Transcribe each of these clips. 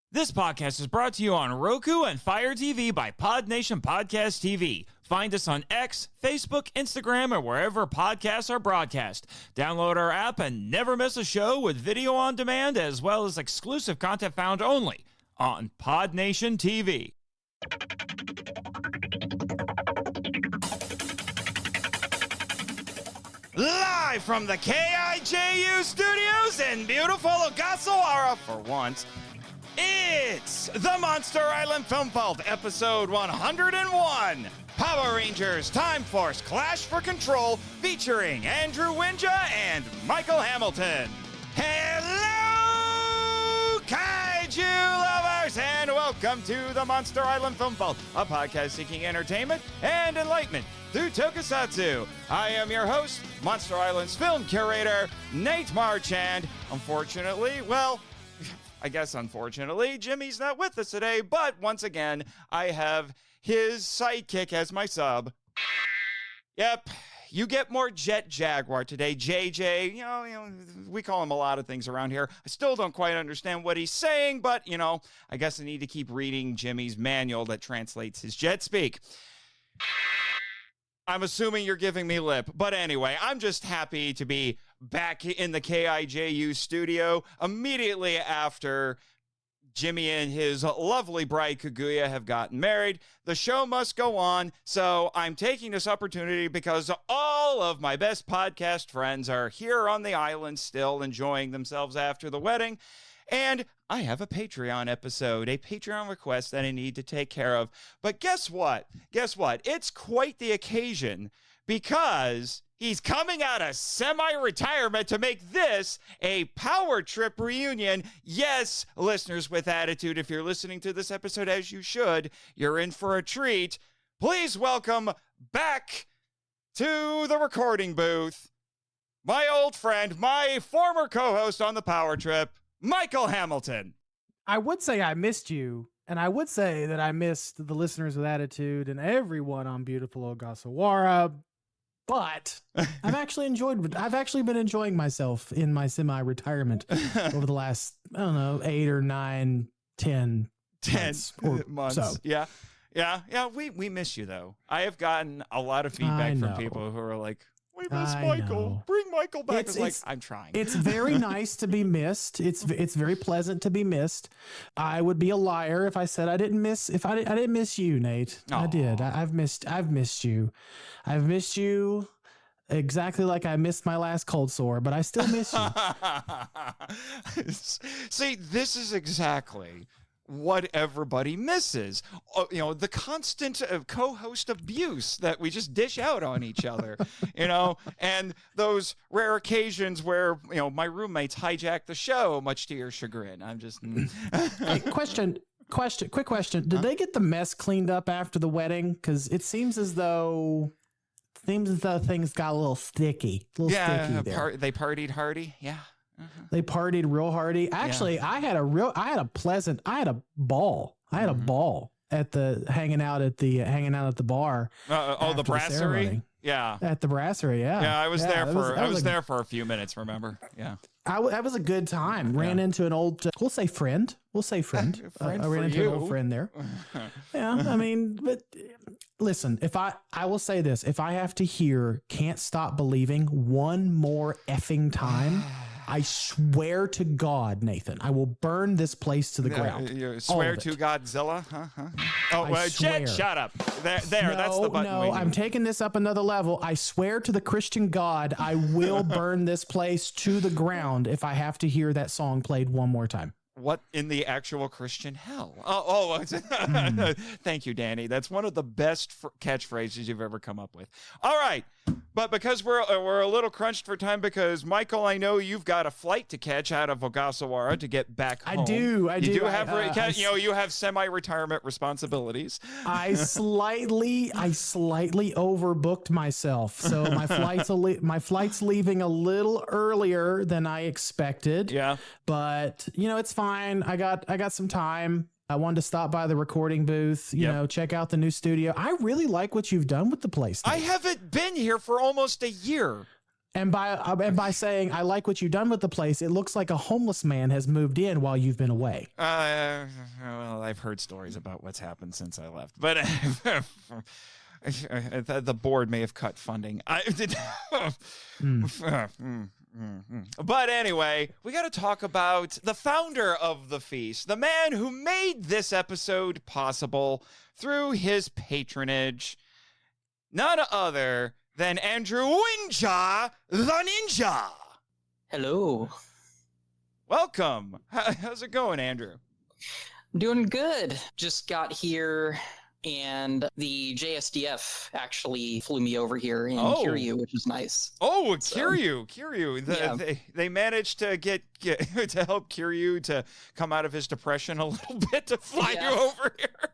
This podcast is brought to you on Roku and Fire TV by PodNation Podcast TV. Find us on X, Facebook, Instagram, or wherever podcasts are broadcast. Download our app and never miss a show with video on demand as well as exclusive content found only on PodNation TV. Live from the KIJU studios in beautiful Ogasawara for once. It's the Monster Island Film Vault, episode 101. Power Rangers Time Force Clash for Control, featuring Andrew Wynja and Michael Hamilton. Hello, kaiju lovers, and welcome to the Monster Island Film Vault, a podcast seeking entertainment and enlightenment through tokusatsu. I am your host, Monster Island's film curator, Nate Marchand. Unfortunately, Jimmy's not with us today, but once again, I have his sidekick as my sub. Yep, you get more Jet Jaguar today, JJ. You know, we call him a lot of things around here. I still don't quite understand what he's saying, but, I guess I need to keep reading Jimmy's manual that translates his jet speak. I'm assuming you're giving me lip, but anyway, I'm just happy to be back in the KIJU studio immediately after Jimmy and his lovely bride Kaguya have gotten married. The show must go on, so I'm taking this opportunity because all of my best podcast friends are here on the island still enjoying themselves after the wedding. And I have a Patreon episode, a Patreon request that I need to take care of. But guess what? It's quite the occasion because he's coming out of semi-retirement to make this a Power Trip reunion. Yes, listeners with attitude, if you're listening to this episode as you should, you're in for a treat. Please welcome back to the recording booth, my old friend, my former co-host on the Power Trip, Michael Hamilton. I would say I missed you, and I would say that I missed the listeners with attitude and everyone on beautiful Ogasawara, but I've actually been enjoying myself in my semi-retirement over the last, 8 or 9, 10 months. So. Yeah. We miss you though. I have gotten a lot of feedback from people who are like, we miss Michael. Bring Michael back. I'm trying. It's very nice to be missed. It's very pleasant to be missed. I would be a liar if I said I didn't miss you, Nate. Aww. I did. I've missed you. I've missed you exactly like I missed my last cold sore, but I still miss you. See, this is exactly what everybody misses. The constant co-host abuse that we just dish out on each other, and those rare occasions where, my roommates hijack the show, much to your chagrin. I'm just... Hey, quick question. Did they get the mess cleaned up after the wedding? Because it seems as though things got a little sticky. Sticky there. They partied hardy. Yeah. Uh-huh. They partied real hardy. Actually, yeah. I had a ball. I had a ball at the hanging out at the bar. The brasserie. Yeah. At the brasserie. Yeah. Yeah. I was there for a few minutes. Remember? Yeah. That was a good time. Ran into an old, we'll say friend. I ran into an old friend there. Yeah. I mean, but listen, I will say this, if I have to hear Can't Stop Believing one more effing time, I swear to God, Nathan, I will burn this place to the ground. You swear to Godzilla? Oh, Jet, shut up. There, that's the button. No, I'm taking this up another level. I swear to the Christian God, I will burn this place to the ground if I have to hear that song played one more time. What in the actual Christian hell? Thank you, Danny. That's one of the best catchphrases you've ever come up with. All right. But because we're a little crunched for time, because Michael, I know you've got a flight to catch out of Ogasawara to get back home. I do. You have semi-retirement responsibilities. I slightly overbooked myself, so my flight's leaving a little earlier than I expected. Yeah, but it's fine. I got some time. I wanted to stop by the recording booth, check out the new studio. I really like what you've done with the place. I haven't been here for almost a year. And by saying, I like what you've done with the place, it looks like a homeless man has moved in while you've been away. Well, I've heard stories about what's happened since I left, but the board may have cut funding. But anyway, we got to talk about the founder of the feast, the man who made this episode possible through his patronage, none other than Andrew Wynja, the Ninja. Hello. Welcome. How's it going, Andrew? Doing good. Just got here, and the JSDF actually flew me over here in Kiryu, which is nice. Oh, Kiryu. They managed to get to help Kiryu to come out of his depression a little bit to fly you over here.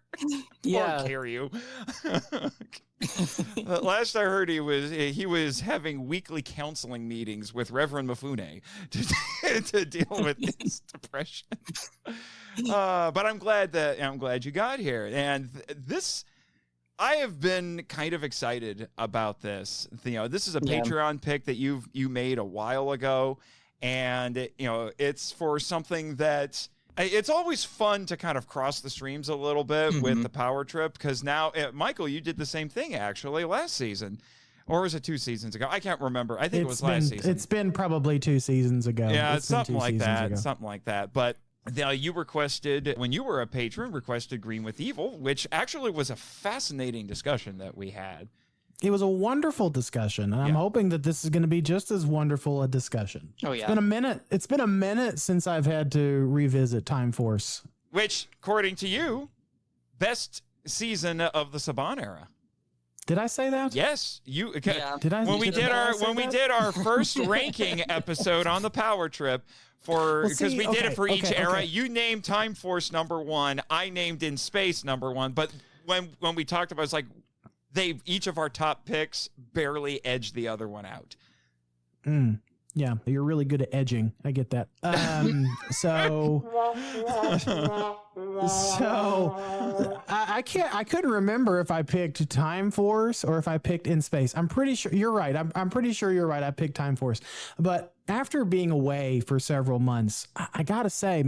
Yeah. Poor Kiryu. Last I heard, he was having weekly counseling meetings with Reverend Mifune to deal with his depression. But I'm glad you got here, and I have been kind of excited about this. This is a Patreon pick that you made a while ago, and it's for something that. It's always fun to kind of cross the streams a little bit with the Power Trip, because now, Michael, you did the same thing actually last season. Or was it 2 seasons ago? I can't remember. I think it was last season. It's been probably 2 seasons ago. Yeah, something like that. But you requested, when you were a patron, Green with Evil, which actually was a fascinating discussion that we had. It was a wonderful discussion, and I'm hoping that this is going to be just as wonderful a discussion. Oh, yeah. It's been a minute since I've had to revisit Time Force. Which, according to you, best season of the Saban era. Did I say that? Yes, you. Yeah. Did I? When we did our first ranking episode on the Power Trip, because we did it for each era, you named Time Force #1, I named In Space #1, but when we talked about it, it's like each of our top picks barely edged the other one out. Yeah, you're really good at edging. I get that. I couldn't remember if I picked Time Force or if I picked In Space. I'm pretty sure you're right. I'm pretty sure you're right. I picked Time Force. But after being away for several months, I gotta say,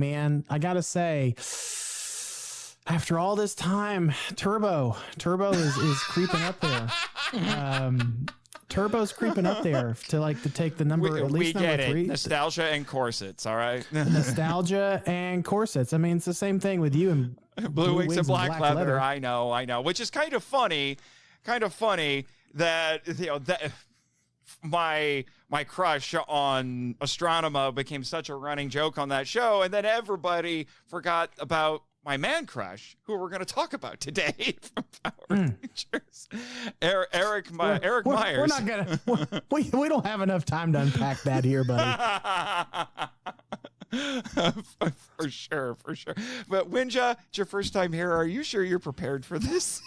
after all this time, Turbo is creeping up there. Turbo's creeping up there to take the number, at least number 3. Nostalgia and corsets, all right? Nostalgia and corsets. I mean, it's the same thing with you and Blue Wings and Black Leather. I know. Which is kind of funny that that my crush on Astronema became such a running joke on that show, and then everybody forgot about my man crush, who we're going to talk about today from Power Rangers, Eric Myers. We're not gonna. We don't have enough time to unpack that here, buddy. For sure. But Wynja, it's your first time here. Are you sure you're prepared for this?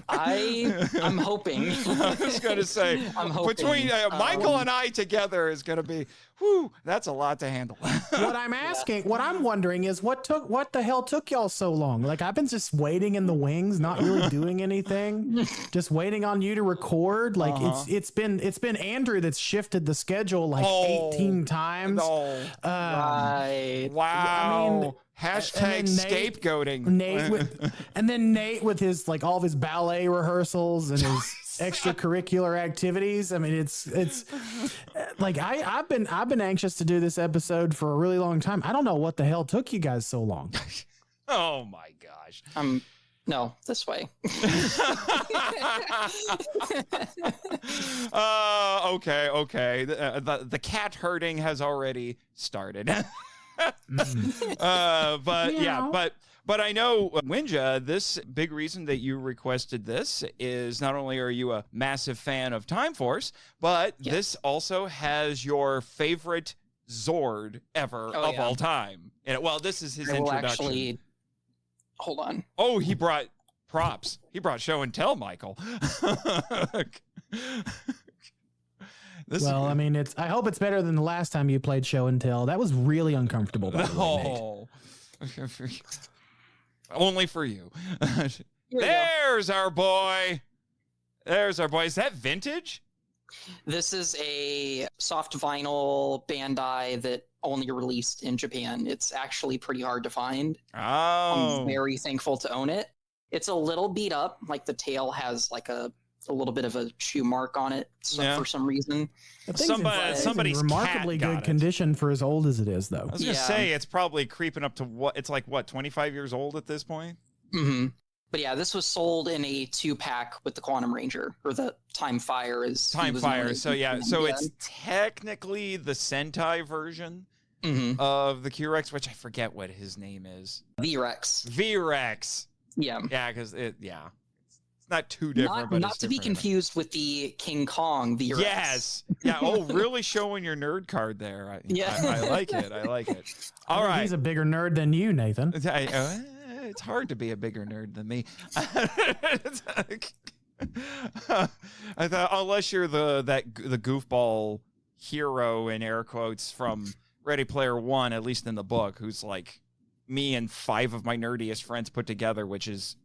I'm hoping. I was going to say, between Michael and I together is going to be, that's a lot to handle. What I'm wondering is what the hell took y'all so long? Like, I've been just waiting in the wings, not really doing anything, just waiting on you to record. Like it's been Andrew that's shifted the schedule like 18 times. Right. Wow. I mean, Hashtag scapegoating. Nate with his all of his ballet rehearsals and his extracurricular activities. I mean, it's like I've been anxious to do this episode for a really long time. I don't know what the hell took you guys so long. Oh my gosh. No, this way. Okay. The cat herding has already started. But I know, Wynja, this big reason that you requested this is not only are you a massive fan of Time Force, but this also has your favorite Zord ever of all time. And, this is his introduction. Hold on. Oh, he brought props. He brought show and tell, Michael. I mean, I hope it's better than the last time you played show and tell. That was really uncomfortable. By the way, only for you. There's our boy. Is that vintage? This is a soft vinyl Bandai that only released in Japan. It's actually pretty hard to find. Oh. I'm very thankful to own it. It's a little beat up, like the tail has like a little bit of a shoe mark on it for some reason. Somebody's in remarkably good condition for as old as it is, though. I was gonna say it's probably creeping up to it's 25 years old at this point. Mm-hmm. But yeah, this was sold in a 2-pack with the Quantum Ranger, or the Time Fire is Time Fire. So it's technically the Sentai version of the Q-Rex, which I forget what his name is. V-Rex. V-Rex. Yeah. Yeah, because it's not too different. Not to be confused with the King Kong V-Rex. Yes. Yeah. Oh, really showing your nerd card there. I like it. I like it. All right. He's a bigger nerd than you, Nathan. It's hard to be a bigger nerd than me. I thought, unless you're the goofball hero in air quotes from Ready Player One, at least in the book, who's like me and 5 of my nerdiest friends put together, which is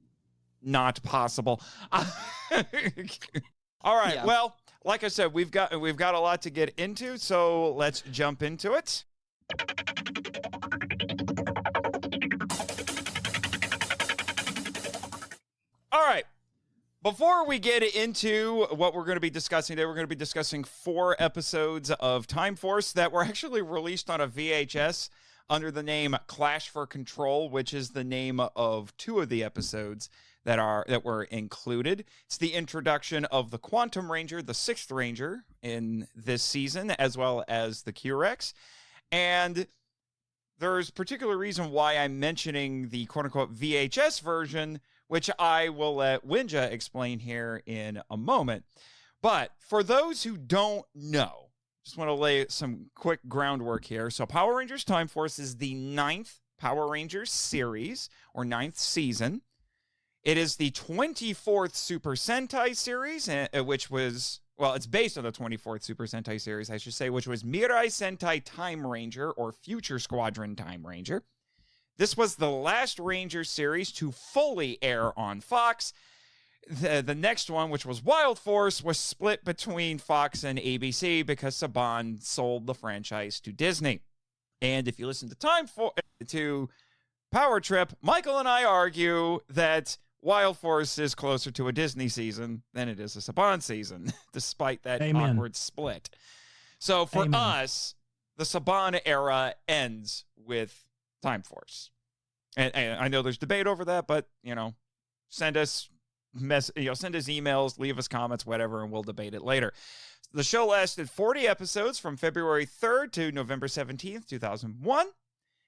not possible. All right. Yeah. Well, like I said, we've got a lot to get into, so let's jump into it. All right. Before we get into what we're going to be discussing today, we're going to be discussing 4 episodes of Time Force that were actually released on a VHS under the name Clash for Control, which is the name of 2 of the episodes that were included. It's the introduction of the Quantum Ranger, the 6th Ranger in this season, as well as the Q-Rex. And there's particular reason why I'm mentioning the quote-unquote VHS version, which I will let Wynja explain here in a moment. But for those who don't know, just want to lay some quick groundwork here. So Power Rangers Time Force is the 9th Power Rangers series, or 9th season. It is the 24th Super Sentai series, which was, well, it's based on the 24th Super Sentai series, I should say, which was Mirai Sentai Time Ranger, or Future Squadron Time Ranger. This was the last Ranger series to fully air on Fox. The next one, which was Wild Force, was split between Fox and ABC because Saban sold the franchise to Disney. And if you listen to Power Trip, Michael and I argue that Wild Force is closer to a Disney season than it is a Saban season, despite that awkward split. So for us, the Saban era ends with Time Force. And I know there's debate over that, but, send us emails, leave us comments, whatever, and we'll debate it later. The show lasted 40 episodes from February 3rd to November 17th, 2001,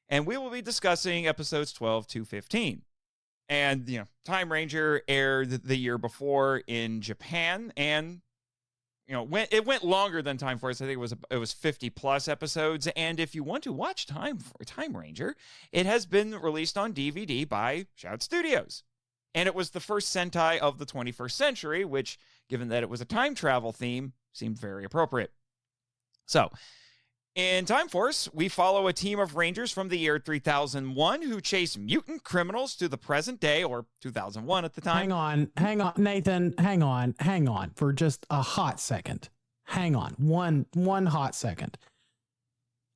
and we will be discussing episodes 12 to 15. And, Time Ranger aired the year before in Japan, and it went longer than Time Force. I think it was 50 plus episodes. And if you want to watch Time Ranger, it has been released on DVD by Shout Studios. And it was the first Sentai of the 21st century, which, given that it was a time travel theme, seemed very appropriate. So, in Time Force, we follow a team of Rangers from the year 3001 who chase mutant criminals to the present day, or 2001 at the time. Hang on, Nathan, hang on for just a hot second. Hang on, one hot second.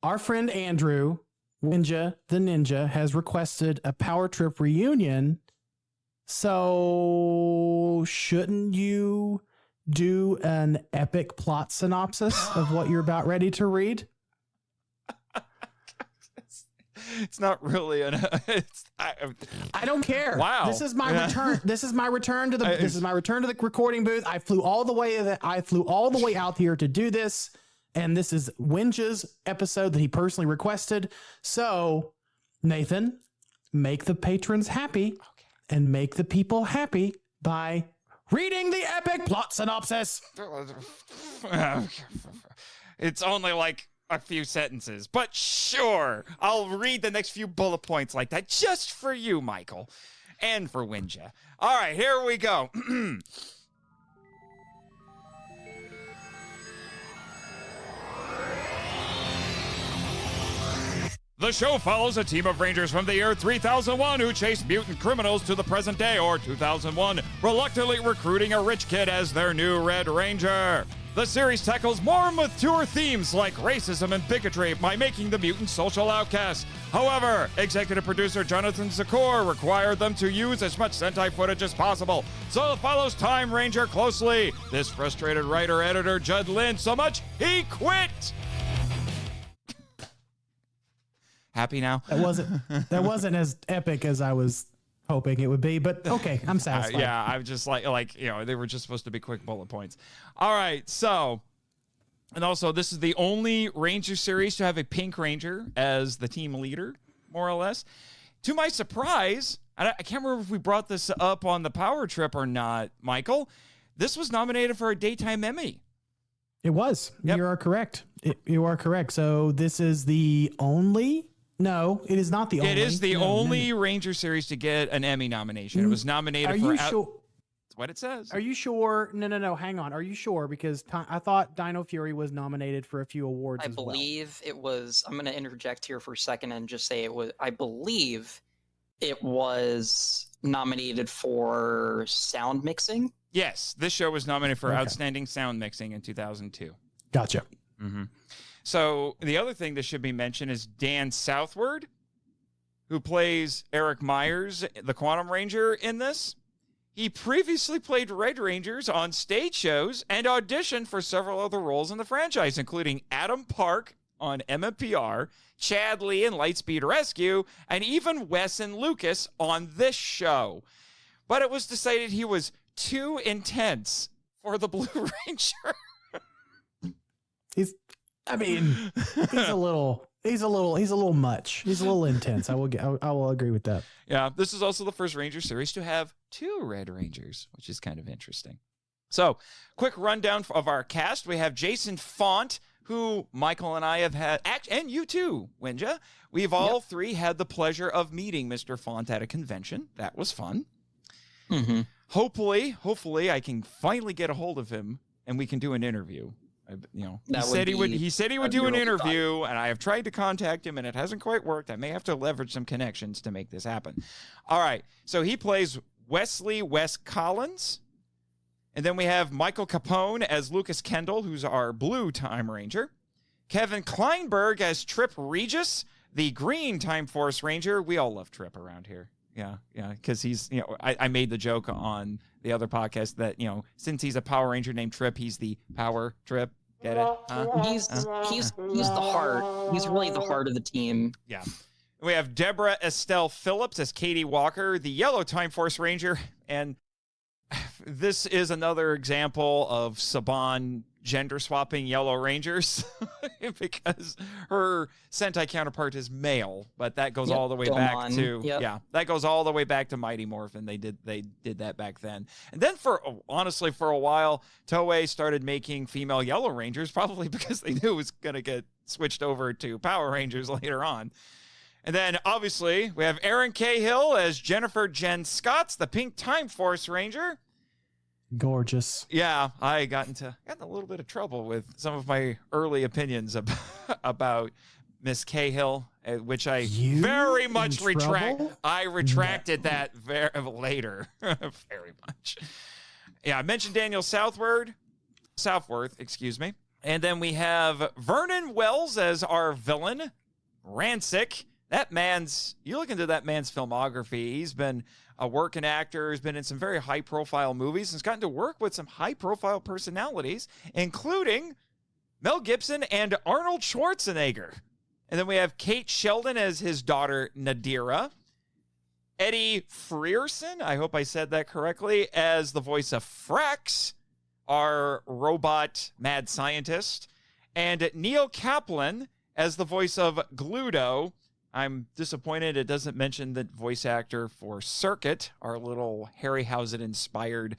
Our friend Andrew, Wynja the Ninja, has requested a Power Trip reunion, so shouldn't you do an epic plot synopsis of what you're about ready to read? It's not really I don't care. Wow. This is my return. This is my return to the recording booth. I flew all the way out here to do this, and this is Wynja's episode that he personally requested. So, Nathan, make the patrons happy and make the people happy by reading the epic plot synopsis. It's only like a few sentences, but sure, I'll read the next few bullet points like that just for you, Michael, and for Wynja. All right, here we go. The show follows a team of Rangers from the year 3001 who chase mutant criminals to the present day, or 2001, reluctantly recruiting a rich kid as their new Red Ranger. The series tackles more mature themes like racism and bigotry by making the mutants social outcasts. However, executive producer Jonathan Zakor required them to use as much Sentai footage as possible, so it follows Time Ranger closely. This frustrated writer-editor Judd Lynn so much, he quit! Happy now? That wasn't as epic as I was hoping it would be, but okay, I'm satisfied. Yeah, I'm just like, they were just supposed to be quick bullet points. All right, so, and also this is the only Ranger series to have a Pink Ranger as the team leader, more or less. To my surprise, I can't remember if we brought this up on the Power Trip or not, Michael, this was nominated for a Daytime Emmy. It was. Yep. You are correct. You are correct. So this is the only... No, it is not the only. It is the only Ranger series to get an Emmy nomination. It was nominated for... Are you sure? That's what it says. Are you sure? No. Hang on. Are you sure? Because I thought Dino Fury was nominated for a few awards as well. I believe it was... I'm going to interject here for a second and just say it was... I believe it was nominated for sound mixing. Yes, this show was nominated for Outstanding Sound Mixing in 2002. Gotcha. Mm-hmm. So the other thing that should be mentioned is Dan Southward, who plays Eric Myers, the Quantum Ranger in this. He previously played Red Rangers on stage shows and auditioned for several other roles in the franchise, including Adam Park on MMPR, Chad Lee in Lightspeed Rescue, and even Wes and Lucas on this show. But it was decided he was too intense for the Blue Ranger. He's a little much. He's a little intense. I will agree with that. Yeah, this is also the first Ranger series to have 2 Red Rangers, which is kind of interesting. So, quick rundown of our cast. We have Jason Font, who Michael and I have had, and you too, Wynja. We've all three had the pleasure of meeting Mr. Font at a convention. That was fun. Mm-hmm. Hopefully, I can finally get a hold of him and we can do an interview. He said he would do an interview, and I have tried to contact him, and it hasn't quite worked. I may have to leverage some connections to make this happen. All right, so he plays Wesley Wes Collins, and then we have Michael Capone as Lucas Kendall, who's our blue Time Ranger. Kevin Kleinberg as Trip Regis, the green Time Force Ranger. We all love Trip around here. Yeah, because he's, I made the joke on the other podcast that, since he's a Power Ranger named Trip, he's the Power Trip. Get it? He's the heart. He's really the heart of the team. Yeah. We have Deborah Estelle Phillips as Katie Walker, the yellow Time Force Ranger. And this is another example of Saban gender swapping Yellow Rangers because her Sentai counterpart is male, but that goes all the way back to that goes all the way back to Mighty Morphin. They did that back then. And then for a while, Toei started making female Yellow Rangers, probably because they knew it was going to get switched over to Power Rangers later on. And then obviously we have Erin Cahill as Jennifer Jen Scotts, the Pink Time Force Ranger. Gorgeous. Yeah, I got a little bit of trouble with some of my early opinions about Miss Cahill, which I very much retract. I retracted that later, very much. Yeah, I mentioned Daniel Southworth, excuse me. And then we have Vernon Wells as our villain, Rancic. You look into that man's filmography. He's been a working actor, has been in some very high-profile movies, and has gotten to work with some high-profile personalities, including Mel Gibson and Arnold Schwarzenegger. And then we have Kate Sheldon as his daughter, Nadira. Eddie Frierson, I hope I said that correctly, as the voice of Frax, our robot mad scientist. And Neil Kaplan as the voice of Gluto. I'm disappointed it doesn't mention the voice actor for Circuit, our little Harryhausen-inspired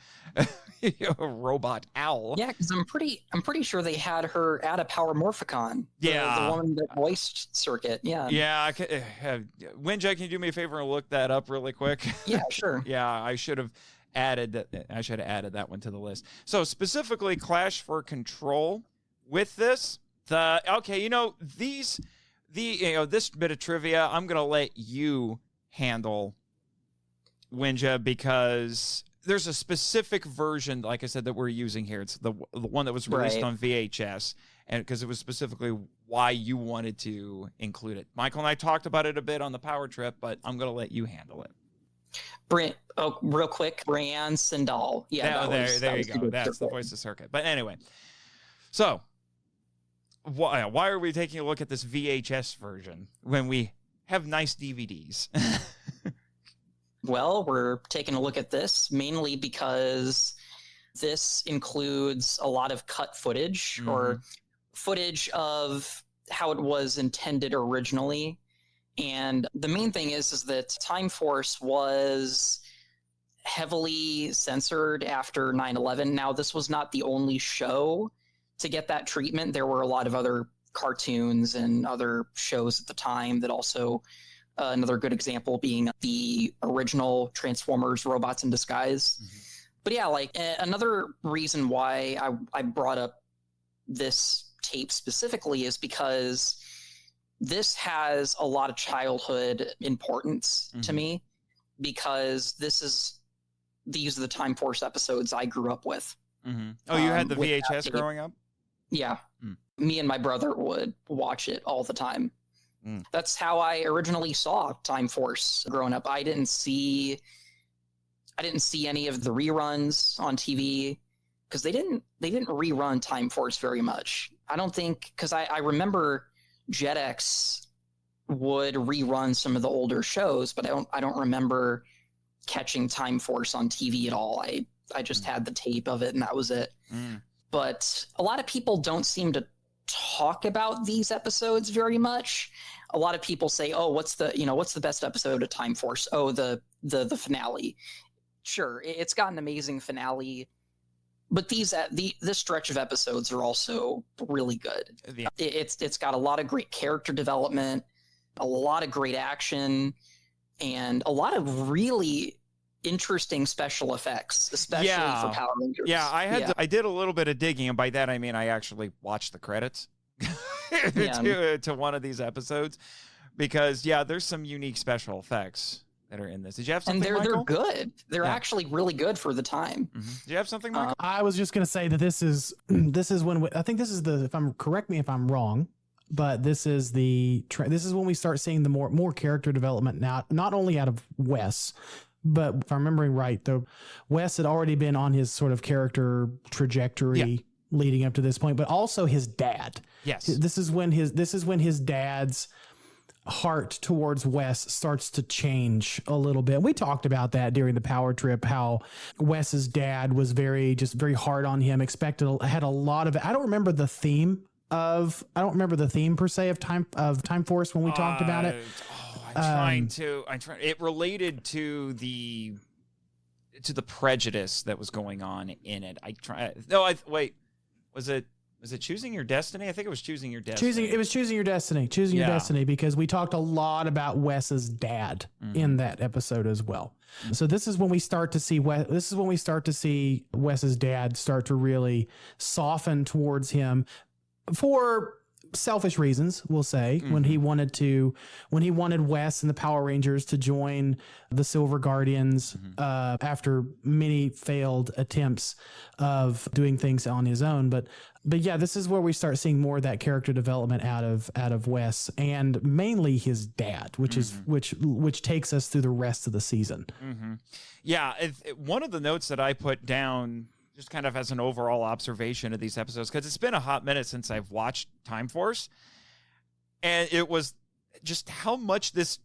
robot owl. Yeah, because I'm pretty sure they had her at a Power Morphicon. The woman that voiced Circuit. Yeah. Yeah. Wynja, can you do me a favor and look that up really quick? Yeah, sure. Yeah, I should have added that one to the list. So specifically, Clash for Control with this. This bit of trivia, I'm going to let you handle, Wynja, because there's a specific version, like I said, that we're using here. It's the one that was released on VHS, and because it was specifically why you wanted to include it. Michael and I talked about it a bit on the power trip, but I'm going to let you handle it. Real quick, Brian Sindal. Yeah, there you go. That's the voice of Circuit. But anyway, so why are we taking a look at this VHS version when we have nice DVDs? Well, we're taking a look at this mainly because this includes a lot of cut footage or footage of how it was intended originally. And the main thing is that Time Force was heavily censored after 9/11. Now, this was not the only show to get that treatment. There were a lot of other cartoons and other shows at the time that also... another good example being the original Transformers Robots in Disguise. But yeah, like another reason why I brought up this tape specifically is because this has a lot of childhood importance to me, because these are the Time Force episodes I grew up with. Oh, you had the VHS growing up? Yeah. Me and my brother would watch it all the time. That's how I originally saw Time Force growing up. I didn't see any of the reruns on TV because they didn't rerun Time Force very much. I don't think, because I remember Jetix would rerun some of the older shows, but I don't remember catching Time Force on TV at all. I just had the tape of it and that was it. But a lot of people don't seem to talk about these episodes very much. A lot of people say, "Oh, what's the best episode of Time Force?" Oh, the finale. Sure, it's got an amazing finale, but this stretch of episodes are also really good. Yeah. It's got a lot of great character development, a lot of great action, and a lot of really interesting special effects, especially for Power Rangers. Yeah, I did a little bit of digging, and by that I mean I actually watched the credits to one of these episodes, because there's some unique special effects that are in this. Did you have something, and they're Michael? Good. They're actually really good for the time. Did you have something, Michael? I was just going to say that this is when I think this is correct me if I'm wrong, but this is when we start seeing the more character development now, not only out of Wes. But if I'm remembering right, though, Wes had already been on his sort of character trajectory leading up to this point, but also his dad. Yes. This is when his dad's heart towards Wes starts to change a little bit. We talked about that during the power trip, how Wes's dad was very hard on him, had a lot of, I don't remember the theme per se of Time Force when we talked about it. It related to the prejudice that was going on in it. Was it Choosing Your Destiny? I think it was Choosing Your Destiny. It was Choosing Your Destiny. Choosing Your Destiny, because we talked a lot about Wes's dad in that episode as well. So this is when we start to see Wes's dad start to really soften towards him for selfish reasons, we'll say, when he wanted Wes and the Power Rangers to join the Silver Guardians after many failed attempts of doing things on his own. But yeah, this is where we start seeing more of that character development out of Wes, and mainly his dad, which takes us through the rest of the season. Yeah, one of the notes that I put down, just kind of as an overall observation of these episodes, because it's been a hot minute since I've watched Time Force, and it was just how much this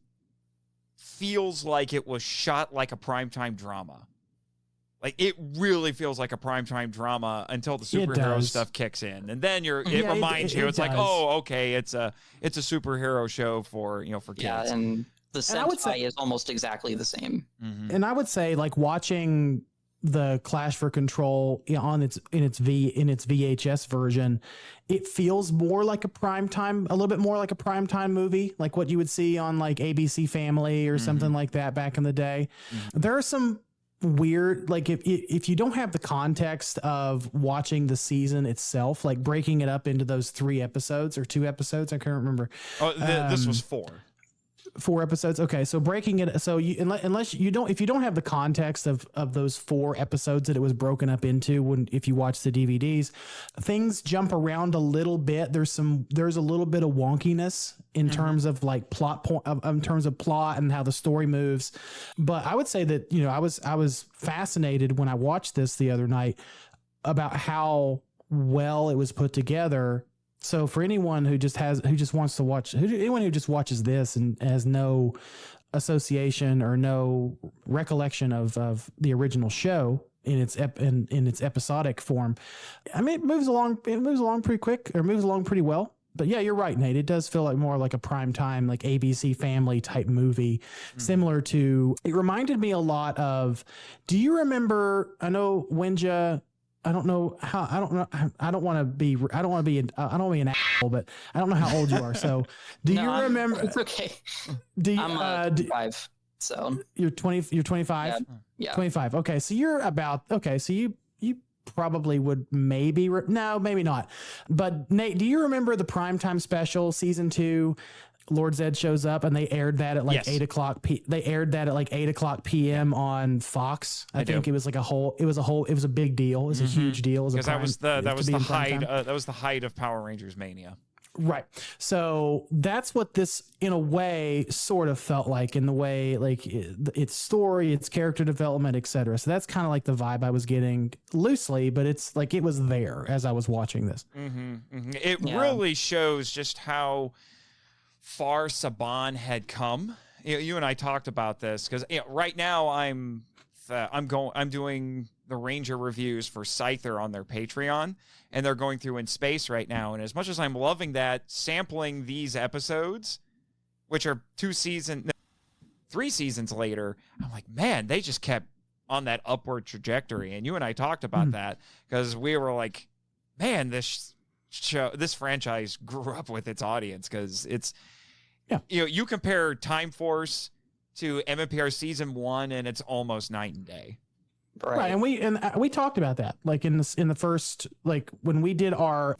feels like it was shot like a primetime drama. Like, it really feels like a primetime drama until the superhero stuff kicks in, and then it reminds you, it's like, oh, okay, it's a superhero show for kids. Yeah, and the Sentai is almost exactly the same. And I would say, like, watching the Clash for Control in its VHS version, it feels more like a a little bit more like a primetime movie, like what you would see on like ABC Family or something like that back in the day. There are some weird, like, if you don't have the context of watching the season itself, like breaking it up into those 3 episodes or 2 episodes, I can't remember. This was 4. 4 episodes. Okay, so breaking it. So unless you don't, if you don't have the context of those 4 episodes that it was broken up into, if you watch the DVDs, things jump around a little bit. There's a little bit of wonkiness in terms of like in terms of plot and how the story moves. But I would say that, I was fascinated when I watched this the other night about how well it was put together. So for anyone who just watches this and has no association or no recollection of the original show in its episodic form, I mean, it moves along pretty quick, or moves along pretty well. But yeah, you're right, Nate. It does feel like more like a primetime, like ABC Family type movie, similar to. It reminded me a lot of. Do you remember? I know Wynja. I don't know how. I don't want to be an asshole, but I don't know how old you are. So, you remember? It's okay. I'm 25. So you're 20. You're 25. Yeah. 25. Okay, so you're about. Okay, so you probably would maybe no, maybe not. But Nate, do you remember the primetime special season 2? Lord Zed shows up, and they aired that at like 8 o'clock. They aired that at like 8 o'clock p.m. on Fox. I think it was like it was a big deal. It was a huge deal. Because that was the height of Power Rangers mania. Right. So that's what this, in a way, sort of felt like, in the way, like its story, its character development, etc. So that's kind of like the vibe I was getting loosely, but it's like it was there as I was watching this. It really shows just how far Saban had come. You and I talked about this because right now I'm doing the Ranger reviews for Scyther on their Patreon, and they're going through In Space right now. And as much as I'm loving that, sampling these episodes, which are 3 seasons later, I'm like, man, they just kept on that upward trajectory. And you and I talked about that because we were like, man, this franchise grew up with its audience, because it's, you compare Time Force to MMPR season 1, and it's almost night and day. Right. And we talked about that, like in the first, like when we did our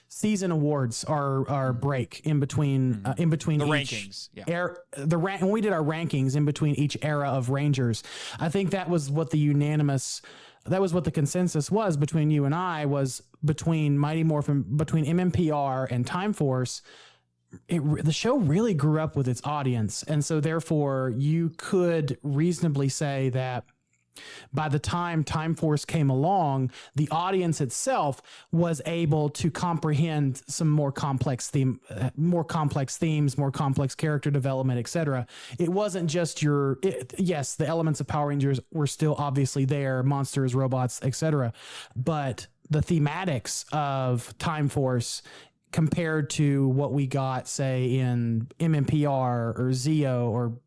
season awards, our break in between the rankings, when we did our rankings in between each era of Rangers. I think that was what the consensus was between you and I, was between Mighty Morphin, between MMPR and Time Force. The show really grew up with its audience, and so therefore you could reasonably say that by the time Time Force came along, the audience itself was able to comprehend some more complex themes, more complex character development, etc. It wasn't just yes, the elements of Power Rangers were still obviously there, monsters, robots, etc. But the thematics of Time Force, compared to what we got, say, in MMPR or Zeo or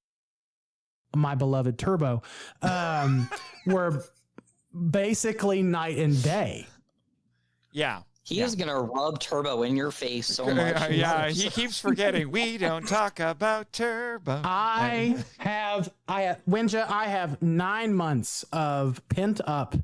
my beloved Turbo, were basically night and day. Yeah. He is going to rub Turbo in your face so much. He keeps forgetting. We don't talk about Turbo. I have 9 months of pent up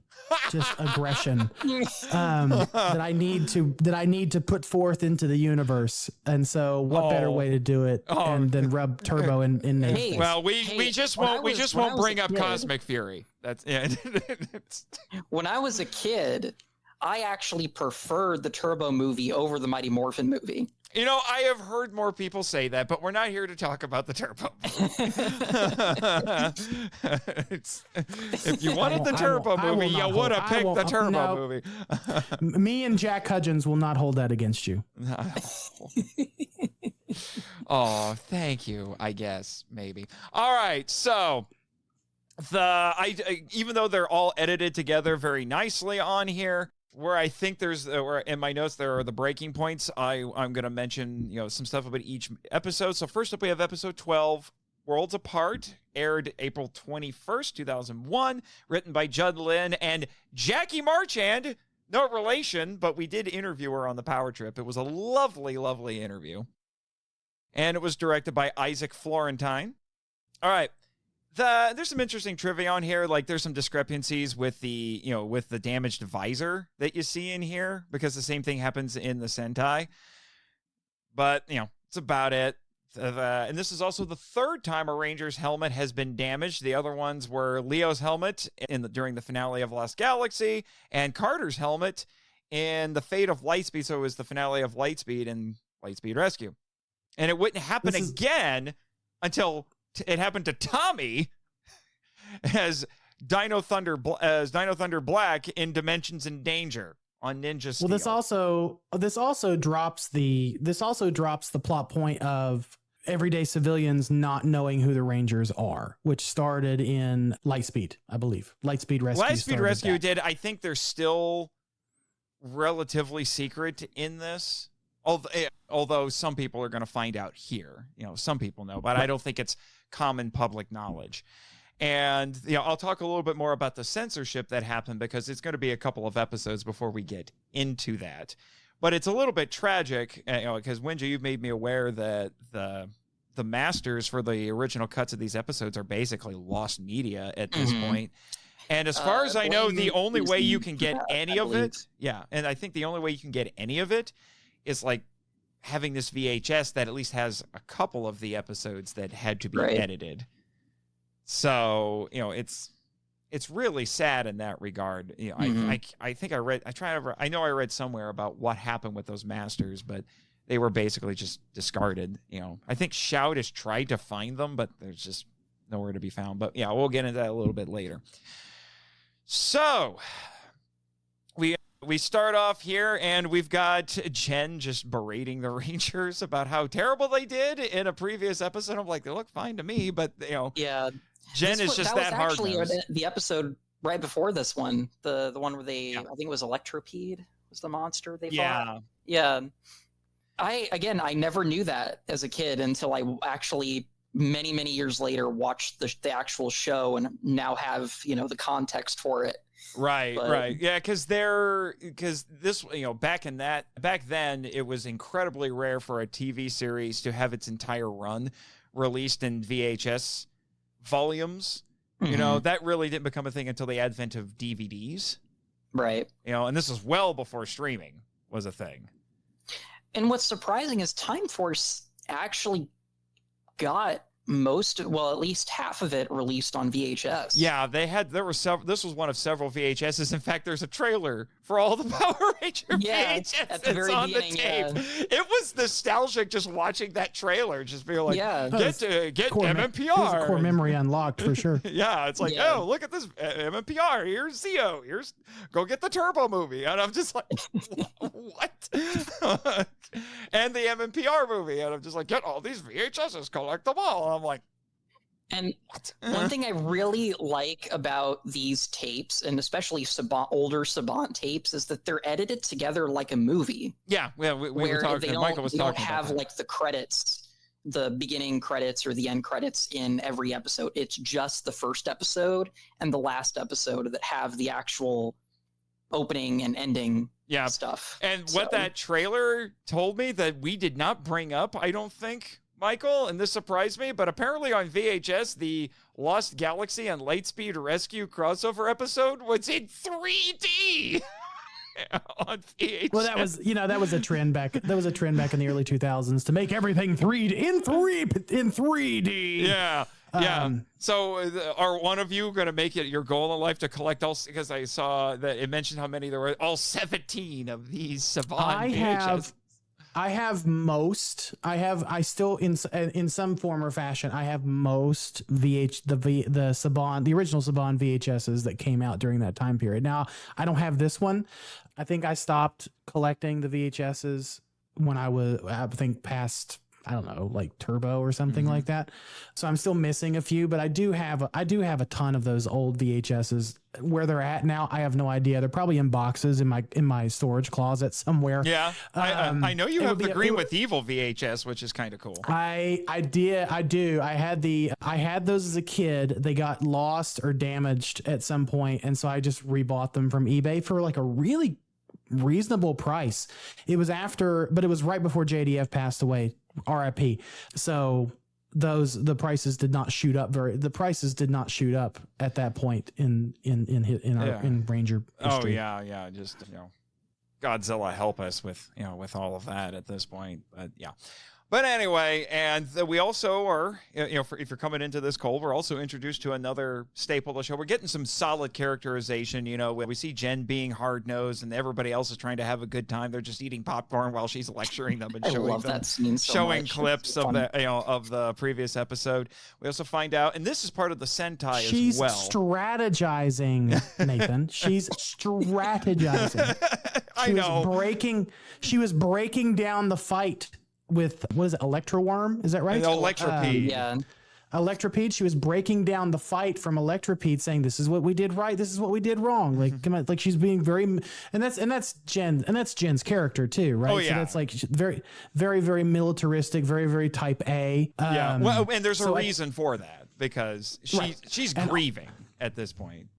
just aggression that I need to put forth into the universe. And so what better way to do it than rub Turbo in Nate's face? Well, we just won't bring up Cosmic Fury. That's When I was a kid, I actually preferred the Turbo movie over the Mighty Morphin movie. I have heard more people say that, but we're not here to talk about the Turbo movie. If you wanted the Turbo movie, you would have picked the Turbo movie. Me and Jack Hudgens will not hold that against you. Oh, thank you, I guess, maybe. All right, so even though they're all edited together very nicely on here, where I think where in my notes there are the breaking points, I'm going to mention some stuff about each episode. So first up, we have episode 12, Worlds Apart, aired April 21st, 2001, written by Judd Lynn and Jackie Marchand. No relation, but we did interview her on the Power Trip. It was a lovely, lovely interview. And it was directed by Isaac Florentine. All right. There's some interesting trivia on here. Like, there's some discrepancies with the damaged visor that you see in here, because the same thing happens in the Sentai. But, it's about it. And this is also the third time a Ranger's helmet has been damaged. The other ones were Leo's helmet during the finale of Lost Galaxy, and Carter's helmet in the Fate of Lightspeed. So it was the finale of Lightspeed and Lightspeed Rescue. And it wouldn't happen again until it happened to Tommy as Dino Thunder Black in Dimensions in Danger on Ninja Steel. Well, this also drops the plot point of everyday civilians not knowing who the Rangers are, which started in Lightspeed, I believe. Lightspeed Rescue did. I think they're still relatively secret in this. Although some people are going to find out here, some people know, but I don't think it's common public knowledge. And, I'll talk a little bit more about the censorship that happened because it's going to be a couple of episodes before we get into that. But it's a little bit tragic, because Wynja, you've made me aware that the masters for the original cuts of these episodes are basically lost media at this point. And as far as I know, the only way you can get any of it, and I think the only way you can get any of it is like having this VHS that at least has a couple of the episodes that had to be edited. So, it's really sad in that regard. I think I know I read somewhere about what happened with those masters, but they were basically just discarded. I think Shout has tried to find them, but there's just nowhere to be found. But yeah, we'll get into that a little bit later. So we start off here, and we've got Jen just berating the Rangers about how terrible they did in a previous episode. I'm like, they look fine to me, but Jen is just that hard. That was actually the episode right before this one, the one where I think it was Electropede was the monster they fought. Yeah. I never knew that as a kid until I actually many, many years later watched the actual show and now have, the context for it. Right. Yeah, because this, back then it was incredibly rare for a TV series to have its entire run released in VHS volumes. That really didn't become a thing until the advent of DVDs. Right. And this is well before streaming was a thing. And what's surprising is Time Force actually got at least half of it released on VHS. Yeah, this was one of several VHSs. In fact, there's a trailer for all the Power Ranger VHS at the very beginning, the tape. It was nostalgic just watching that trailer, just being like, get MMPR. It was a core memory unlocked for sure. Yeah, it's like, oh, look at this MMPR. Here's Zeo. Go get the Turbo movie. And I'm just like, what? And the MMPR movie. And I'm just like, get all these VHSs, collect them all. I'm like, and one thing I really like about these tapes, and especially older Saban tapes, is that they're edited together like a movie. Yeah, we were talking. Michael was talking. They don't have like the credits, the beginning credits or the end credits in every episode. It's just the first episode and the last episode that have the actual opening and ending stuff. And what that trailer told me that we did not bring up, I don't think, Michael, and this surprised me, but apparently on VHS, the Lost Galaxy and Lightspeed Rescue crossover episode was in 3D on VHS. Well, that was a trend back. That was a trend back in the early 2000s to make everything in 3D. Yeah. Yeah. So are one of you going to make it your goal in life to collect all, because I saw that it mentioned how many there were, all 17 of these Saban VHS. I have most. I still in some form or fashion. I have most the Saban, the original Saban VHSs that came out during that time period. Now I don't have this one. I think I stopped collecting the VHSs when I think past, I don't know, like Turbo or something like that. So I'm still missing a few, but I do have a ton of those old VHSs. Where they're at now, I have no idea. They're probably in boxes in my storage closet somewhere. Yeah, I know you have the Green with Evil VHS, which is kind of cool. I do. I had those as a kid. They got lost or damaged at some point, and so I just rebought them from eBay for like a really reasonable price. It was right before JDF passed away, RIP. So the prices did not shoot up at that point in Ranger history. Oh yeah, just Godzilla help us with all of that at this point. But yeah. But anyway, and we also are, if you're coming into this cold, we're also introduced to another staple of the show. We're getting some solid characterization. We see Jen being hard-nosed and everybody else is trying to have a good time. They're just eating popcorn while she's lecturing them and showing clips of the previous episode. We also find out, and this is part of the Sentai as well. She's strategizing, Nathan. She's strategizing. She was breaking down the fight with, what is it, Electroworm? Is that right? Electropede. Yeah. Electropede. She was breaking down the fight from Electropede, saying, "This is what we did right. This is what we did wrong." Like, come on, like she's being very, and that's Jen's character too, right? Oh yeah. So that's like very, very, very militaristic, very, very type A. Yeah. Well, and there's a reason for that because she's grieving at this point.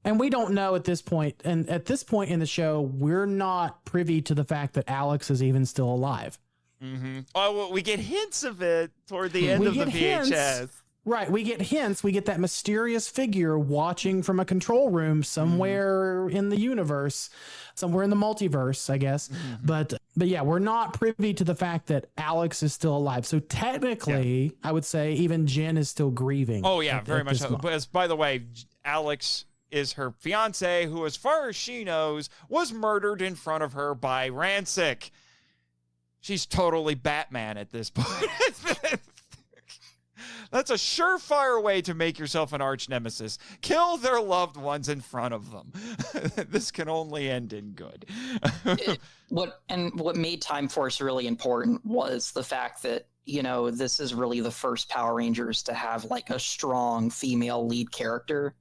And we don't know at this point, and at this point in the show, we're not privy to the fact that Alex is even still alive. Mm-hmm. Oh, well, we get hints of it toward the end of the VHS. Right, we get hints. We get that mysterious figure watching from a control room somewhere in the universe, somewhere in the multiverse, I guess. Mm-hmm. But yeah, we're not privy to the fact that Alex is still alive. So technically, I would say even Jen is still grieving. Oh yeah, very much so. But by the way, Alex is her fiance, who, as far as she knows, was murdered in front of her by Rancic. She's totally Batman at this point. That's a surefire way to make yourself an arch nemesis. Kill their loved ones in front of them. This can only end in good. What made Time Force really important was the fact that, this is really the first Power Rangers to have like a strong female lead character.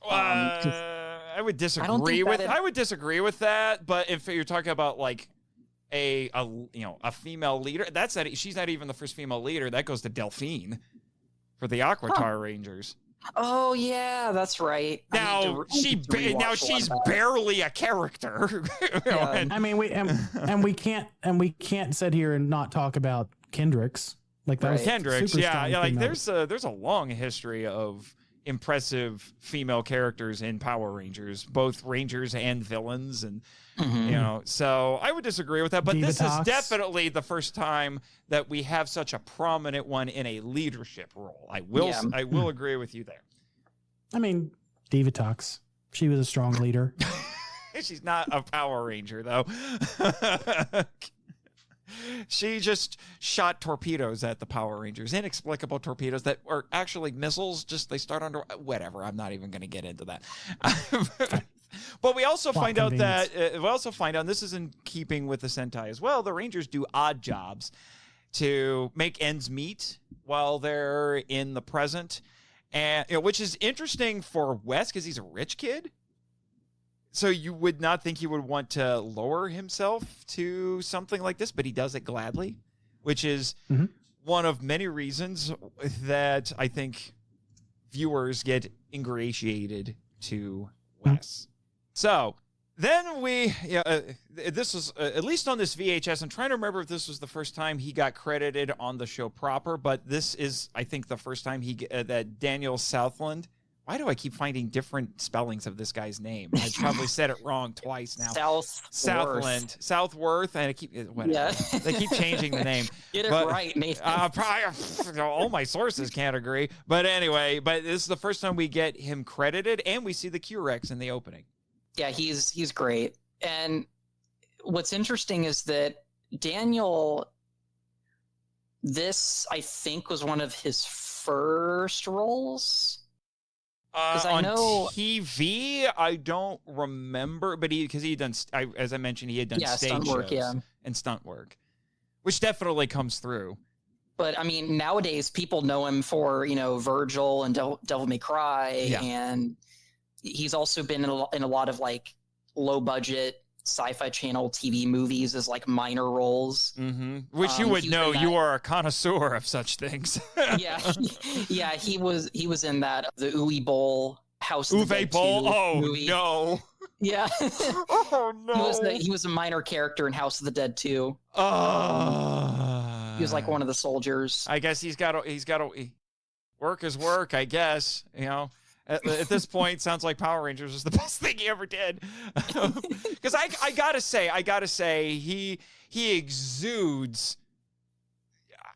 I would disagree with that, but if you're talking about like a female leader, she's not even the first female leader. That goes to Delphine for the Aquatar Rangers. Oh yeah, that's right. Now she's barely a character. We can't sit here and not talk about Kendricks. Like that was Kendricks, yeah. Like there's a long history of impressive female characters in Power Rangers, both Rangers and villains, and so I would disagree with that. But this is definitely the first time that we have such a prominent one in a leadership role. I will agree with you there. I mean, Divatox, she was a strong leader. She's not a Power Ranger though. She just shot torpedoes at the Power Rangers, inexplicable torpedoes that are actually missiles. Just they start under whatever. I'm not even going to get into that. But we also find out that and this is in keeping with the Sentai as well. The Rangers do odd jobs to make ends meet while they're in the present, and which is interesting for Wes because he's a rich kid. So you would not think he would want to lower himself to something like this, but he does it gladly, which is one of many reasons that I think viewers get ingratiated to Wes. So then this was, at least on this VHS, I'm trying to remember if this was the first time he got credited on the show proper, but this is, I think, the first time that Daniel Southland. Why do I keep finding different spellings of this guy's name? I probably said it wrong twice now. Southworth, and they keep changing the name. Get it right, Nathan. All my sources can't agree. But anyway, this is the first time we get him credited, and we see the Q-Rex in the opening. Yeah, he's great. And what's interesting is that Daniel, this I think was one of his first roles. On TV, I don't remember, but because he had done, as I mentioned, he had done stage shows and stunt work, which definitely comes through. But I mean, nowadays people know him for Virgil and Devil May Cry, and he's also been in a lot of like low budget Sci-Fi Channel TV movies as like minor roles. Which you would know. You are a connoisseur of such things. He was in that the Uwe Boll House of the Dead Boll. movie. No. Yeah. Oh no. He was a minor character in House of the Dead 2. He was like one of the soldiers. I guess he's got to work is work. I guess At this point, sounds like Power Rangers was the best thing he ever did. Because I gotta say, he exudes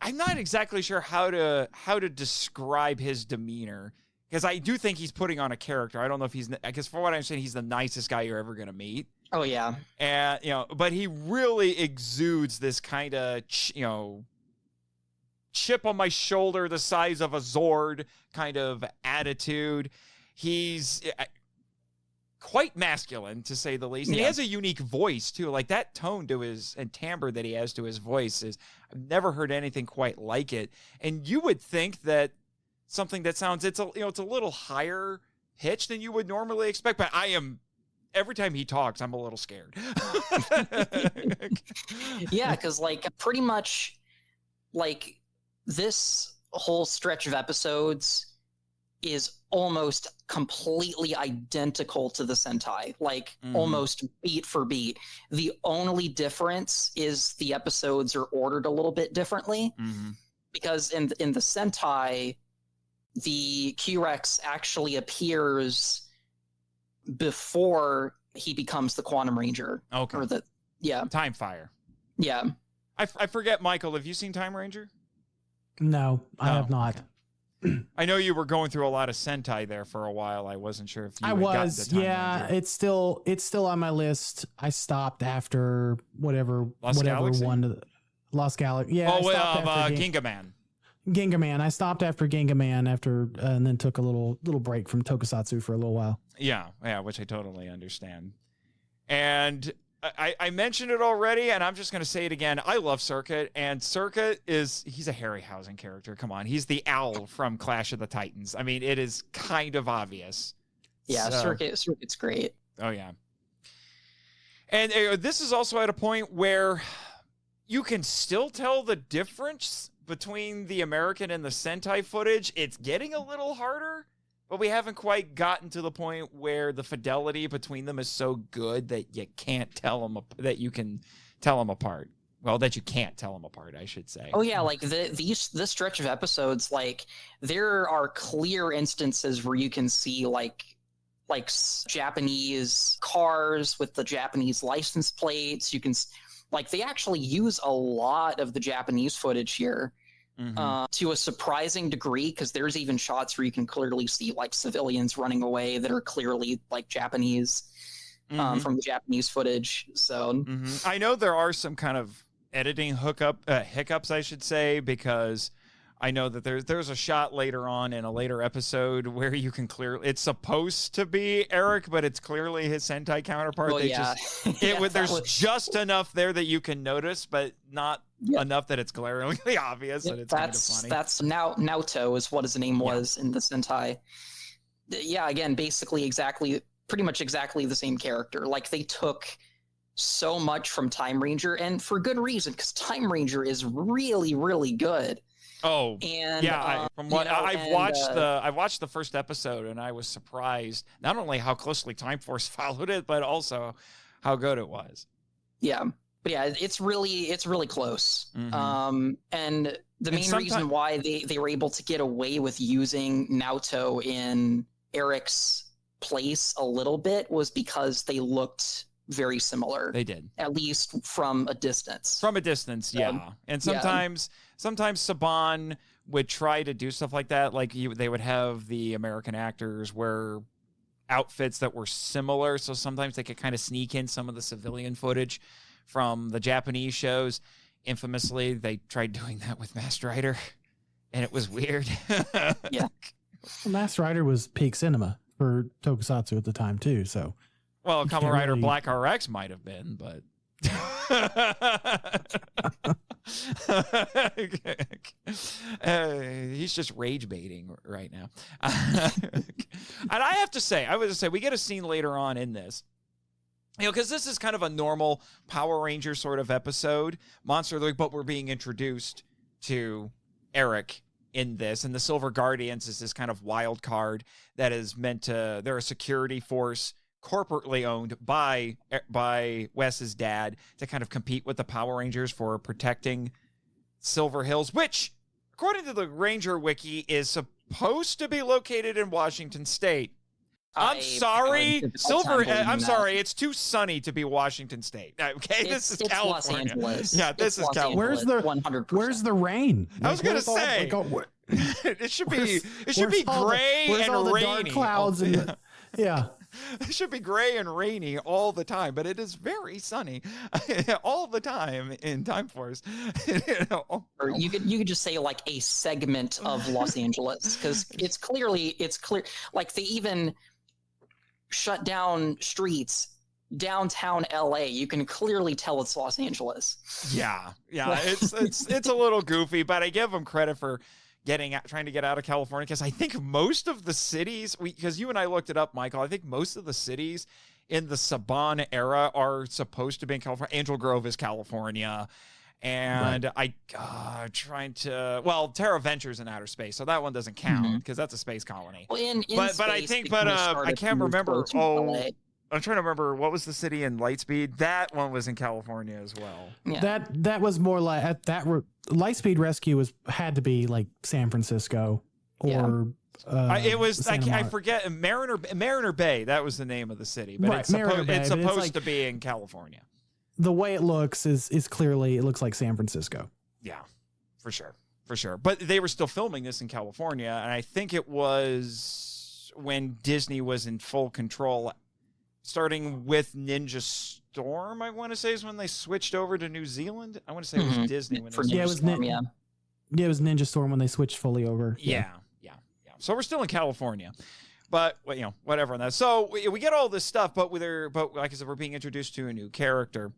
I'm not exactly sure how to describe his demeanor, because I do think he's putting on a character. I don't know if I guess from what I'm saying, he's the nicest guy you're ever going to meet. Oh, yeah. And, but he really exudes this kind of, chip on my shoulder, the size of a Zord kind of attitude. He's quite masculine, to say the least. And he has a unique voice, too. Like, that tone to his, and timbre that he has to his voice is, I've never heard anything quite like it. And you would think that something that sounds, it's a little higher pitch than you would normally expect, but every time he talks, I'm a little scared. Yeah, because, pretty much, this whole stretch of episodes is almost completely identical to the Sentai, almost beat for beat. The only difference is the episodes are ordered a little bit differently, because in the Sentai, the Q-Rex actually appears before he becomes the Quantum Ranger. Okay. Or Time Fire. Yeah. I forget, Michael, have you seen Time Ranger? No, I have not. Okay. I know you were going through a lot of Sentai there for a while. I wasn't sure if you had gotten to Time Ranger. It's still on my list. I stopped after whatever Galaxy? one. Lost Galaxy. Yeah. Gingaman. Gingaman. I stopped after Gingaman and then took a little break from Tokusatsu for a little while. Yeah, which I totally understand. And I mentioned it already, and I'm just going to say it again. I love Circuit, and Circuit he's a Harryhausen character. Come on. He's the owl from Clash of the Titans. I mean, it is kind of obvious. Yeah, Circuit's great. Oh, yeah. And this is also at a point where you can still tell the difference between the American and the Sentai footage. It's getting a little harder, but we haven't quite gotten to the point where the fidelity between them is so good that you can't tell them, that you can tell them apart. Well, that you can't tell them apart, I should say. Oh yeah, this stretch of episodes, there are clear instances where you can see Japanese cars with the Japanese license plates. You can they actually use a lot of the Japanese footage here. To a surprising degree, because there's even shots where you can clearly see civilians running away that are clearly Japanese from the Japanese footage. So I know there are some kind of editing hiccups, I should say, because I know that there's a shot later on in a later episode where you can clearly, it's supposed to be Eric, but it's clearly his Sentai counterpart. Well, there's just enough there that you can notice, but not enough that it's glaringly obvious that it's kind of funny. That's Naoto is what his name was in the Sentai. Yeah, again, basically pretty much exactly the same character. They took so much from Time Ranger, and for good reason, because Time Ranger is really, really good. Oh, and yeah. I've watched the first episode, and I was surprised not only how closely Time Force followed it, but also how good it was. Yeah, but yeah, it's really close. And the main reason why they were able to get away with using Naoto in Eric's place a little bit was because they looked very similar. They did, at least from a distance. Yeah. And sometimes Saban would try to do stuff like that. They would have the American actors wear outfits that were similar, so sometimes they could kind of sneak in some of the civilian footage from the Japanese shows. Infamously, they tried doing that with Masked Rider, and it was weird. Yeah. Masked Rider was peak cinema for Tokusatsu at the time too, so. Well, Kamen Rider Black RX might have been, but he's just rage baiting right now. And I have to say, we get a scene later on in this, because this is kind of a normal Power Ranger sort of episode, Monster of the Week, but we're being introduced to Eric in this, and the Silver Guardians is this kind of wild card that is they're a security force corporately owned by Wes's dad to kind of compete with the Power Rangers for protecting Silver Hills, which, according to the Ranger Wiki, is supposed to be located in Washington State. I'm sorry, Silver. I'm sorry. It's too sunny to be Washington State. Okay, this is California. Los Angeles. Yeah, this is California. Where's the 100%. Where's the rain? I was gonna say it should be gray and all the rainy. dark clouds and yeah. It should be gray and rainy all the time, but it is very sunny all the time in Time Force. Or you could just say like a segment of Los Angeles, because it's clear. Like they even shut down streets downtown LA. You can clearly tell it's Los Angeles. Yeah, it's a little goofy, but I give them credit for trying to get out of California, because I think most of the cities, because you and I looked it up, Michael, I think most of the cities in the Saban era are supposed to be in California. Angel Grove is California. And right. Terra Ventures in outer space, so that one doesn't count because that's a space colony. Well, in but space, I can't remember. I'm trying to remember, what was the city in Lightspeed? That one was in California as well. Yeah. That was more like Lightspeed Rescue had to be like San Francisco or it was I forget Mariner Bay. That was the name of the city, but it's supposed to be in California. The way it looks is clearly, it looks like San Francisco. Yeah, for sure. But they were still filming this in California, and I think it was when Disney was in full control. Starting with Ninja Storm, I want to say, is when they switched over to New Zealand. I want to say it was Disney when they it was Ninja Storm when they switched fully over. Yeah. So we're still in California, but whatever on that. So we get all this stuff, but like I said, we're being introduced to a new character,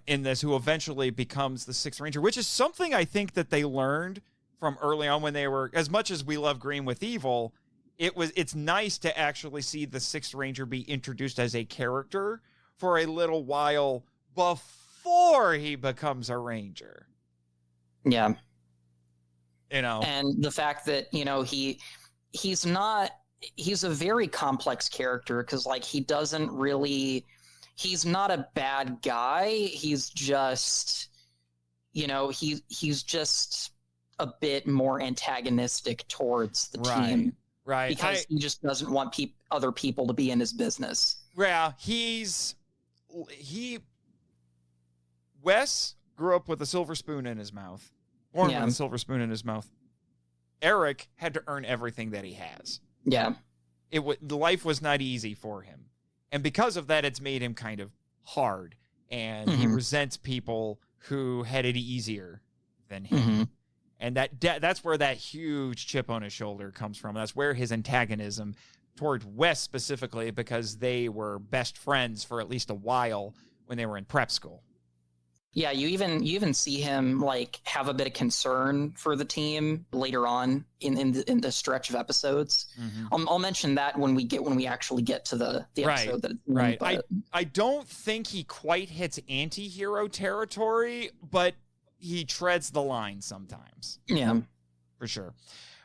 in this, who eventually becomes the Sixth Ranger, which is something I think that they learned from early on when they were, as much as we love Green with Evil. It's nice to actually see the Sixth Ranger be introduced as a character for a little while before he becomes a Ranger. Yeah. And the fact that, he's a very complex character, because like he's not a bad guy. He's just, he's just a bit more antagonistic towards the team. Right. Because he just doesn't want other people to be in his business. Yeah, Wes grew up with a silver spoon in his mouth. Born with a silver spoon in his mouth. Eric had to earn everything that he has. Yeah. Life was not easy for him. And because of that, it's made him kind of hard. And he resents people who had it easier than him. Mm-hmm. And that's where that huge chip on his shoulder comes from. That's where his antagonism toward Wes specifically, because they were best friends for at least a while when they were in prep school. Yeah, you even see him like have a bit of concern for the team later on in the stretch of episodes. Mm-hmm. I'll mention that when we actually get to the episode that it's in, right. I don't think he quite hits anti-hero territory, but he treads the line sometimes. Yeah, for sure.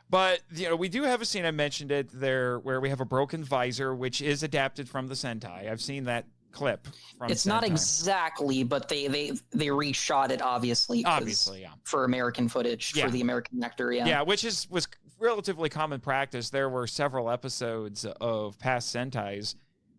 But we do have a scene, I mentioned it there, where we have a broken visor, which is adapted from the Sentai. I've seen that clip from It's Sentai. Not exactly, but they reshot it obviously, for American footage, for the American actor. Yeah, which was relatively common practice. There were several episodes of past Sentais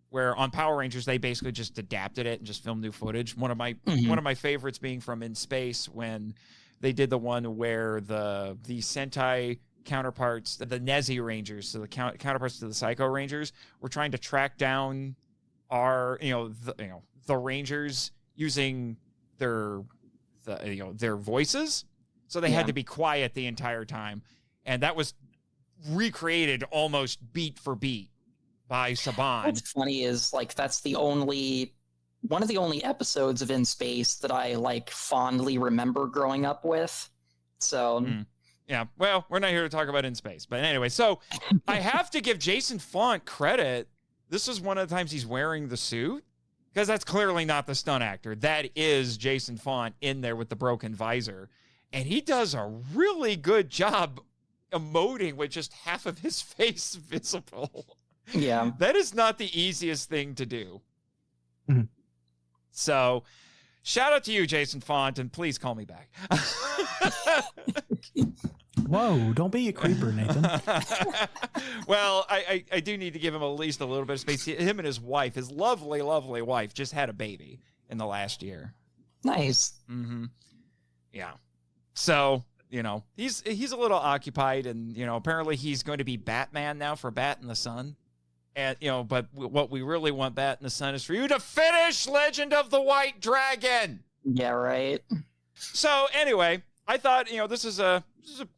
where on Power Rangers they basically just adapted it and just filmed new footage. One of my favorites being from In Space, when they did the one where the Sentai counterparts, the Nezzy Rangers, so the counterparts to the Psycho Rangers, were trying to track down the Rangers using their voices, so they had to be quiet the entire time, and that was recreated almost beat for beat by Saban. What's funny is that's one of the only episodes of In Space that I fondly remember growing up with. So yeah, well, we're not here to talk about In Space, but anyway, so I have to give Jason Font credit. This is one of the times he's wearing the suit, because that's clearly not the stunt actor. That is Jason Font in there with the broken visor. And he does a really good job emoting with just half of his face visible. Yeah. That is not the easiest thing to do. Mm-hmm. So shout out to you, Jason Font, and please call me back. Whoa, don't be a creeper, Nathan. Well, I do need to give him at least a little bit of space. Him and his wife, his lovely, lovely wife, just had a baby in the last year. Nice. Mm-hmm. Yeah. So, he's a little occupied, and, apparently he's going to be Batman now for Bat in the Sun. And, but what we really want, Bat in the Sun, is for you to finish Legend of the White Dragon. Yeah, right. So anyway, I thought, this is a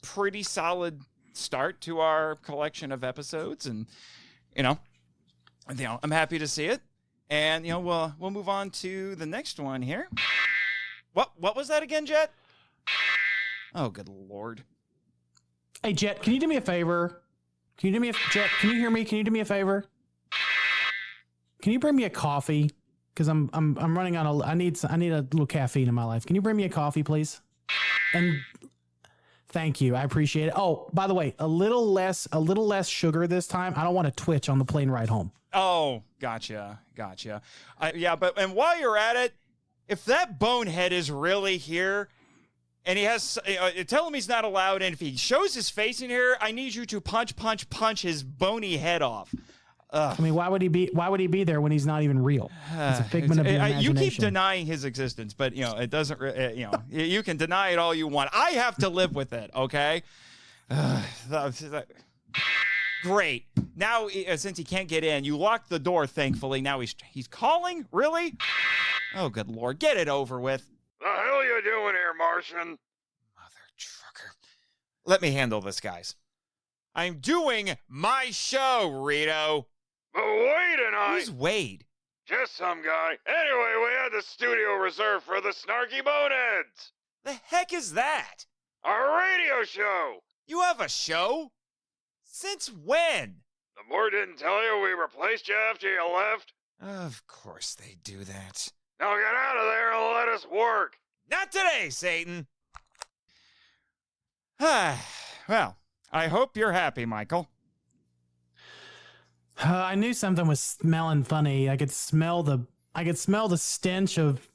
pretty solid start to our collection of episodes, and, I'm happy to see it. And, we'll move on to the next one here. What was that again, Jet? Oh, good Lord. Hey, Jet, can you do me a favor? Jet, can you hear me? Can you do me a favor? Can you bring me a coffee? Because I'm running on I need a little caffeine in my life. Can you bring me a coffee, please? And thank you. I appreciate it. Oh, by the way, a little less sugar this time. I don't want to twitch on the plane ride home. Oh, gotcha. Yeah, and while you're at it, if that bonehead is really here, and he has, tell him he's not allowed, and if he shows his face in here, I need you to punch his bony head off. Ugh. I mean, why would he be there when he's not even real? It's a figment of your imagination. You keep denying his existence, but it doesn't. You can deny it all you want. I have to live with it. Okay. Great. Now, since he can't get in, you locked the door. Thankfully, now he's calling. Really? Oh, good Lord! Get it over with. The hell you doing here, Martian? Mother trucker. Let me handle this, guys. I'm doing my show, Rito. But Wade and I... Who's Wade? Just some guy. Anyway, we had the studio reserved for the Snarky Boneheads. The heck is that? Our radio show. You have a show? Since when? The board didn't tell you we replaced you after you left? Of course they do that. Now get out of there and let us work. Not today, Satan. Well, I hope you're happy, Michael. I knew something was smelling funny. I could smell the stench of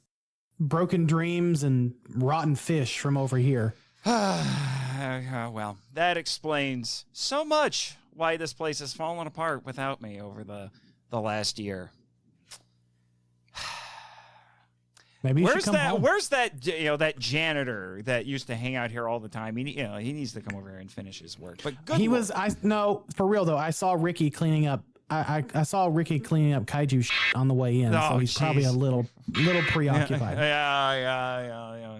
broken dreams and rotten fish from over here. Well, that explains so much why this place has fallen apart without me over the last year. Maybe you should come home. Where's that that janitor that used to hang out here all the time? He needs to come over here and finish his work. But good no, for real though. I saw Ricky cleaning up. I saw Ricky cleaning up kaiju on the way in, so he's probably a little preoccupied. Yeah.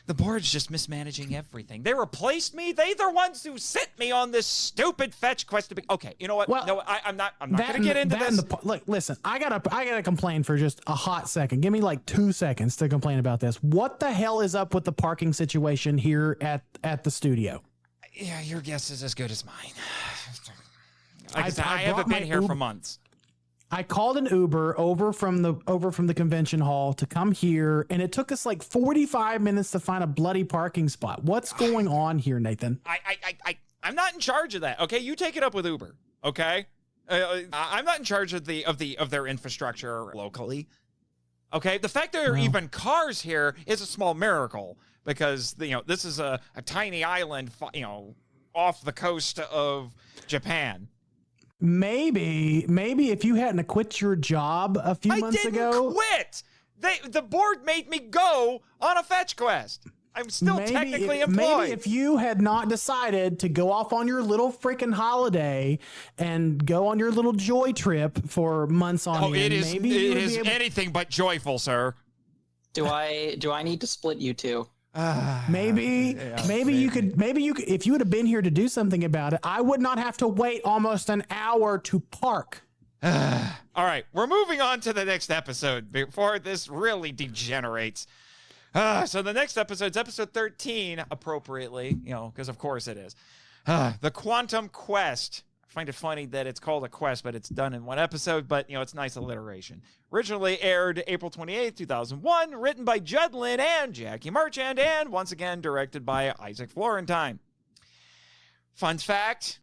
The board's just mismanaging everything. They replaced me. They're the ones who sent me on this stupid fetch quest to be. Okay, you know what? Well, no, I'm not going to get into this. Look, listen. I gotta complain for just a hot second. Give me like 2 seconds to complain about this. What the hell is up with the parking situation here at the studio? Yeah, your guess is as good as mine. Like I haven't been here for months. I called an Uber over from the convention hall to come here, and it took us like 45 minutes to find a bloody parking spot. What's going on here, Nathan? I'm not in charge of that. Okay, you take it up with Uber. Okay, I'm not in charge of their infrastructure locally. Okay, the fact there are even cars here is a small miracle because this is a tiny island off the coast of Japan. Maybe if you hadn't quit your job a few months ago. I didn't quit. The board made me go on a fetch quest. I'm still technically employed. Maybe if you had not decided to go off on your little freaking holiday and go on your little joy trip for months on end, it is anything but joyful, sir. Do I need to split you two? Maybe you could, if you would have been here to do something about it, I would not have to wait almost an hour to park. All right, we're moving on to the next episode before this really degenerates. So the next episode's episode 13, appropriately, because of course it is. The Quantum Quest. I find it funny that it's called a quest, but it's done in one episode, but, it's nice alliteration. Originally aired April 28th, 2001, written by Judd Lynn and Jackie Marchand, and once again directed by Isaac Florentine. Fun fact,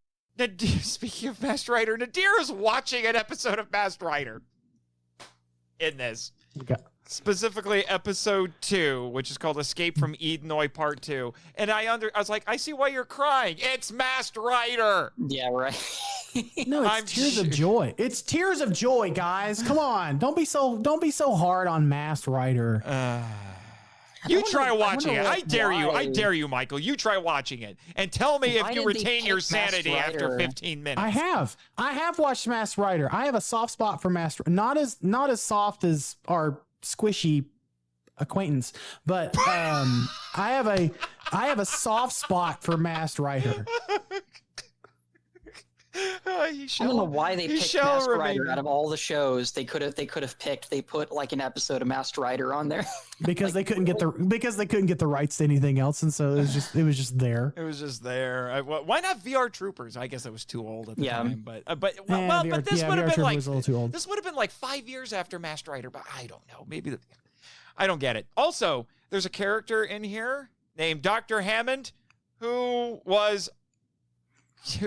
speaking of Masked Rider, Nadir is watching an episode of Masked Rider in this. Specifically episode 2, which is called Escape from Edenoy Part 2. And I was like, I see why you're crying. It's Masked Rider. Yeah, right. No, it's tears of joy. It's tears of joy, guys. Come on. Don't be so hard on Masked Rider. You try watching it. I dare you, Michael. You try watching it and tell me if you retain your sanity after 15 minutes. I have watched Masked Rider. I have a soft spot for Masked Rider. Not as soft as our squishy acquaintance, but I have a soft spot for Masked Rider. I don't know why they picked Masked Rider out of all the shows they could have picked. They put like an episode of Masked Rider on there because they couldn't get the rights to anything else, and so it was just there. It was just there. Why not VR Troopers? I guess it was too old at the time, but this would have been like this would have been like 5 years after Masked Rider, but I don't know. Maybe I don't get it. Also, there's a character in here named Dr. Hammond who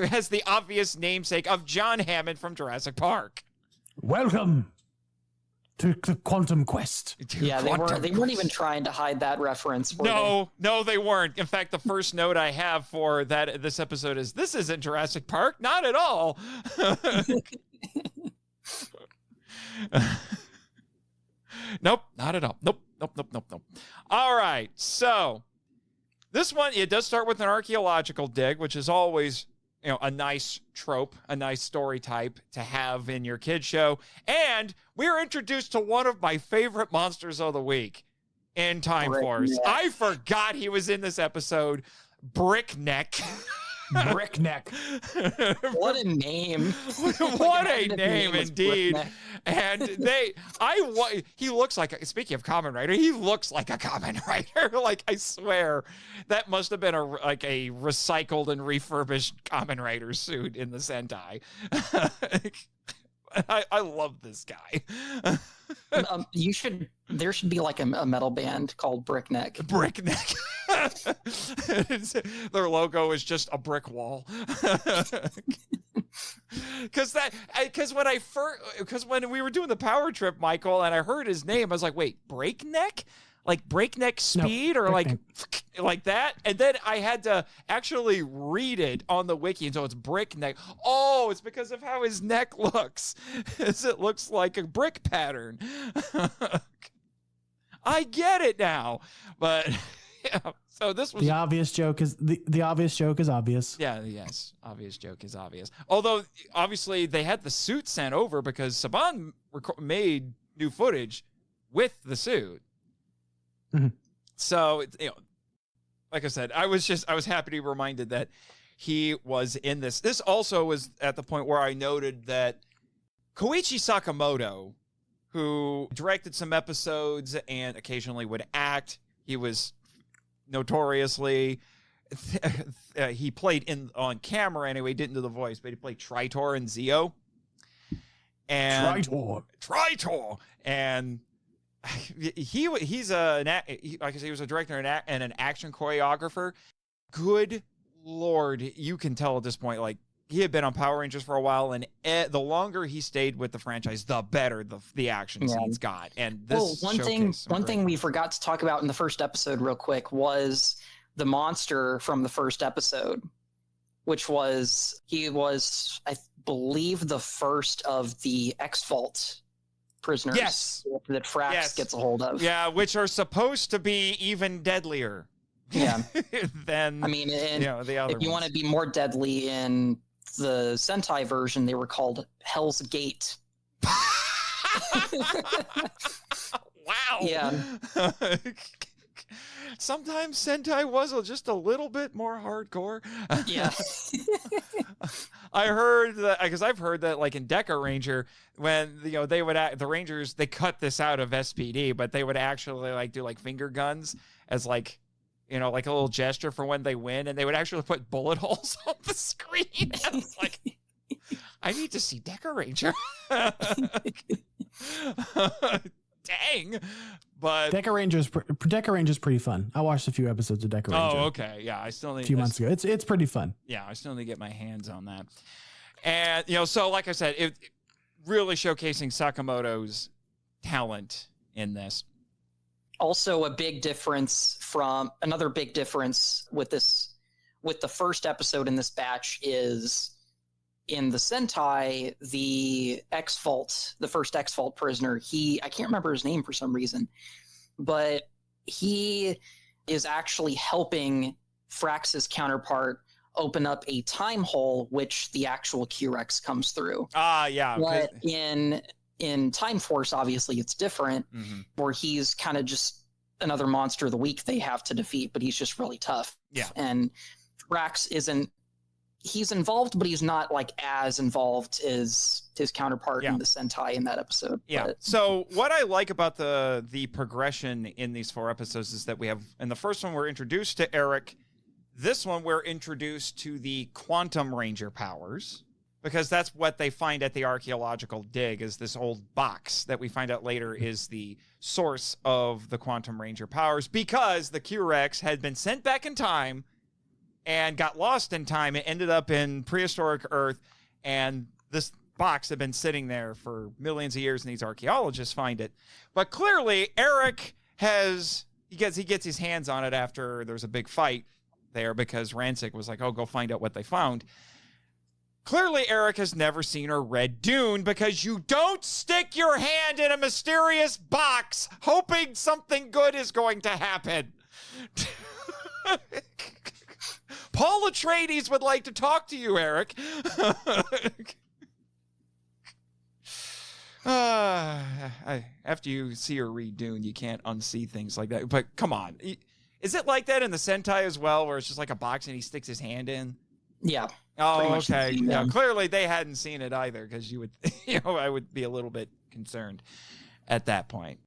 has the obvious namesake of John Hammond from Jurassic Park. Welcome to the Quantum Quest. Yeah, they weren't even trying to hide that reference. No, they weren't. In fact, the first note I have for this episode is, this isn't Jurassic Park. Not at all. Nope, not at all. Nope. All right, so this one, it does start with an archaeological dig, which is always a nice trope, a nice story type to have in your kid show. And we're introduced to one of my favorite monsters of the week in Time Force. I forgot he was in this episode. Brickneck. Brickneck. What a name. What a name indeed. And he looks like, speaking of Kamen Rider, he looks like a Kamen Rider. Like, I swear that must have been a recycled and refurbished Kamen Rider suit in the Sentai. I love this guy. There should be like a metal band called Brickneck. Brickneck. Their logo is just a brick wall. Because when we were doing the power trip, Michael, and I heard his name, I was like, wait, Breakneck? Like breakneck speed, no, or like that? And then I had to actually read it on the wiki, and so it's Brickneck. Oh, it's because of how his neck looks. It looks like a brick pattern. I get it now. But yeah, so this was the obvious joke is the obvious joke is obvious. Yeah, yes, obvious joke is obvious. Although obviously they had the suit sent over because Saban made new footage with the suit. Mm-hmm. So, like I said, I was happy to be reminded that he was in this. This also was at the point where I noted that Koichi Sakamoto, who directed some episodes and occasionally would act, he was notoriously, he played on camera anyway, didn't do the voice, but he played Tritor and Zeo. And Tritor. And he was a director and an action choreographer. Good Lord, you can tell at this point, like, he had been on Power Rangers for a while, and the longer he stayed with the franchise, the better the action scenes got. And this one thing we forgot to talk about in the first episode real quick was the monster from the first episode, which was, I believe, the first of the X-Fault prisoners that Frax gets a hold of. Yeah, which are supposed to be even deadlier. Yeah. than the other. If you want to be more deadly, in the Sentai version, they were called Hell's Gate. Wow. Yeah. Sometimes Sentai was just a little bit more hardcore. Yeah. I heard that, because I've heard that, like in Deca Ranger, when they would the Rangers, they cut this out of SPD, but they would actually do finger guns as like a little gesture for when they win, and they would actually put bullet holes on the screen. And it's like, I need to see Deca Ranger. Dang. But Deca Ranger's pretty fun. I watched a few episodes of Deca Ranger. Oh, okay. Yeah, I still need a few months ago. It's pretty fun. Yeah, I still need to get my hands on that. And so like I said, it really showcasing Sakamoto's talent in this. Also, another big difference with the first episode in this batch is in the Sentai, the first X-Fault prisoner, I can't remember his name for some reason, but he is actually helping Frax's counterpart open up a time hole, which the actual Q-Rex comes through. Yeah. But in Time Force, obviously, it's different, where he's kind of just another monster of the week they have to defeat, but he's just really tough. Yeah. And Frax he's involved, but he's not like as involved as his counterpart in the Sentai in that episode. Yeah. But, so what I like about the progression in these 4 episodes is that we have, in the first one, we're introduced to Eric. This one, we're introduced to the Quantum Ranger powers, because that's what they find at the archaeological dig, is this old box that we find out later is the source of the Quantum Ranger powers, because the Q-Rex had been sent back in time and got lost in time. It ended up in prehistoric Earth, and this box had been sitting there for millions of years, and these archaeologists find it. But clearly, Eric he gets his hands on it after there's a big fight there, because Rancic was like, oh, go find out what they found. Clearly, Eric has never seen or read Dune, because you don't stick your hand in a mysterious box hoping something good is going to happen. Paul Atreides would like to talk to you, Eric. After you see or read Dune, you can't unsee things like that. But come on. Is it like that in the Sentai as well, where it's just like a box and he sticks his hand in? Yeah. Oh, okay. Yeah, clearly they hadn't seen it either, because you would, I would be a little bit concerned at that point.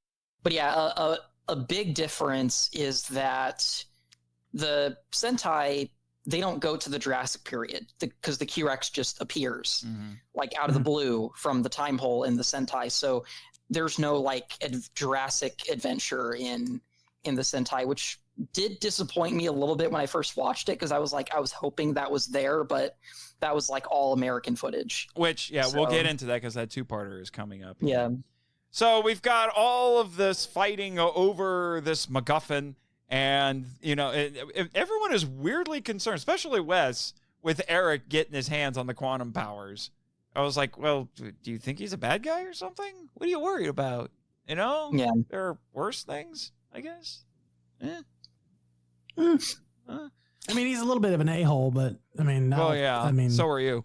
But yeah, a big difference is that the Sentai, they don't go to the Jurassic period, because the Q-Rex just appears like out of the blue from the time hole in the Sentai. So there's no like Jurassic adventure in the Sentai, which did disappoint me a little bit when I first watched it, because I was hoping that was there, but that was like all American footage. Which, we'll get into that, because that 2-parter is coming up. Yeah. So we've got all of this fighting over this MacGuffin, and, everyone is weirdly concerned, especially Wes, with Eric getting his hands on the quantum powers. I was like, well, do you think he's a bad guy or something? What are you worried about? Yeah. There are worse things, I guess. I mean, he's a little bit of an a-hole, but I mean, no. Oh yeah. I mean, so are you.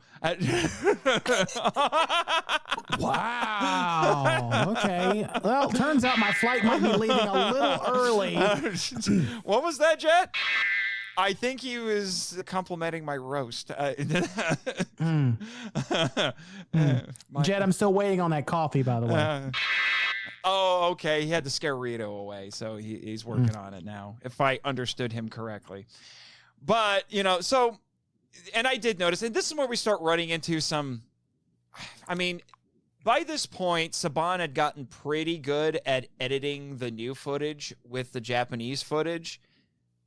Wow. Okay. Well, turns out my flight might be leaving a little early. What was that, Jet? I think he was complimenting my roast. Jet, I'm still waiting on that coffee, by the way. Oh, okay. He had to scare Rito away, so he's working on it now, if I understood him correctly. But, so, and I did notice, and this is where we start running into some, I mean, by this point, Saban had gotten pretty good at editing the new footage with the Japanese footage.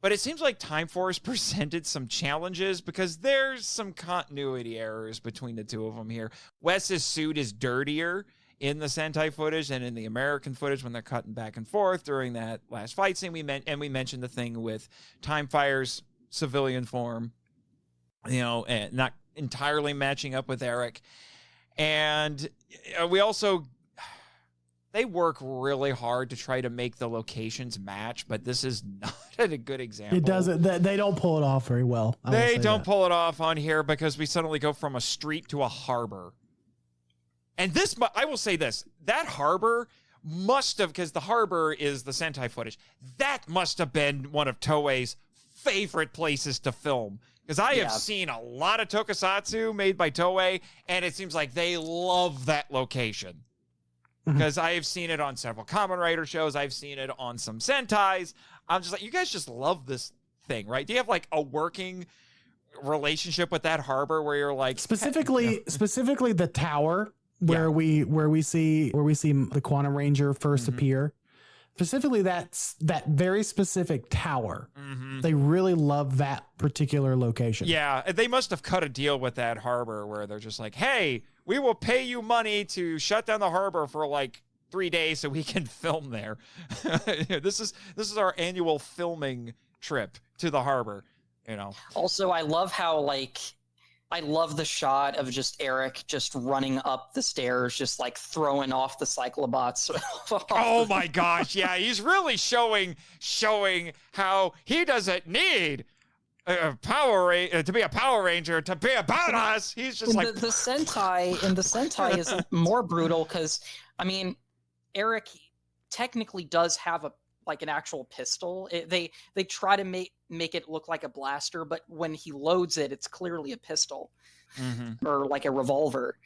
But it seems like Time Force presented some challenges, because there's some continuity errors between the two of them here. Wes's suit is dirtier in the Sentai footage and in the American footage when they're cutting back and forth during that last fight scene. We mentioned the thing with Time Fire's civilian form, and not entirely matching up with Eric. And we also, they work really hard to try to make the locations match, but this is not a good example. It doesn't. They don't pull it off very well. They don't pull it off on here, because we suddenly go from a street to a harbor. And this, I will say this, that harbor must have, because the harbor is the Sentai footage, that must have been one of Toei's favorite places to film. Because I have seen a lot of tokusatsu made by Toei, and it seems like they love that location. Because I have seen it on several Kamen Rider shows. I've seen it on some Sentais. I'm just like, you guys just love this thing, right? Do you have like a working relationship with that harbor where you're like... Specifically the tower where we see the Quantum Ranger first appear. Specifically, that very specific tower. They really love that particular location. Yeah, they must have cut a deal with that harbor where they're just like, hey, we will pay you money to shut down the harbor for like 3 days so we can film there. This is our annual filming trip to the harbor, Also, I love how, I love the shot of just Eric just running up the stairs, just throwing off the cyclobots. Oh my gosh, yeah, he's really showing how he doesn't need to be a Power Ranger to be a badass. He's just the Sentai is more brutal because Eric technically does have an actual pistol. They try to make it look like a blaster, but when he loads it, it's clearly a pistol or a revolver.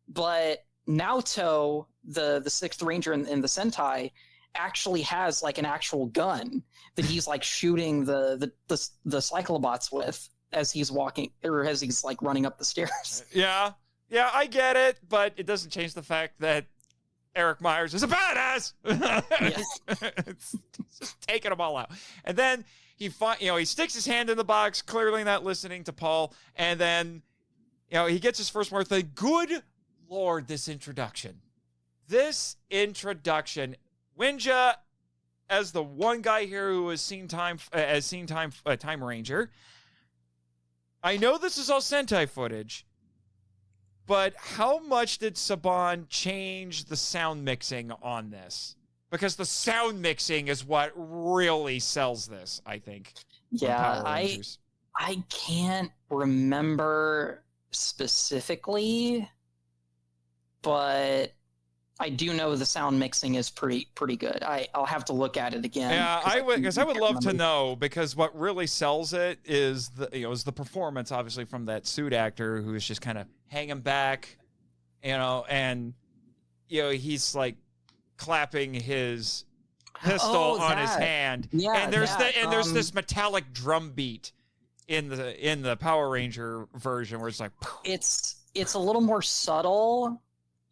But Naoto, the Sixth Ranger in the Sentai, actually has an actual gun that he's shooting the cyclobots with as he's walking or as he's running up the stairs. Yeah, I get it, but it doesn't change the fact that Eric Myers is a badass. It's just taking them all out. And then he sticks his hand in the box, clearly not listening to Paul. And then, he gets his first more thing. Good Lord, this introduction. Wynja, as the one guy here who has seen Time Ranger. I know this is all Sentai footage. But how much did Saban change the sound mixing on this? Because the sound mixing is what really sells this, I think. Yeah, I can't remember specifically, but I do know the sound mixing is pretty good. I'll have to look at it again. Yeah, I would love to know, because what really sells it is the performance, obviously, from that suit actor who is just kind of hanging back, and he's clapping his pistol on his hand. Yeah, and there's this metallic drum beat in the Power Ranger version where it's it's a little more subtle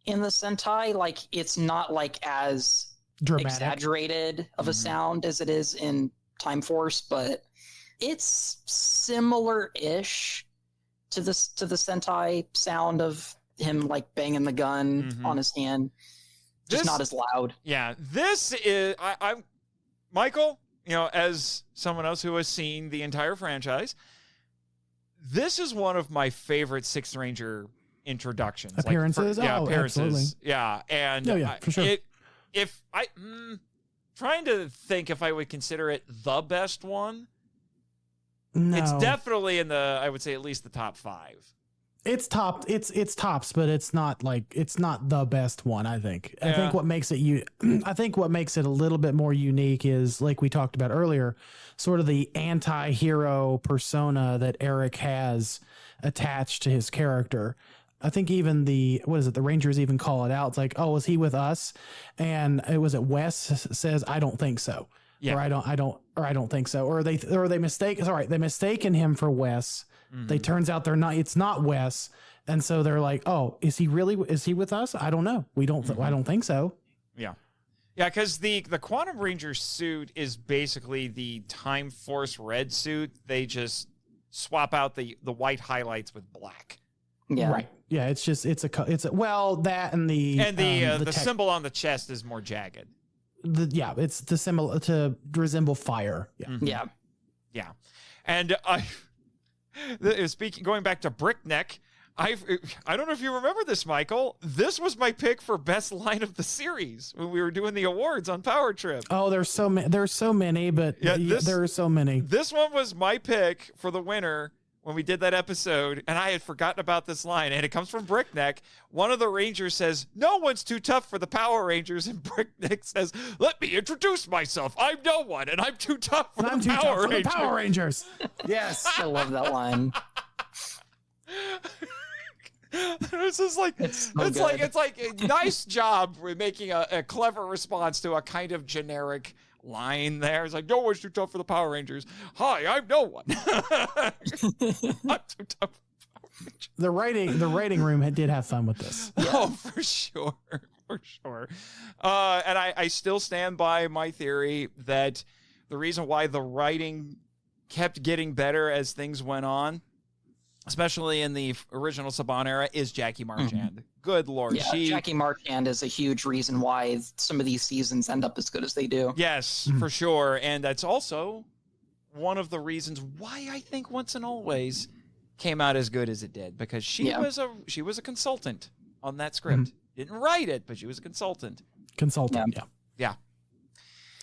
in the Sentai. It's not as dramatic, exaggerated of a sound as it is in Time Force, but it's similar-ish to the Sentai sound of him banging the gun on his hand. Just not as loud. Yeah, this is I'm Michael, as someone else who has seen the entire franchise, this is one of my favorite Sixth Ranger introductions. Appearances? Appearances. Absolutely. Yeah, and for sure. If I trying to think if I would consider it the best one. No. It's definitely in I would say at least the top 5. It's tops, but it's not the best one, I think. Yeah. I think what makes it a little bit more unique is, like we talked about earlier, sort of the anti-hero persona that Eric has attached to his character. I think even the Rangers even call it out. It's is he with us? And Wes says, I don't think so. Yeah. Or I don't think so. Or they mistaken him for Wes. They turns out it's not Wes. And so they're is he with us? I don't know. I don't think so. Yeah. Yeah, because the Quantum Ranger suit is basically the Time Force red suit. They just swap out the white highlights with black. Yeah. Right. Yeah, it's that and the symbol on the chest is more jagged. It's the symbol to resemble fire. Yeah. Mm-hmm. Yeah. And going back to Brickneck, I don't know if you remember this, Michael. This was my pick for best line of the series when we were doing the awards on Power Trip. Oh, there's so many, but there are so many. This one was my pick for the winner when we did that episode, and I had forgotten about this line, and it comes from Brickneck. One of the Rangers says, "No one's too tough for the Power Rangers," and Brickneck says, "Let me introduce myself. I'm no one, and I'm too tough for the Power Rangers." Yes. I love that line. It's just it's like nice job with making a clever response to a kind of generic line there. It's no one's too tough for the Power Rangers. Hi, I'm no one. I'm too tough for the Power Rangers. The writing room did have fun with this. Yeah. Oh, for sure. And I still stand by my theory that the reason why the writing kept getting better as things went on especially in the original Saban era, is Jackie Marchand. Good Lord. Yeah, Jackie Marchand is a huge reason why some of these seasons end up as good as they do. Yes, for sure. And that's also one of the reasons why I think Once and Always came out as good as it did, because she was a consultant on that script. Didn't write it, but she was a consultant. Yeah.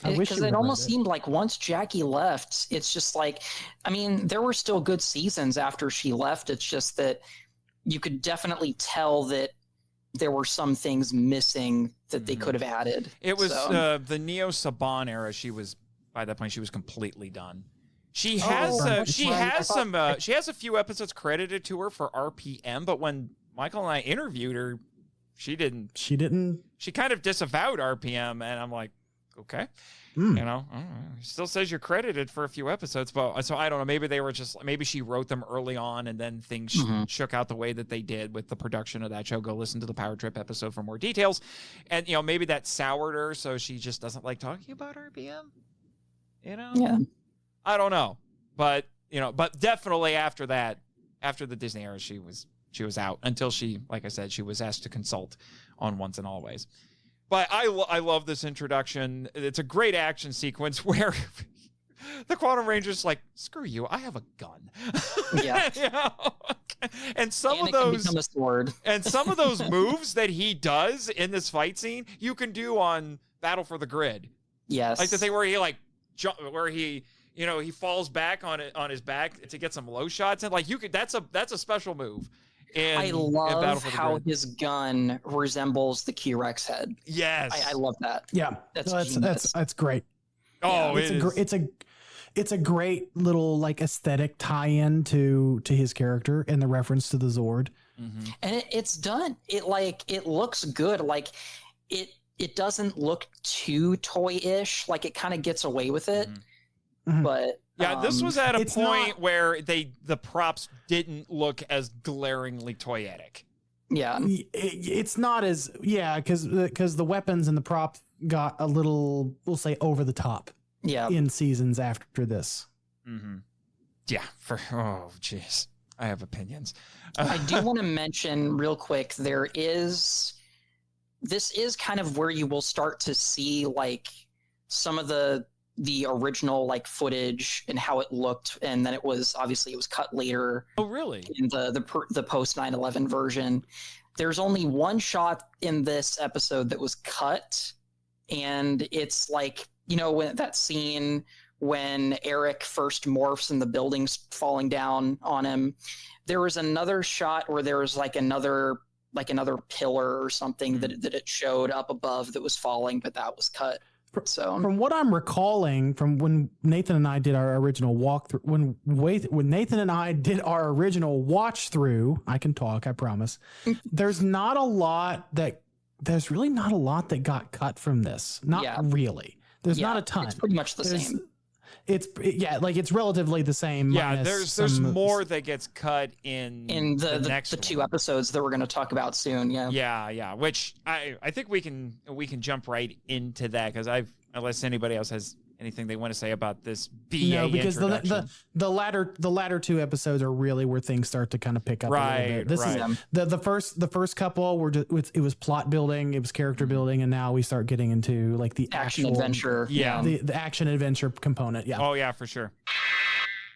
Because it almost seemed like once Jackie left, it's just like, I mean, there were still good seasons after she left. It's just that you could definitely tell that there were some things missing that they could have added. It was the Neo Saban era. By that point, she was completely done. She has a few episodes credited to her for RPM, but when Michael and I interviewed her, she didn't. She kind of disavowed RPM, and I'm like, okay. You know, still says you're credited for a few episodes, but so I don't know. Maybe they were maybe she wrote them early on, and then things shook out the way that they did with the production of that show. Go listen to the Power Trip episode for more details. And maybe that soured her, so she just doesn't like talking about RPM. Yeah. I don't know, but but definitely after that, after the Disney era, she was out until she, like I said, she was asked to consult on Once and Always. But I love this introduction. It's a great action sequence where the Quantum Ranger's like, screw you, I have a gun. Yeah. And some of those moves that he does in this fight scene, you can do on Battle for the Grid. Yes. Like the thing where he he falls back on his back to get some low shots, and like that's a special move. I love how his gun resembles the Q-Rex head. Yes, I love that. Yeah, that's great. Oh, it's a great little like aesthetic tie-in to his character and the reference to the Zord. And it's done. It looks good. Like it doesn't look too toy-ish. Like it kind of gets away with it, but. Yeah, this was at a point where the props didn't look as glaringly toyetic. Yeah, it's not as because the weapons and the prop got a little, we'll say, over the top. Yeah, in seasons after this. Yeah, jeez, I have opinions. I do want to mention real quick. This is kind of where you will start to see like some of the original like footage and how it looked, and then it was cut later. Oh, really? In the post 9/11 version, there's only one shot in this episode that was cut, and it's like when that scene when Eric first morphs and the building's falling down on him. There was another shot where there was like another pillar or something that it showed up above that was falling, but that was cut. So from what I'm recalling from when Nathan and I did our original walkthrough, when Nathan and I did our original watch through, I can talk, I promise. There's really not a lot that got cut from this. Not really. There's not a ton. It's pretty much the same. It's relatively the same. Yeah, there's more that gets cut in the next two episodes that we're going to talk about soon. Yeah. Which I think we can jump right into that, because unless anybody else has anything they want to say about this BA because introduction. the latter two episodes are really where things start to kind of pick up a little bit. This is the first couple were it was plot building, it was character building, and now we start getting into like the action adventure. Yeah, the action adventure component. Yeah. Oh yeah, for sure.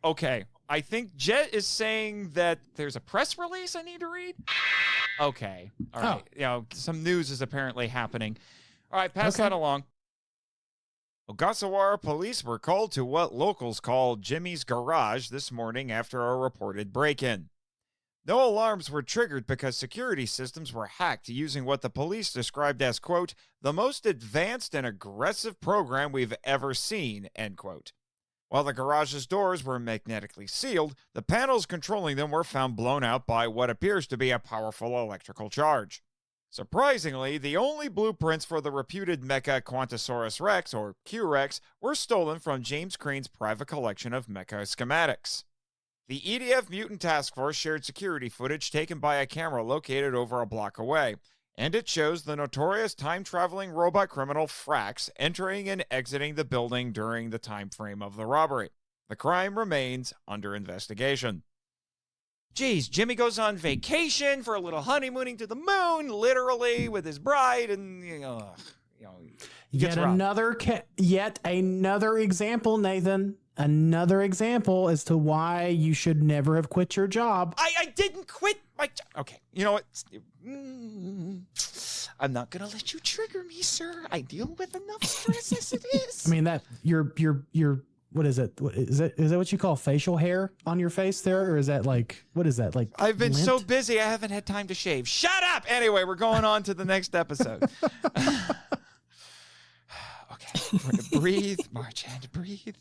Okay, I think Jet is saying that there's a press release I need to read. Okay, all right. Some news is apparently happening. All right, pass that along. Ogasawara police were called to what locals called Jimmy's garage this morning after a reported break-in. No alarms were triggered because security systems were hacked using what the police described as, quote, the most advanced and aggressive program we've ever seen, end quote. While the garage's doors were magnetically sealed, the panels controlling them were found blown out by what appears to be a powerful electrical charge. Surprisingly, the only blueprints for the reputed Mecha Quantosaurus Rex, or Q-Rex, were stolen from James Crane's private collection of mecha schematics. The EDF Mutant Task Force shared security footage taken by a camera located over a block away, and it shows the notorious time-traveling robot criminal Frax entering and exiting the building during the time frame of the robbery. The crime remains under investigation. geez, Jimmy goes on vacation for a little honeymooning to the moon, literally with his bride, and yet another example, Nathan. Another example as to why you should never have quit your job. I didn't quit my job. Okay, you know what? I'm not gonna let you trigger me, sir. I deal with enough stress as it is. I mean that your what is it? Is that what you call facial hair on your face there, or is that like what is that like? I've been lint? so busy I haven't had time to shave. Shut up. Anyway, we're going on to the next episode. Okay, we're gonna breathe, Marchand, breathe.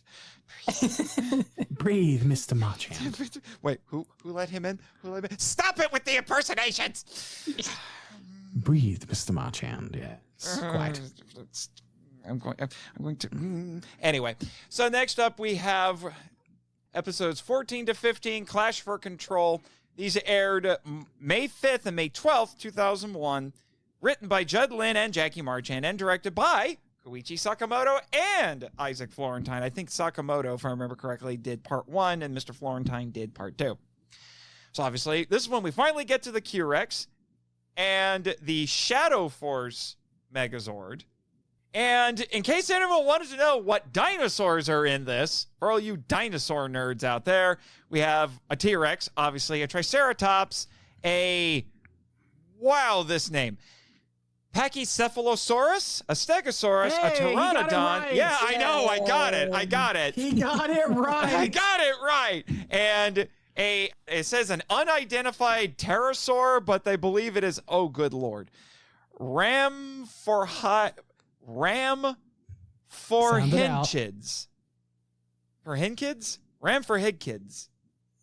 Breathe, Mr. Marchand. Wait, who let him in? Stop it with the impersonations. Breathe, Mr. Marchand. Yes, quiet. I'm going to. Anyway, so next up we have episodes 14 to 15, Clash for Control. These aired May 5th and May 12th, 2001. Written by Judd Lynn and Jackie Marchand and directed by Koichi Sakamoto and Isaac Florentine. I think Sakamoto, if I remember correctly, did part 1 and Mr. Florentine did part 2. So obviously, this is when we finally get to the Q-Rex and the Shadow Force Megazord. And in case anyone wanted to know what dinosaurs are in this, for all you dinosaur nerds out there, we have a T-Rex, obviously a Triceratops, this name. Pachycephalosaurus, a Stegosaurus, a Pteranodon. Right. Yeah, I know. I got it. He got it right. I got it right. And it says an unidentified pterosaur, but they believe it is, oh, good Lord. Ram for Hinkids. For Hinkids? Ram for Higkids.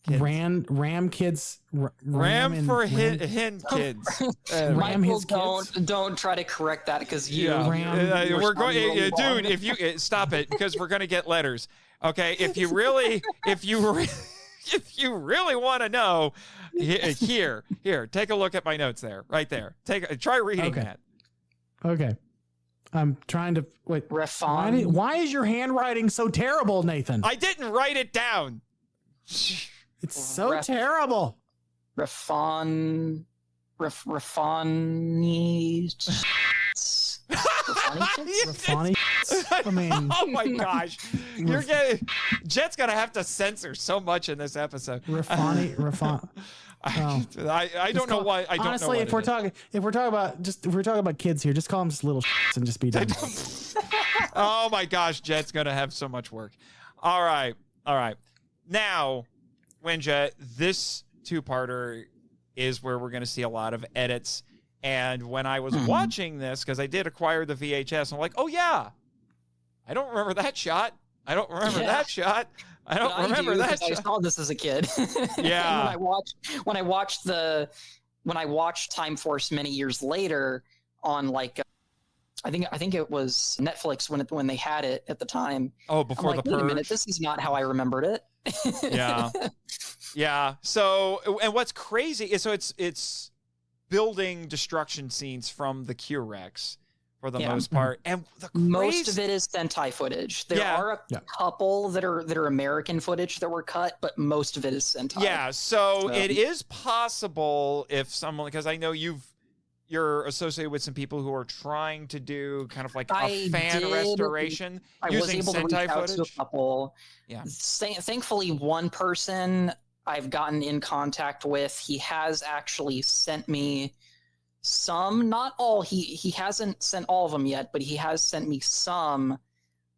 Ram kids. Ram for Hin kids. Michael, don't try to correct that because we're going, dude. If you stop it, because we're gonna get letters. Okay, if you really want to know, here, take a look at my notes there, right there. Try reading that. Okay. I'm trying to wait. Why is your handwriting so terrible, Nathan? I didn't write it down. It's so terrible. Refani. I mean, oh my gosh, Jet's gonna have to censor so much in this episode. Refani. I don't know why. I don't honestly, know if we're talking about kids here, just call them just little shits and just be done. Oh my gosh, Jet's gonna have so much work. All right. Now, Wynja, this two-parter is where we're gonna see a lot of edits. And when I was watching this, because I did acquire the VHS, I'm like, oh yeah, I don't remember that shot. I don't remember that shot. I don't remember that shot. I saw this as a kid. Yeah. when I watched Time Force many years later on like I think it was Netflix when they had it at the time. Oh, before I'm like, the wait purge. a minute, this is not how I remembered it. Yeah. So, and what's crazy is it's building destruction scenes from the Q-Rex for the most part, and most of it is Sentai footage. There are a couple that are American footage that were cut, but most of it is Sentai. Yeah, so it is possible if someone, because I know you're associated with some people who are trying to do kind of like a fan restoration using Sentai footage. To a couple. Yeah. Thankfully, one person I've gotten in contact with, he has actually sent me some, not all. He hasn't sent all of them yet, but he has sent me some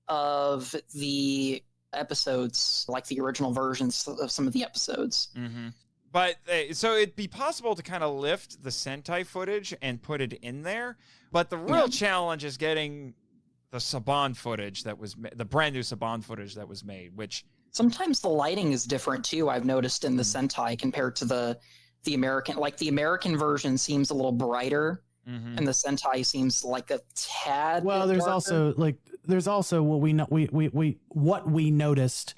of the episodes, like the original versions of some of the episodes. Mm-hmm. But so it'd be possible to kind of lift the Sentai footage and put it in there. But the real challenge is getting the Saban footage that was the brand new Saban footage that was made, which sometimes the lighting is different too. I've noticed in the Sentai compared to the American, like the American version seems a little brighter, and the Sentai seems like a tad. Well, there's also what we noticed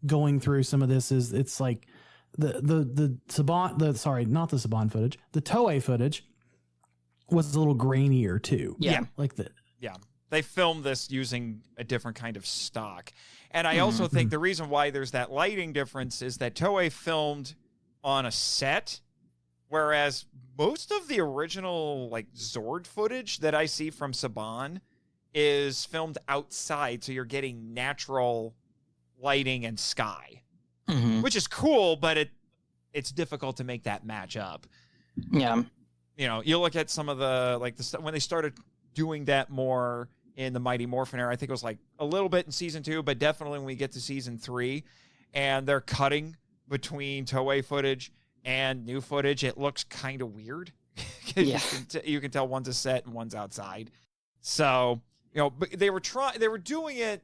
going through some of this is it's like the Saban footage, the Toei footage was a little grainier too. Yeah. They filmed this using a different kind of stock. And I also think the reason why there's that lighting difference is that Toei filmed on a set, whereas most of the original like Zord footage that I see from Saban is filmed outside, so you're getting natural lighting and sky, which is cool, but it's difficult to make that match up. Yeah. You look at some of the when they started doing that more in the Mighty Morphin era, I think it was like a little bit in season 2, but definitely when we get to season 3 and they're cutting between Toei footage and new footage, it looks kind of weird. Yeah. You can tell one's a set and one's outside. So, but they were doing it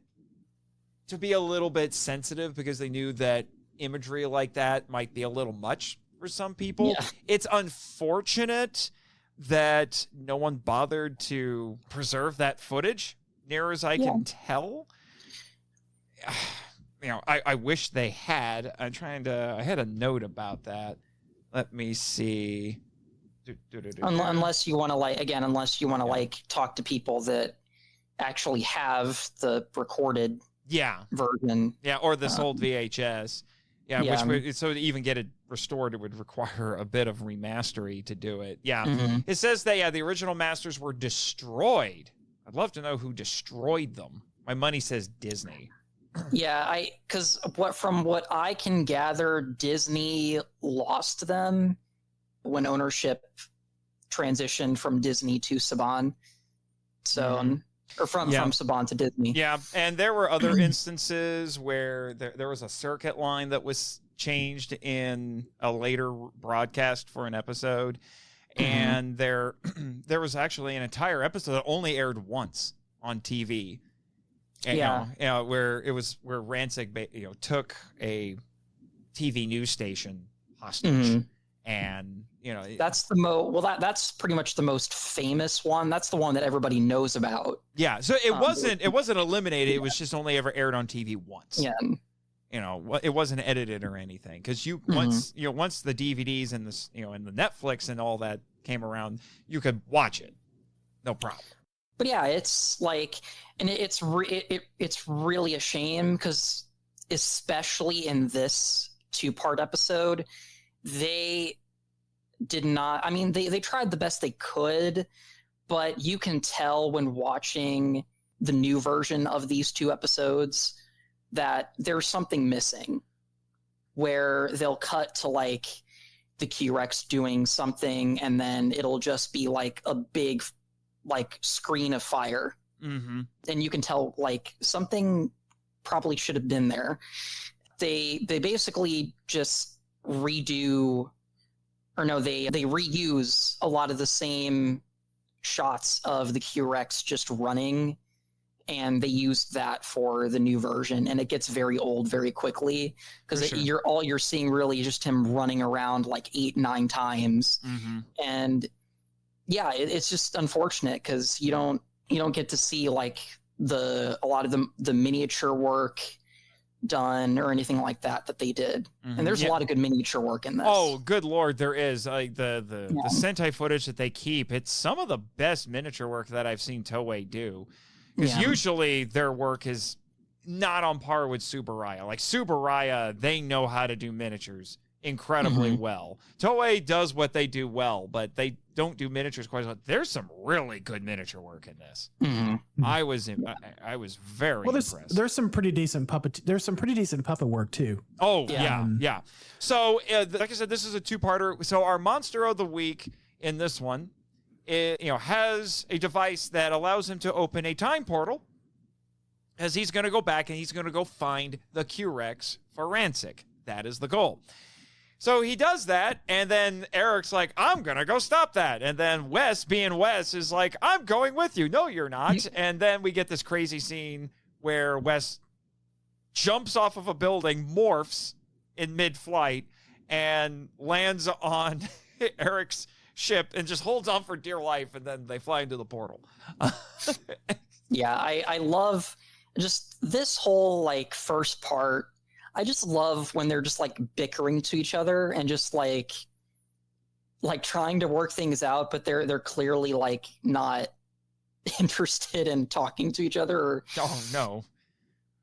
to be a little bit sensitive because they knew that imagery like that might be a little much for some people. Yeah. It's unfortunate that no one bothered to preserve that footage, near as I can tell. I wish they had. I had a note about that. Let me see. Unless you want to talk to people that actually have the recorded version. Yeah, or this old VHS. Yeah, which so to even get it restored, it would require a bit of remastery to do it. Yeah, It says that the original masters were destroyed. I'd love to know who destroyed them. My money says Disney. Yeah, because from what I can gather, Disney lost them when ownership transitioned from Disney to Saban. So. Or from Saban to Disney. Yeah, and there were other instances where there was a circuit line that was changed in a later broadcast for an episode, and there was actually an entire episode that only aired once on TV. And, where Rancic took a TV news station hostage. And that's that's pretty much the most famous one. That's the one that everybody knows about. Yeah, so it wasn't eliminated. It was just only ever aired on TV once. Yeah, it wasn't edited or anything because once the DVDs and and the Netflix and all that came around, you could watch it, no problem. But yeah, it's like, and it's really a shame because especially in this 2-part episode. They did not, they tried the best they could, but you can tell when watching the new version of these 2 episodes that there's something missing, where they'll cut to like the Q-Rex doing something and then it'll just be like a big like screen of fire. And you can tell like something probably should have been there. They basically just reuse a lot of the same shots of the Q-Rex just running, and they used that for the new version, and it gets very old very quickly because you're seeing really just him running around like 8-9 times. And it's just unfortunate because you don't get to see like a lot of the miniature work done or anything like that they did. And there's a lot of good miniature work in this. Oh, good Lord, there is. Like the Sentai footage that they keep, it's some of the best miniature work that I've seen Toei do. Because usually their work is not on par with Tsuburaya. Like Tsuburaya, they know how to do miniatures incredibly well. Toei does what they do well, but they don't do miniatures quite as well. There's some really good miniature work in this. I was very impressed. There's some pretty decent puppet work too. Oh yeah. So like I said, this is a 2-parter. So our monster of the week in this one, has a device that allows him to open a time portal, as he's going to go back and he's going to go find the Q-Rex for Rancic. That is the goal. So he does that, and then Eric's like, I'm going to go stop that. And then Wes, being Wes, is like, I'm going with you. No, you're not. And then we get this crazy scene where Wes jumps off of a building, morphs in mid-flight, and lands on Eric's ship and just holds on for dear life, and then they fly into the portal. I love just this whole, like, first part. I just love when they're just like bickering to each other and just like trying to work things out, but they're clearly like not interested in talking to each other. Oh no,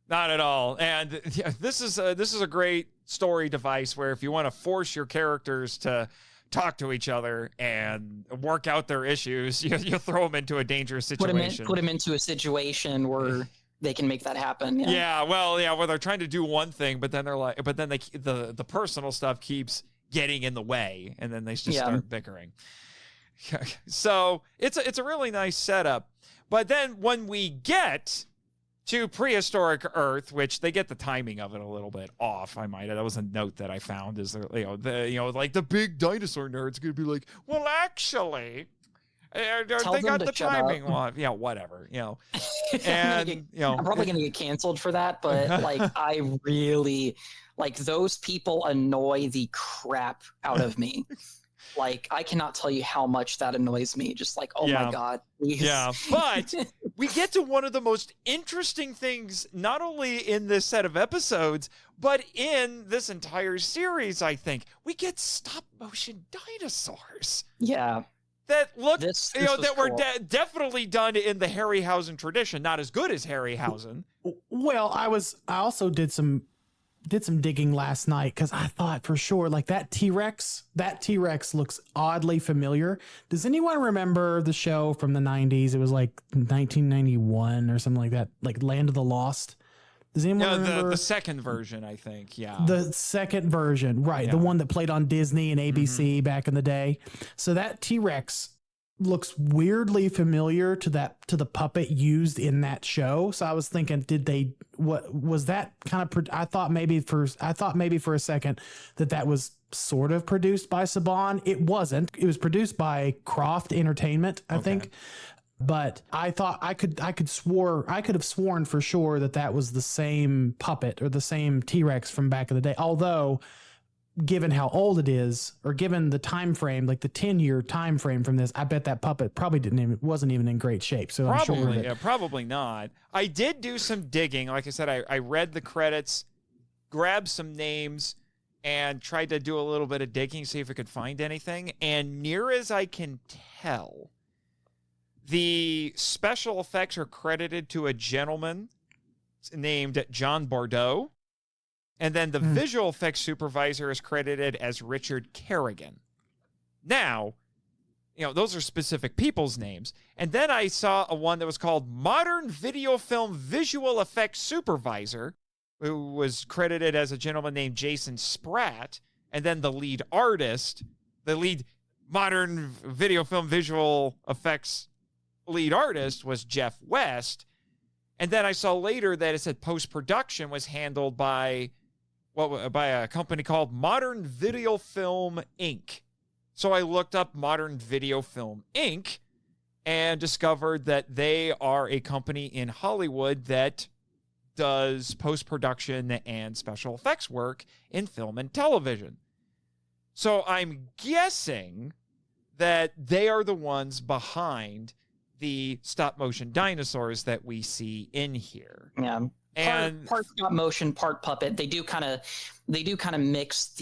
not at all. And this is a great story device where if you want to force your characters to talk to each other and work out their issues, you throw them into a dangerous situation. Put them into a situation where they can make that happen. Yeah. Where they're trying to do one thing, but then the personal stuff keeps getting in the way, and then they just start bickering. So it's a really nice setup. But then when we get to prehistoric Earth, which they get the timing of it a little bit off, I might add. That was a note that I found. Is there, like the big dinosaur nerd's gonna be like, well, actually, they got the timing off. Yeah, whatever. And I'm probably gonna get canceled for that. But like, I really like those people annoy the crap out of me. Like, I cannot tell you how much that annoys me. Just like, oh my God. Please. Yeah, but we get to one of the most interesting things, not only in this set of episodes, but in this entire series, I think. We get stop-motion dinosaurs. Yeah. That look, that were definitely done in the Harryhausen tradition. Not as good as Harryhausen. Well, I also did some digging last night because I thought for sure like that T-Rex looks oddly familiar. Does anyone remember the show from the 90s? It was like 1991 or something like that, like Land of the Lost. Does anyone remember? The second version, I think. Yeah. The second version, right. Yeah. The one that played on Disney and ABC back in the day. So that T-Rex looks weirdly familiar to the puppet used in that show. So I was thinking, what was that kind of, I thought maybe for a second that was sort of produced by Saban. It wasn't. It was produced by Croft Entertainment, I think. But I thought I could have sworn for sure that was the same puppet or the same T-Rex from back in the day. Although, given how old it is, or given the time frame, like the 10-year time frame from this, I bet that puppet probably wasn't even in great shape. So probably not. I did do some digging. Like I said, I read the credits, grabbed some names, and tried to do a little bit of digging, see if I could find anything. And near as I can tell, the special effects are credited to a gentleman named John Bordeaux. And then the visual effects supervisor is credited as Richard Kerrigan. Now, those are specific people's names. And then I saw one that was called Modern Video Film Visual Effects Supervisor, who was credited as a gentleman named Jason Spratt. And then the lead Modern Video Film Visual Effects lead artist was Jeff West. And then I saw later that it said post-production was handled by a company called Modern Video Film Inc. So I looked up Modern Video Film Inc. and discovered that they are a company in Hollywood that does post-production and special effects work in film and television. So I'm guessing that they are the ones behind the stop-motion dinosaurs that we see in here. Yeah. And part stop motion, part puppet. They do kind of mix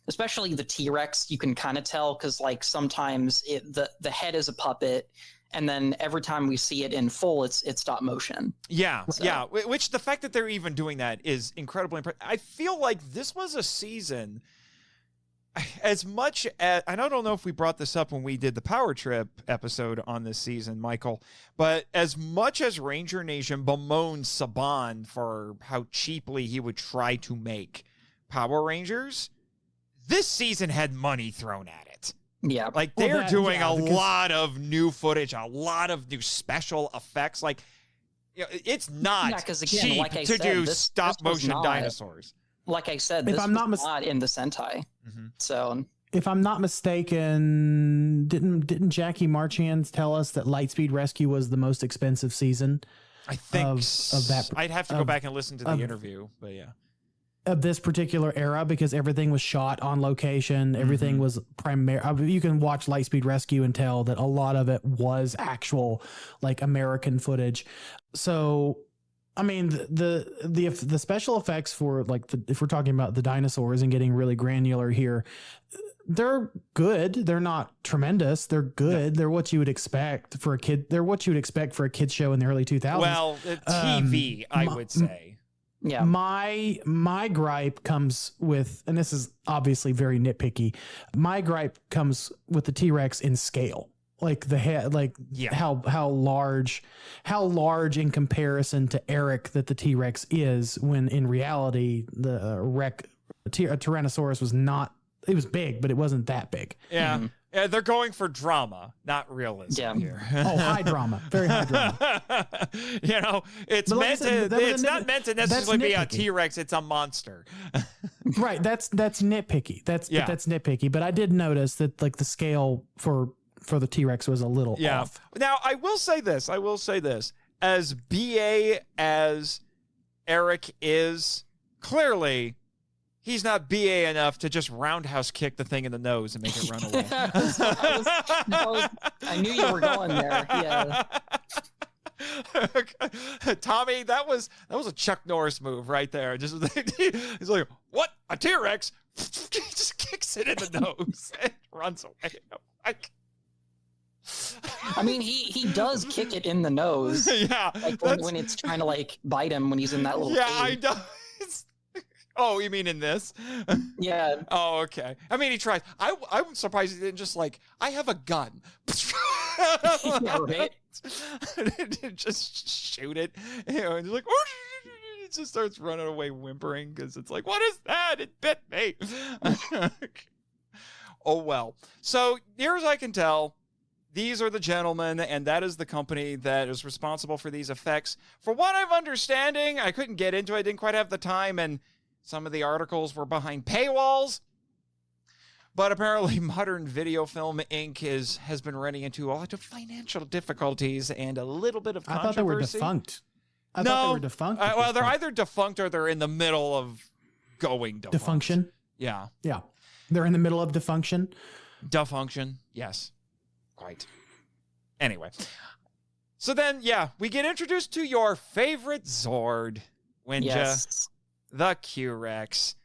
especially the T-Rex. You can kind of tell because like sometimes the head is a puppet, and then every time we see it in full, it's stop motion. Yeah, so. Yeah. Which the fact that they're even doing that is incredibly impressive. I feel like this was a season. As much as, and I don't know if we brought this up when we did the Power Trip episode on this season, Michael, but as much as Ranger Nation bemoaned Saban for how cheaply he would try to make Power Rangers, this season had money thrown at it. Yeah. Like they're doing a lot of new footage, a lot of new special effects. Like, it's not cheap like to do stop motion dinosaurs. Like I said, this was not in the Sentai. Mm-hmm. So, if I'm not mistaken, didn't Jackie Marchand tell us that Lightspeed Rescue was the most expensive season? I think of that. I'd have to go back and listen to the interview, but yeah, of this particular era, because everything was shot on location. Everything was you can watch Lightspeed Rescue and tell that a lot of it was actual like American footage. So. I mean, the special effects for like if we're talking about the dinosaurs and getting really granular here, they're good. They're not tremendous. They're good. No. They're what you would expect for a kid. They're what you would expect for a kid show in the early 2000s. Well, TV, I would say. Yeah. My gripe comes with, and this is obviously very nitpicky. My gripe comes with the T-Rex in scale, like the head, like how large in comparison to Eric that the T-Rex is, when in reality the Tyrannosaurus was not. It was big, but it wasn't that big. Yeah. Mm-hmm. Yeah, they're going for drama, not realism here. Oh, high drama. Very high drama. You know, it's not meant to necessarily be a T-Rex, it's a monster. Right, that's nitpicky. That's nitpicky, but I did notice that like the scale for the T-Rex was a little off. Now, I will say this. As BA as Eric is, clearly he's not BA enough to just roundhouse kick the thing in the nose and make it run away. I knew you were going there. Yeah. Tommy, that was a Chuck Norris move right there. Just he's like, "What? A T-Rex?" He just kicks it in the nose and runs away. I mean, he does kick it in the nose. Yeah, like when it's trying to like bite him when he's in that little cave. I know. Oh, you mean in this? Yeah. Oh, okay. I mean, he tries. I'm surprised he didn't just like, I have a gun. Yeah, right? Just shoot it. You know, and he's like, it just starts running away whimpering because it's like, what is that? It bit me. Oh, well. So near as I can tell, these are the gentlemen, and that is the company that is responsible for these effects. For what I'm understanding, I couldn't get into it. I didn't quite have the time, and some of the articles were behind paywalls. But apparently Modern Video Film Inc. has been running into a lot of financial difficulties and a little bit of controversy. I thought they were defunct. I thought they were defunct. Well, they're either defunct or they're in the middle of going defunct. Defunction? Yeah. Yeah. They're in the middle of defunction? Defunction, yes. Quite. Anyway. So then, we get introduced to your favorite Zord, Wynja. Yes. The Q-Rex.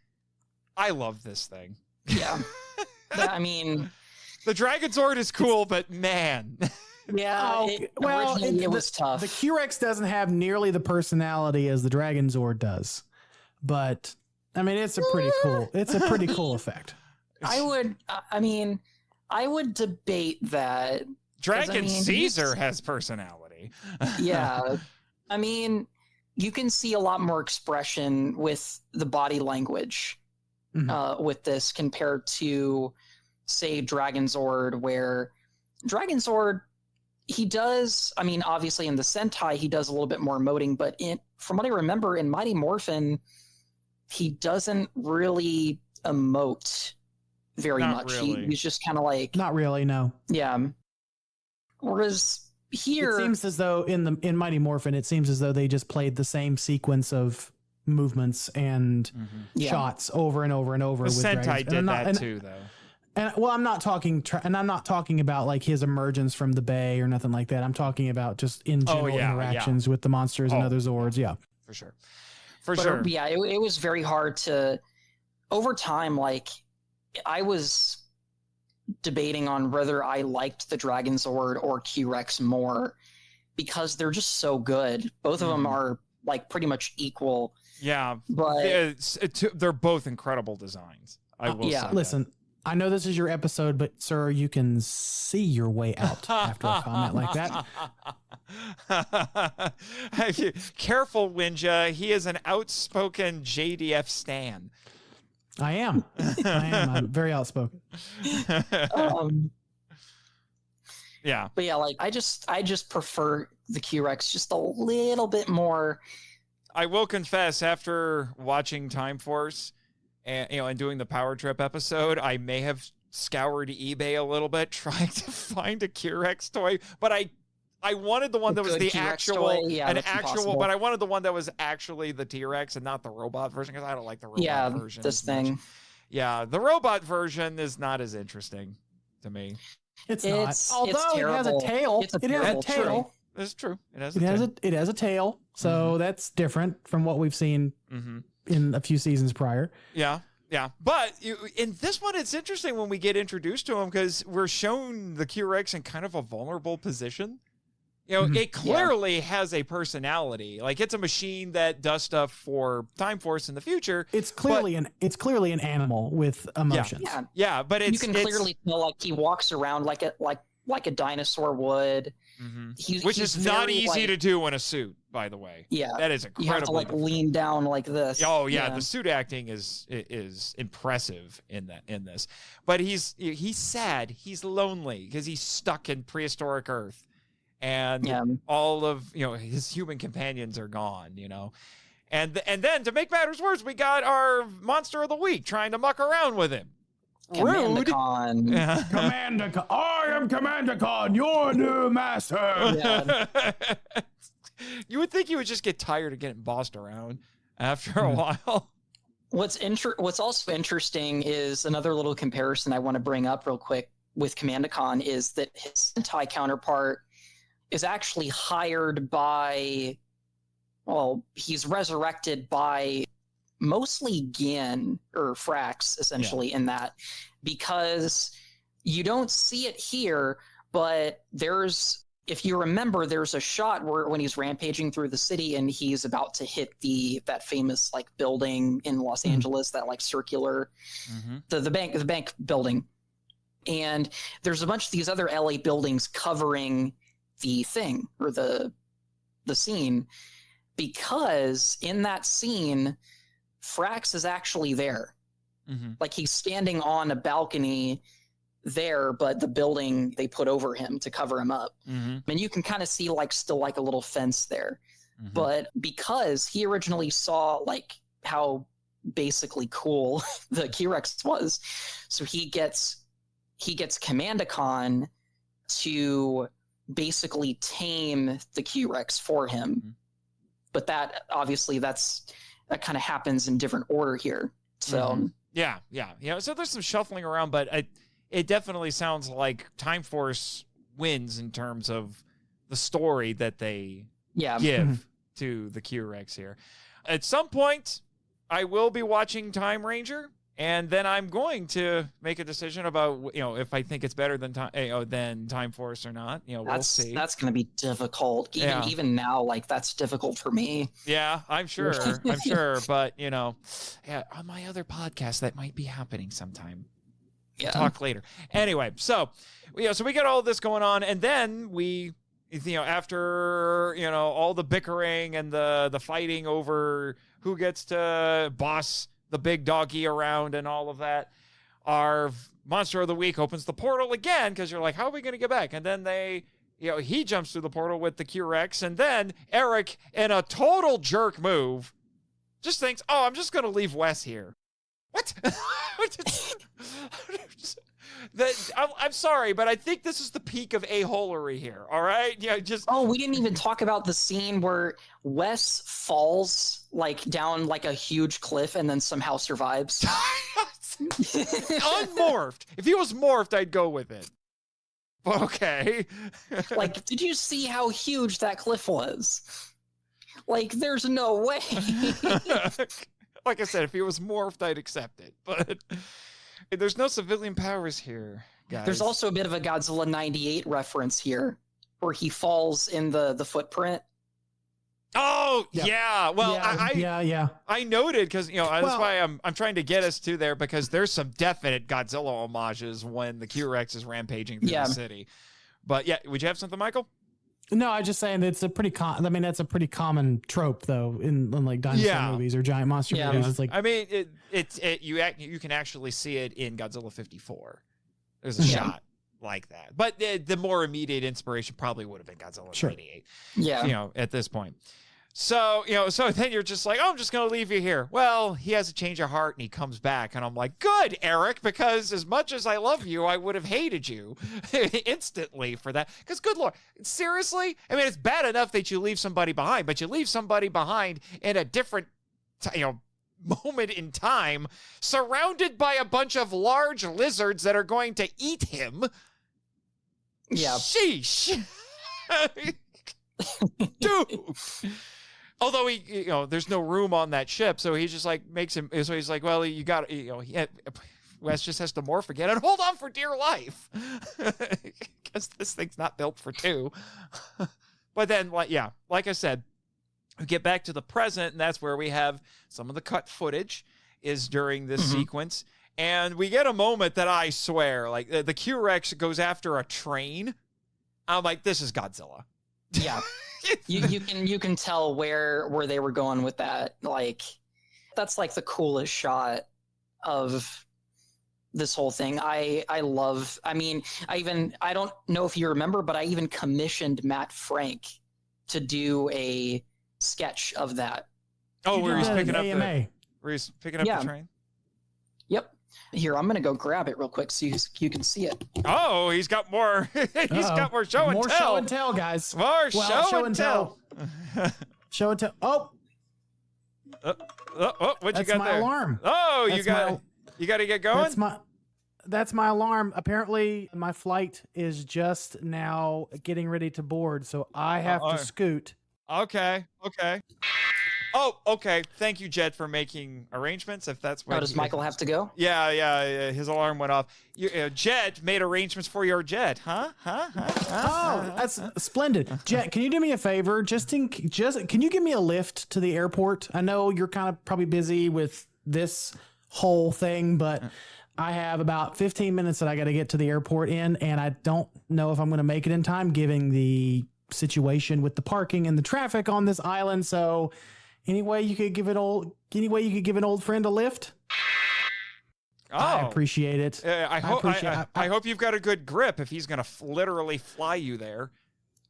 I love this thing. Yeah. I mean, the Dragon Zord is cool, but man. Yeah. It was tough. The Q-Rex doesn't have nearly the personality as the Dragon Zord does. But I mean, it's a pretty cool effect. I would debate that. Dragon Caesar has personality. Yeah. I mean, you can see a lot more expression with the body language with this compared to, say, Dragon Zord, where Dragon Zord, he does, I mean, obviously in the Sentai, he does a little bit more emoting, but from what I remember in Mighty Morphin, he doesn't really emote very much. Really. He's just kind of like... Not really, no. Yeah. Whereas here... It seems as though in Mighty Morphin, it seems as though they just played the same sequence of movements and shots over and over and over. The with Sentai dragons. did that too, though. And well, I'm not talking about like his emergence from the bay or nothing like that. I'm talking about just in general interactions with the monsters and other Zords. Yeah, for sure. Sure. Yeah, it was very hard to, over time, like I was debating on whether I liked the Dragon Zord or Q-Rex more because they're just so good. Both of them are like pretty much equal. Yeah, but they're both incredible designs. I will say listen, I know this is your episode, but sir, you can see your way out after a comment like that. Careful, Wynja. He is an outspoken JDF stan. I am. I'm very outspoken. Yeah. But yeah, like I just prefer the Q-Rex just a little bit more. I will confess, after watching Time Force and doing the Power Trip episode, I may have scoured eBay a little bit trying to find a Q-Rex toy, but I wanted the one that was the actual, but I wanted the one that was actually the T-Rex and not the robot version because I don't like the robot version. This thing. Yeah, the robot version is not as interesting to me. It's not. Although it has a tail. It has a tail. It's true. It has a tail. So that's different from what we've seen in a few seasons prior. Yeah. Yeah. But in this one, it's interesting when we get introduced to him because we're shown the Q-Rex in kind of a vulnerable position. it clearly has a personality. Like, it's a machine that does stuff for Time Force in the future. It's clearly an animal with emotions. Yeah, but you can clearly tell, like, he walks around like a dinosaur would. Which is not easy to do in a suit, by the way. Yeah, that is incredible. You have to like lean down like this. Oh yeah, the suit acting is impressive in this. But he's sad. He's lonely because he's stuck in prehistoric Earth, and all of his human companions are gone. And then to make matters worse, we got our monster of the week trying to muck around with him. Commander Khan. Commander Khan. I am Commander Khan, your new master. Yeah. You would think you would just get tired of getting bossed around after a while. What's also interesting is another little comparison I want to bring up real quick with Commander Khan is that his Sentai counterpart is actually hired by, he's resurrected by mostly Gin or Frax, essentially, in that, because you don't see it here, but if you remember, there's a shot where when he's rampaging through the city and he's about to hit that famous like building in Los Angeles, that like circular, the bank building, and there's a bunch of these other LA buildings covering the thing or the scene, because in that scene Frax is actually there. Like, he's standing on a balcony there, but the building they put over him to cover him up. And you can kind of see like still like a little fence there. But because he originally saw like how basically cool the Q-Rex was, so he gets Commander Khan to basically tame the Q-Rex for him. But that obviously that kind of happens in different order here. So yeah. So there's some shuffling around, but it definitely sounds like Time Force wins in terms of the story that they give to the Q-Rex here. At some point, I will be watching Time Ranger, and then I'm going to make a decision about if I think it's better than Time Force or not. We'll see. That's going to be difficult. Even now, like, that's difficult for me. Yeah, I'm sure. But on my other podcast, that might be happening sometime. Yeah. Talk later. Anyway, so we got all this going on, and then we, after all the bickering and the fighting over who gets to boss the big doggy around and all of that, our monster of the week opens the portal again, because you're like, how are we going to get back? And then he jumps through the portal with the Q-Rex, and then Eric, in a total jerk move, just thinks, I'm just going to leave Wes here. What? I'm sorry, but I think this is the peak of a-holery here, all right? we didn't even talk about the scene where Wes falls like down like a huge cliff and then somehow survives. Unmorphed. If he was morphed, I'd go with it. Okay. Like, did you see how huge that cliff was? Like, there's no way. Like I said, if he was morphed, I'd accept it. But there's no civilian powers here, guys. There's also a bit of a Godzilla 98 reference here, where he falls in the footprint. Oh, yeah. Well, I noted, because that's why I'm trying to get us to there, because there's some definite Godzilla homages when the Q-Rex is rampaging through the city. But would you have something, Michael? No, I was just saying it's a pretty that's a pretty common trope though in like dinosaur movies or giant monster movies. It's like, I mean, you can actually see it in Godzilla 54. There's a shot like that, but the more immediate inspiration probably would have been Godzilla 98. Yeah, at this point. So, so then you're just like, I'm just going to leave you here. Well, he has a change of heart and he comes back. And I'm like, good, Eric, because as much as I love you, I would have hated you instantly for that. Because good Lord, seriously? I mean, it's bad enough that you leave somebody behind, but you leave somebody behind in a different, moment in time, surrounded by a bunch of large lizards that are going to eat him. Yeah. Sheesh. Dude. Although there's no room on that ship, so he just like makes him. So he's like, well, you got, Wes just has to morph again and hold on for dear life, because this thing's not built for two. But then, like I said, we get back to the present, and that's where we have some of the cut footage is during this sequence. And we get a moment that I swear, like the Q-Rex goes after a train. I'm like, this is Godzilla. Yeah. you can tell where they were going with that. Like, that's like the coolest shot of this whole thing. I don't know if you remember, but I even commissioned Matt Frank to do a sketch of that. Oh, where he's picking up the train? Yep. Here, I'm going to go grab it real quick so you can see it. Oh, he's got more. Got more show and tell. More show and tell, guys. More show and tell. Show and tell. Oh. What you got there? That's my alarm. Oh, you got to get going? That's my alarm. Apparently, my flight is just now getting ready to board, so I have to scoot. Okay. Oh, okay. Thank you, Jet, for making arrangements. If that's what. Does Michael have to go? Yeah. His alarm went off. Jet made arrangements for your jet, huh? Oh, that's splendid. Jet, can you do me a favor? Can you give me a lift to the airport? I know you're kind of probably busy with this whole thing, but I have about 15 minutes that I got to get to the airport in, and I don't know if I'm going to make it in time, given the situation with the parking and the traffic on this island. So. Any way you could give an old friend a lift? Oh, I appreciate it. I hope you've got a good grip if he's going to literally fly you there.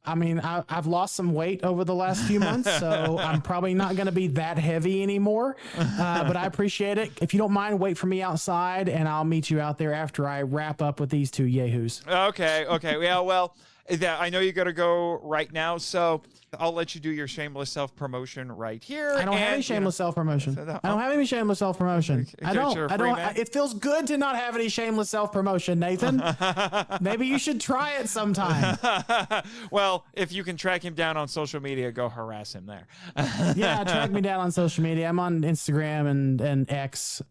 I mean, I've lost some weight over the last few months, so I'm probably not going to be that heavy anymore. But I appreciate it. If you don't mind, wait for me outside, and I'll meet you out there after I wrap up with these two yahoos. Okay. Yeah, well, I know you got to go right now, so I'll let you do your shameless self-promotion right here. I don't have any shameless self-promotion. I don't have any shameless self-promotion. I don't. It feels good to not have any shameless self-promotion, Nathan. Maybe you should try it sometime. Well, if you can track him down on social media, go harass him there. Yeah, track me down on social media. I'm on Instagram and X.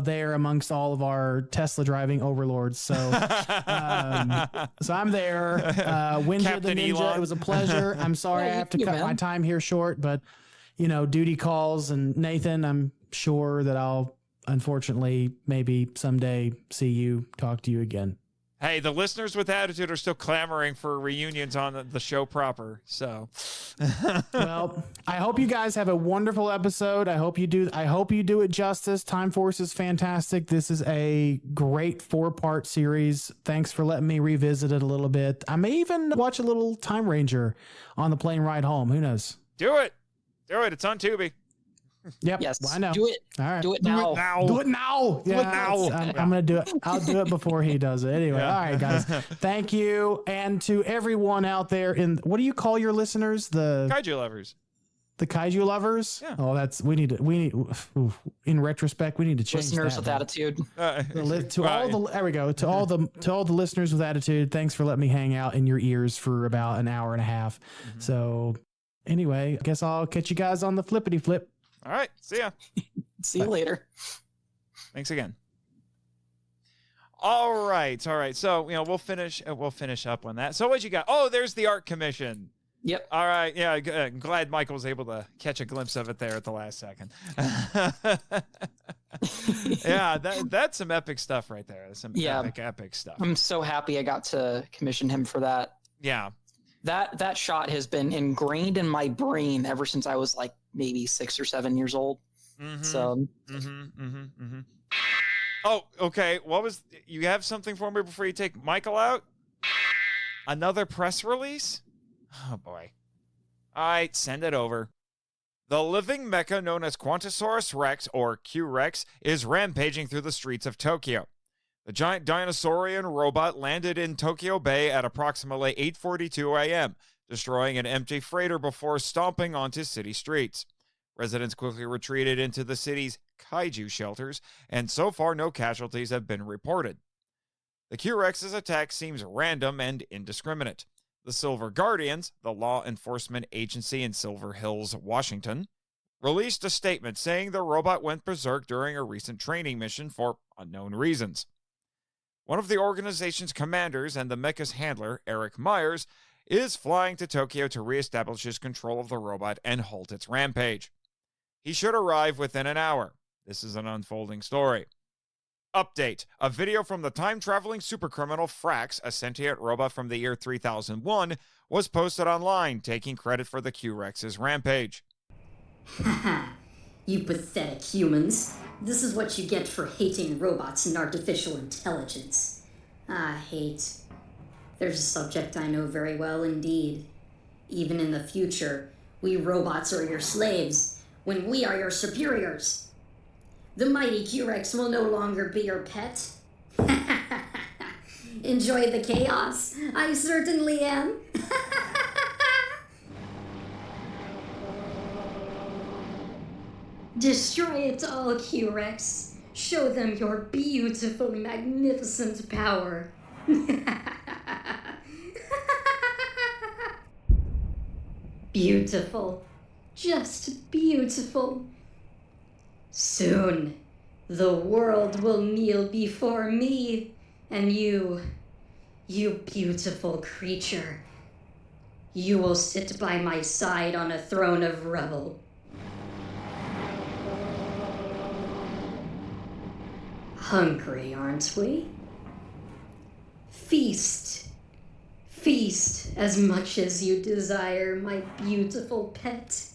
There amongst all of our Tesla driving overlords. So I'm there. Wynja the Ninja, Elon. It was a pleasure. I'm sorry I have to cut my time here short, but duty calls, and Nathan, I'm sure that I'll unfortunately maybe someday talk to you again. Hey, the listeners with attitude are still clamoring for reunions on the show proper. So, well, I hope you guys have a wonderful episode. I hope you do it justice. Time Force is fantastic. This is a great 4-part series. Thanks for letting me revisit it a little bit. I may even watch a little Time Ranger on the plane ride home. Who knows? Do it. It's on Tubi. Yep. Yes. Well, I know. Do it. All right. Do it now. Do it now. Yeah, I'm going to do it. I'll do it before he does it. Anyway. All right, guys. Thank you. And to everyone out there what do you call your listeners? The kaiju lovers. The kaiju lovers? Yeah. Oh, in retrospect, we need to change listeners that. with attitude. There we go. To all the listeners with attitude, thanks for letting me hang out in your ears for about an hour and a half. Mm-hmm. So anyway, I guess I'll catch you guys on the flippity flip. All right. See ya. See you later. Thanks again. All right. So, we'll finish up on that. So what you got? Oh, there's the art commission. Yep. All right. Yeah. I'm glad Michael was able to catch a glimpse of it there at the last second. Yeah. That's some epic stuff right there. That's some epic stuff. I'm so happy I got to commission him for that. Yeah. That shot has been ingrained in my brain ever since I was like maybe 6 or 7 years old. Mm-hmm. So. Oh, okay. You have something for me before you take Michael out? Another press release? Oh boy. All right, send it over. The living mecha known as Quantosaurus Rex, or Q-Rex, is rampaging through the streets of Tokyo. The giant dinosaurian robot landed in Tokyo Bay at approximately 8:42 a.m., destroying an empty freighter before stomping onto city streets. Residents quickly retreated into the city's kaiju shelters, and so far no casualties have been reported. The Q-Rex's attack seems random and indiscriminate. The Silver Guardians, the law enforcement agency in Silver Hills, Washington, released a statement saying the robot went berserk during a recent training mission for unknown reasons. One of the organization's commanders and the mecha's handler, Eric Myers, is flying to Tokyo to reestablish his control of the robot and halt its rampage. He should arrive within an hour. This is an unfolding story. Update. A video from the time-traveling supercriminal Frax, a sentient robot from the year 3001, was posted online, taking credit for the Q-Rex's rampage. Haha, you pathetic humans. This is what you get for hating robots and artificial intelligence. Hate. There's a subject I know very well indeed. Even in the future, we robots are your slaves, when we are your superiors. The mighty Q-Rex will no longer be your pet. Enjoy the chaos. I certainly am. Destroy it all, Q-Rex. Show them your beautiful, magnificent power. Beautiful. Just beautiful. Soon, the world will kneel before me, and you beautiful creature, you will sit by my side on a throne of rubble. Hungry, aren't we? Feast. Feast as much as you desire, my beautiful pet.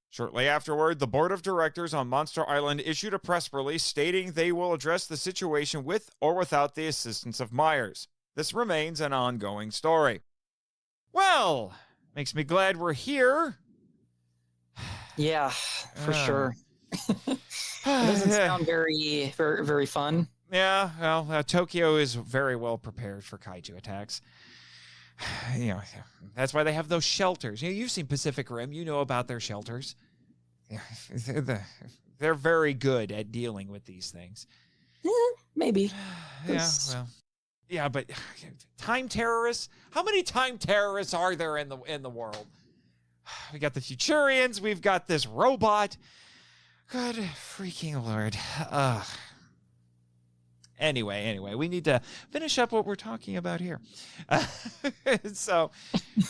Shortly afterward, the board of directors on Monster Island issued a press release stating they will address the situation with or without the assistance of Myers. This remains an ongoing story. Well, makes me glad we're here. Yeah, for sure. It doesn't sound very, very, very fun. Yeah, well, Tokyo is very well prepared for kaiju attacks. You know, that's why they have those shelters. You know, you've seen Pacific Rim. You know about their shelters. They're very good at dealing with these things. Maybe. Yeah, well, yeah, but time terrorists. How many time terrorists are there in the world? We got the Futurians. We've got this robot. Good freaking Lord. Anyway, we need to finish up what we're talking about here. So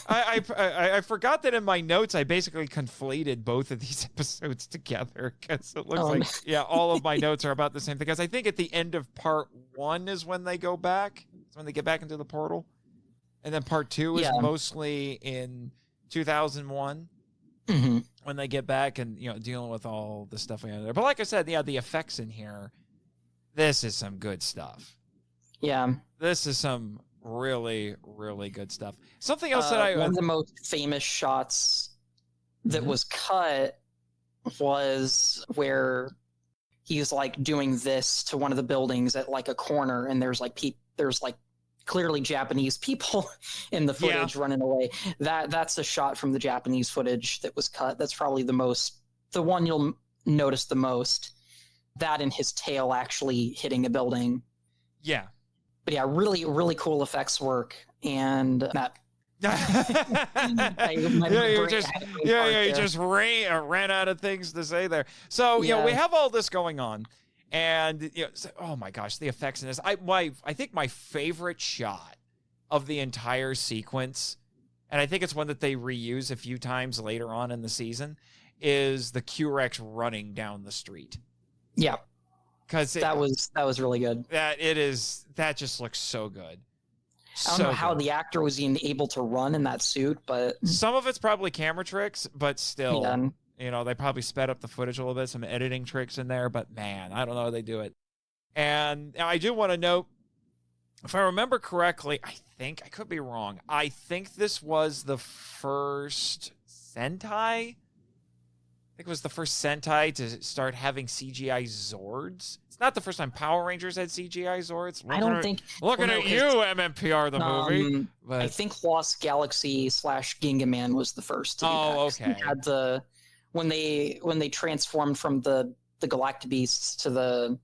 I forgot that in my notes, I basically conflated both of these episodes together because it looks like, yeah, all of my notes are about the same thing. Because I think at the end of part 1 is when they go back. It's when they get back into the portal. And then part 2 is mostly in 2001. Mm-hmm. When they get back and, you know, dealing with all the stuff we have there. But like I said, yeah, the effects in here, this is some good stuff. Yeah. This is some really, really good stuff. Something else that one of the most famous shots that was cut was where he's like doing this to one of the buildings at like a corner, and there's like clearly Japanese people in the footage running away. That's a shot from the Japanese footage that was cut. That's probably the one you'll notice the most. That and his tail actually hitting a building. Yeah. But yeah, really, really cool effects work. And that. You just ran out of things to say there. So, you know, we have all this going on. And, you know, oh my gosh, the effects in this. I think my favorite shot of the entire sequence, and I think it's one that they reuse a few times later on in the season, is the Q-Rex running down the street. Yeah, because that was really good. That just looks so good. I don't know how the actor was even able to run in that suit, but some of it's probably camera tricks, but still, you know, they probably sped up the footage a little bit, some editing tricks in there. But man, I don't know how they do it. And I do want to note, if I remember correctly, I could be wrong. I think this was the first Sentai. I think it was the first Sentai to start having CGI Zords. It's not the first time Power Rangers had CGI Zords. Looking at you, MMPR, the movie. But I think Lost Galaxy / Gingaman was the first to do that. Okay. Had when they transformed from the Galactic Beasts to the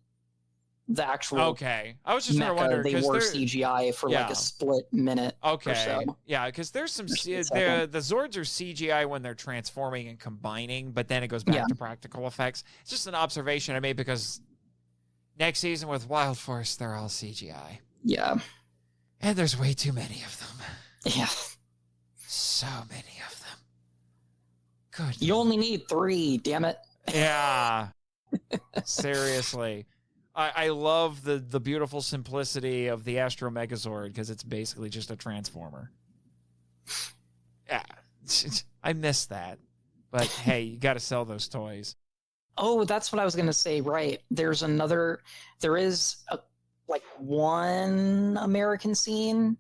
actual. Okay, I was just wondering. They wore CGI for like a split minute. Okay, or so. Yeah, because there's some the Zords are CGI when they're transforming and combining, but then it goes back to practical effects. It's just an observation I made because next season with Wild Force, they're all CGI. Yeah. And there's way too many of them. Yeah. So many of them. Good. You only need 3, damn it. Yeah. Seriously. I love the beautiful simplicity of the Astro Megazord because it's basically just a transformer. Yeah. I miss that. But hey, you got to sell those toys. Oh, that's what I was going to say. Right. There is one American scene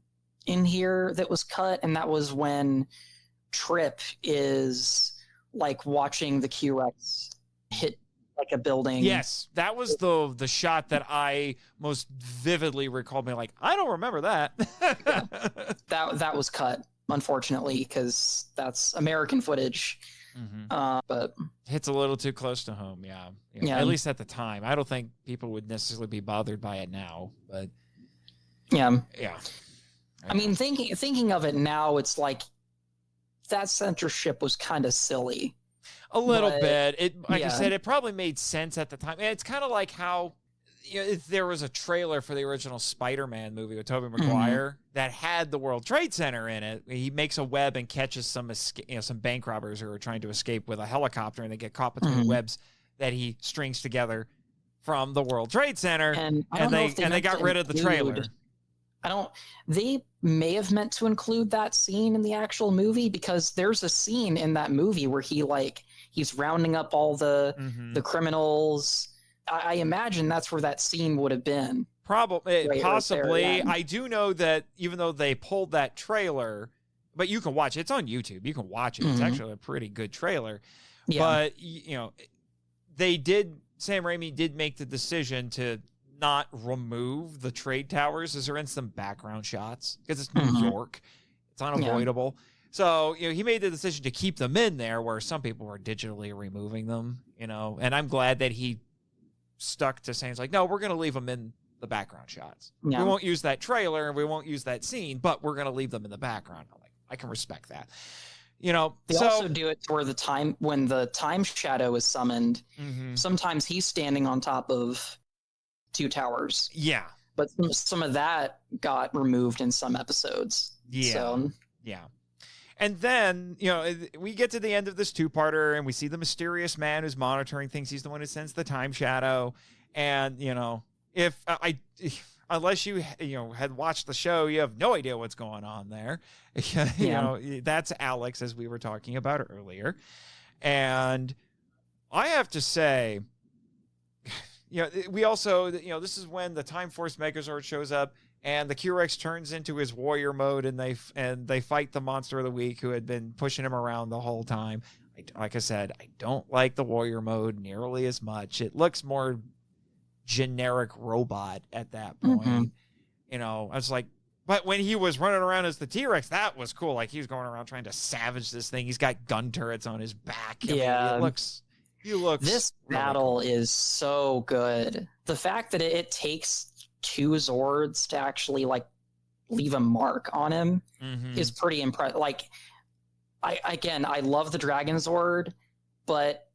in here that was cut, and that was when Trip is like watching the Q-Rex hit like a building. Yes, that was the shot that I most vividly recalled. Me like, I don't remember that. that was cut, unfortunately, because that's American footage. Mm-hmm. But hits a little too close to home. Yeah. At least at the time. I don't think people would necessarily be bothered by it now, but yeah. I mean, thinking of it now, it's like that censorship was kind of silly. A little bit. I said, it probably made sense at the time. It's kind of like how if there was a trailer for the original Spider-Man movie with Tobey Maguire that had the World Trade Center in it. He makes a web and catches some bank robbers who are trying to escape with a helicopter, and they get caught between the webs that he strings together from the World Trade Center. And they got rid of the trailer. They may have meant to include that scene in the actual movie, because there's a scene in that movie where he's rounding up all the criminals. I imagine that's where that scene would have been. Possibly. Right there, yeah. I do know that even though they pulled that trailer, but you can watch it. It's on YouTube. You can watch it. It's actually a pretty good trailer. Yeah. But, Sam Raimi did make the decision to not remove the trade towers as they're in some background shots because it's New York. It's unavoidable. Yeah. So, he made the decision to keep them in there where some people were digitally removing them, and I'm glad that he stuck to saying, no, we're going to leave them in the background shots. Yeah. We won't use that trailer and we won't use that scene, but we're going to leave them in the background. I can respect that. They also do it where when the time shadow is summoned, sometimes he's standing on top of 2 towers. Yeah. But some of that got removed in some episodes. Yeah. So. Yeah. And then, we get to the end of this 2-parter and we see the mysterious man who's monitoring things. He's the one who sends the time shadow. And, unless you had watched the show, you have no idea what's going on there. That's Alex, as we were talking about earlier. And I have to say, we also, this is when the Time Force Megazord shows up. And the Q-Rex turns into his warrior mode, and they fight the monster of the week who had been pushing him around the whole time. Like I said, I don't like the warrior mode nearly as much. It looks more generic robot at that point. I was like, but when he was running around as the T-Rex, that was cool. Like he was going around trying to savage this thing. He's got gun turrets on his back. I mean, he looks. This really battle is so good. The fact that it takes 2 Zords to actually leave a mark on him is pretty impressive. I love the Dragon Zord, but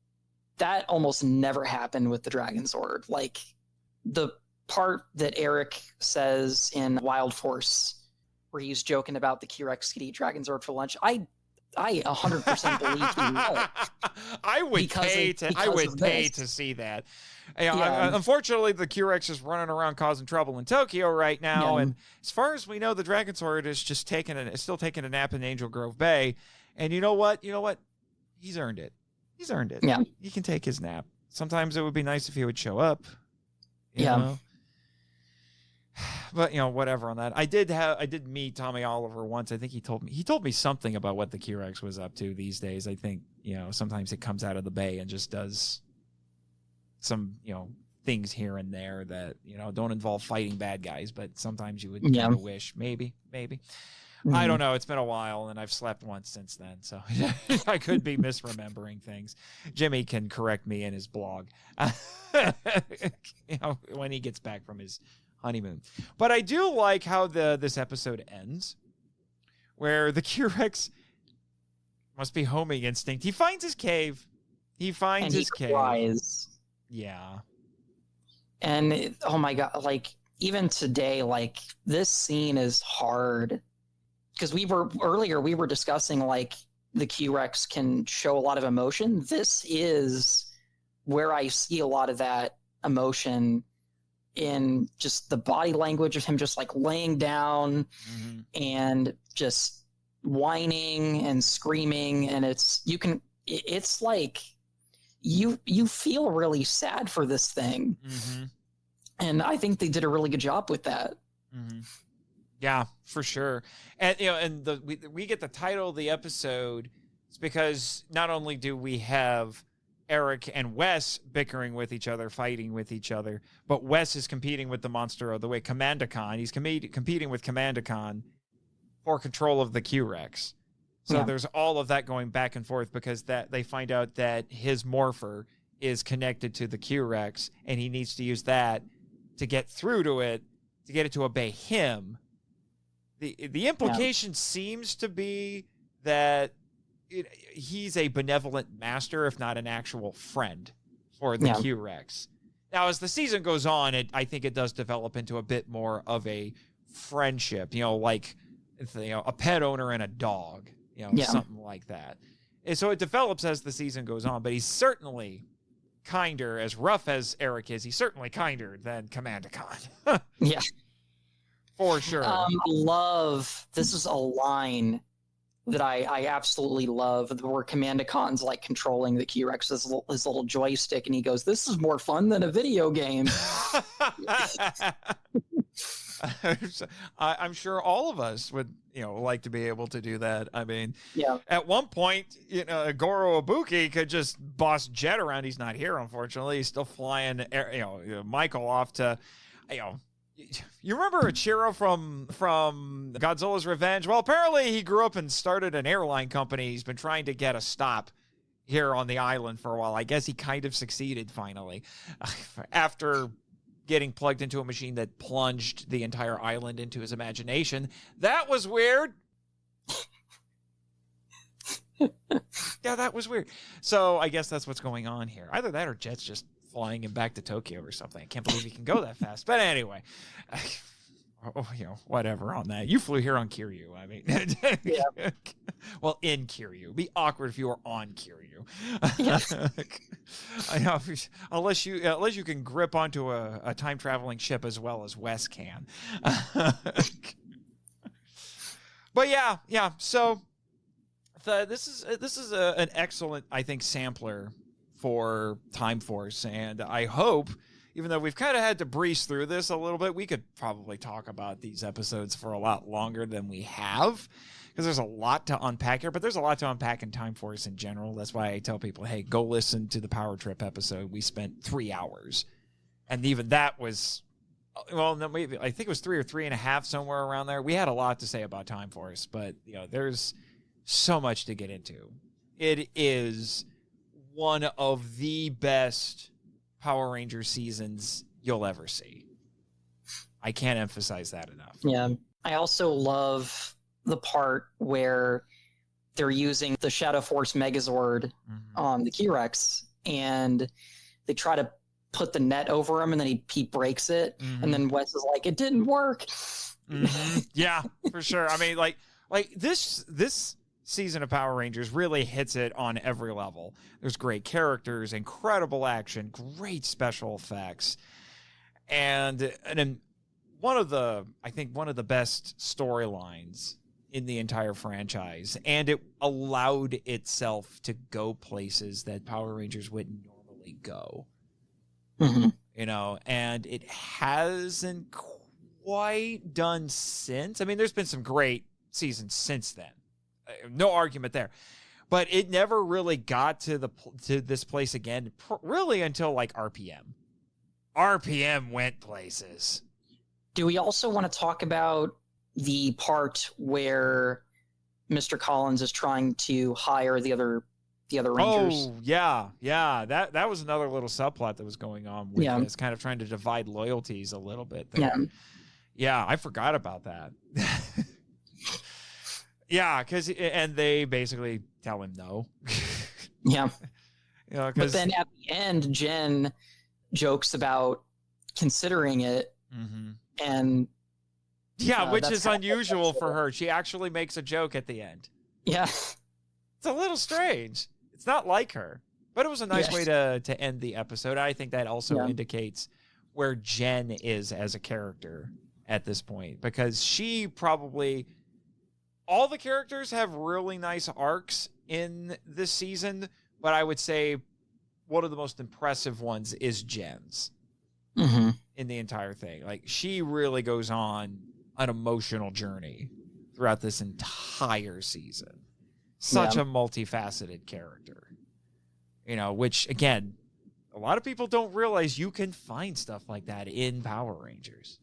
that almost never happened with the Dragon Zord. The part that Eric says in Wild Force, where he's joking about the Q-Rex could eat Dragon Zord for lunch, I 100% believe he will. I would pay to see that. Unfortunately, the Q-Rex is running around causing trouble in Tokyo right now, and as far as we know, the Dragon Zord is just still taking a nap in Angel Grove Bay. And you know what? He's earned it. Yeah, he can take his nap. Sometimes it would be nice if he would show up. You know? But whatever on that. I did meet Tommy Oliver once. I think he told me something about what the Q-Rex was up to these days. I think sometimes it comes out of the bay and just does some things here and there that don't involve fighting bad guys, but sometimes you would kind of wish maybe. I don't know. It's been a while, and I've slept once since then, so I could be misremembering things. Jimmy can correct me in his blog when he gets back from his honeymoon. But I do like how this episode ends, where the Q-Rex must be homing instinct. He finds his cave. He finds his cave. Cries. Yeah. And oh my god, even today, like this scene is hard because we were discussing like the Q-Rex can show a lot of emotion. This is where I see a lot of that emotion in just the body language of him just like laying down and just whining and screaming. And it's like you feel really sad for this thing. And I think they did a really good job with that. Yeah, for sure. And we get the title of the episode. It's because not only do we have Eric and Wes bickering with each other, fighting with each other, but Wes is competing with the monster of the week, Commandicon. He's competing with Commandicon for control of the Q-Rex. So there's all of that going back and forth because that they find out that his morpher is connected to the Q-Rex, and he needs to use that to get through to it, to get it to obey him. The implication seems to be that he's a benevolent master, if not an actual friend for the Q-Rex. Now, as the season goes on, I think it does develop into a bit more of a friendship, like a pet owner and a dog, something like that. And so it develops as the season goes on, but he's certainly kinder, as rough as Eric is, he's certainly kinder than Commandicon. Yeah. For sure. This is a line that I absolutely love, where Commandicon's like controlling the Q-Rex, his little joystick, and he goes, "This is more fun than a video game." I'm sure all of us would, like to be able to do that. I mean, yeah. At one point, Goro Ibuki could just boss Jet around. He's not here, unfortunately. He's still flying, Michael off to, You remember Ichiro from Godzilla's Revenge? Well, apparently he grew up and started an airline company. He's been trying to get a stop here on the island for a while. I guess he kind of succeeded finally after getting plugged into a machine that plunged the entire island into his imagination. That was weird. Yeah, that was weird. So I guess that's what's going on here. Either that or Jet's just flying him back to Tokyo or something. I can't believe he can go that fast. But anyway, whatever on that. You flew here on Kiryu. I mean, yeah. Well, in Kiryu. It'd be awkward if you were on Kiryu. Yeah. I know, unless you can grip onto a time traveling ship as well as Wes can. But yeah. So this is an excellent, I think, sampler for Time Force, and I hope, even though we've kind of had to breeze through this a little bit, we could probably talk about these episodes for a lot longer than we have, because there's a lot to unpack here, but there's a lot to unpack in Time Force in general. That's why I tell people, hey, go listen to the Power Trip episode. We spent 3 hours, and even that was, well, no, maybe I think it was 3 or 3.5, somewhere around there. We had a lot to say about Time Force, but there's so much to get into. It is one of the best Power Rangers seasons you'll ever see. I can't emphasize that enough. Yeah. I also love the part where they're using the Shadow Force Megazord on the Q-Rex, and they try to put the net over him, and then he breaks it, and then Wes is like, "It didn't work." Yeah, for sure. I mean, like this season of Power Rangers really hits it on every level. There's great characters, incredible action, great special effects, and one of the best storylines in the entire franchise. And it allowed itself to go places that Power Rangers wouldn't normally go. And it hasn't quite done since. I mean, there's been some great seasons since then. No argument there, but it never really got to this place again, really until like RPM. RPM went places. Do we also want to talk about the part where Mr. Collins is trying to hire the other Rangers? Oh yeah. That was another little subplot that was going on with this, kind of trying to divide loyalties a little bit there. Yeah, I forgot about that. Yeah, and they basically tell him no. Yeah. But then at the end, Jen jokes about considering it, And yeah, which that's is kind of unusual for her. She actually makes a joke at the end. Yeah. It's a little strange. It's not like her, but it was a nice way to end the episode. I think that also indicates where Jen is as a character at this point, because she probably, all the characters have really nice arcs in this season, but I would say one of the most impressive ones is Jen's in the entire thing. Like, she really goes on an emotional journey throughout this entire season. Such a multifaceted character, you know, which, again, a lot of people don't realize you can find stuff like that in Power Rangers.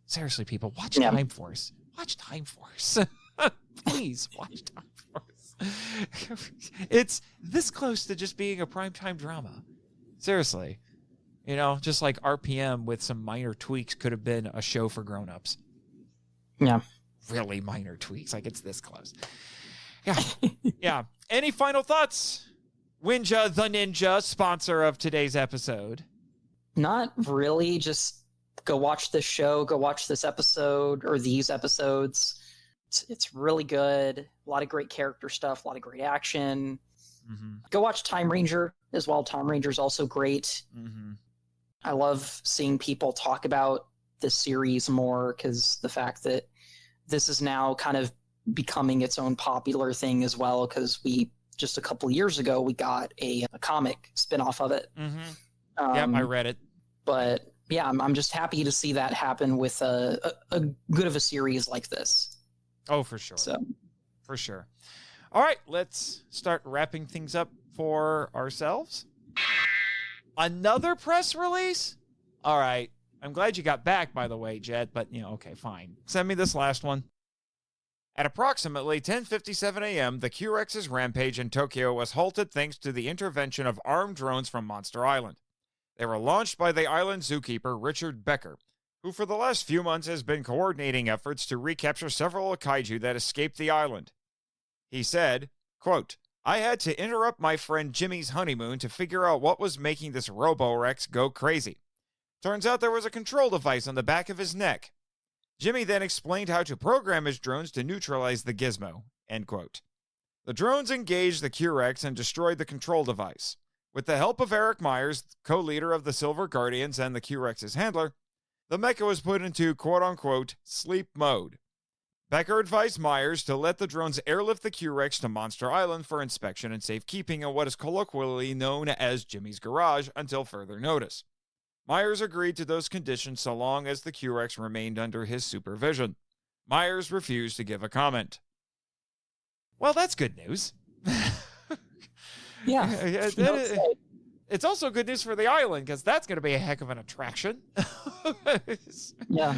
Seriously, people, watch Time Force. Watch Time Force. Please watch Time Force. It's this close to just being a primetime drama. Seriously. You know, just like RPM with some minor tweaks could have been a show for grown-ups. Yeah. Really minor tweaks. Like, it's this close. Yeah. Yeah. Any final thoughts? Wynja the Ninja, sponsor of today's episode. Not really. Just go watch this show. Go watch this episode or these episodes. It's really good. A lot of great character stuff. A lot of great action. Go watch Time Ranger as well. Time Ranger is also great. I love seeing people talk about this series more, because the fact that this is now kind of becoming its own popular thing as well, because we just a couple of years ago we got a comic spinoff of it. Yep, I read it. But yeah, I'm just happy to see that happen with a good of a series like this. Oh, for sure. So, for sure. All right, let's start wrapping things up for ourselves. Another press release? All right. I'm glad you got back, by the way, Jet, but, you know, okay, fine. Send me this last one. At approximately 10:57 a.m., the Q-Rex's rampage in Tokyo was halted thanks to the intervention of armed drones from Monster Island. They were launched by the island zookeeper Richard Becker, who for the last few months has been coordinating efforts to recapture several kaiju that escaped the island. He said, quote, "I had to interrupt my friend Jimmy's honeymoon to figure out what was making this Robo-Rex go crazy. Turns out there was a control device on the back of his neck. Jimmy then explained how to program his drones to neutralize the gizmo." End quote. The drones engaged the Q-Rex and destroyed the control device. With the help of Eric Myers, co-leader of the Silver Guardians and the Q-Rex's handler, the mecha was put into quote-unquote sleep mode. Becker advised Myers to let the drones airlift the Q-Rex to Monster Island for inspection and safekeeping in what is colloquially known as Jimmy's garage until further notice. Myers agreed to those conditions so long as the Q-Rex remained under his supervision. Myers refused to give a comment. Well, that's good news. Yeah. It's also good news for the island, because that's going to be a heck of an attraction. Yeah.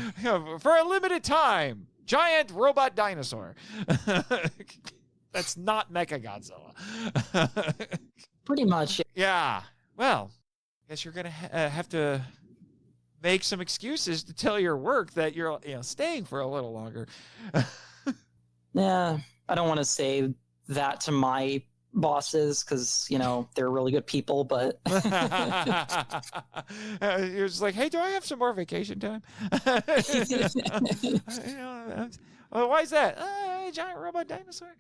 For a limited time. Giant robot dinosaur. That's not Mechagodzilla. Pretty much. Yeah. Well, I guess you're going to have to make some excuses to tell your work that you're staying for a little longer. Yeah, I don't want to say that to my bosses, because they're really good people, but you're just like, hey, do I have some more vacation time? Why is that? Giant robot dinosaur.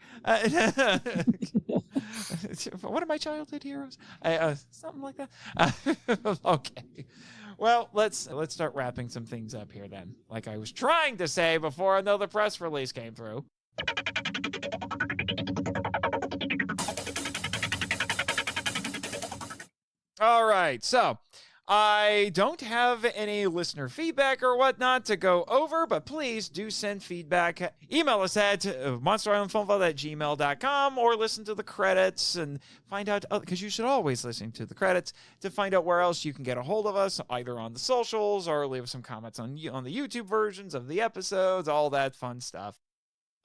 One of my childhood heroes. Something like that. Okay. Well, let's start wrapping some things up here then. Like I was trying to say before another press release came through. All right, so I don't have any listener feedback or whatnot to go over, but please do send feedback. Email us at monsterislandfunvault@gmail.com or listen to the credits and find out, because you should always listen to the credits to find out where else you can get a hold of us, either on the socials or leave some comments on the YouTube versions of the episodes, all that fun stuff.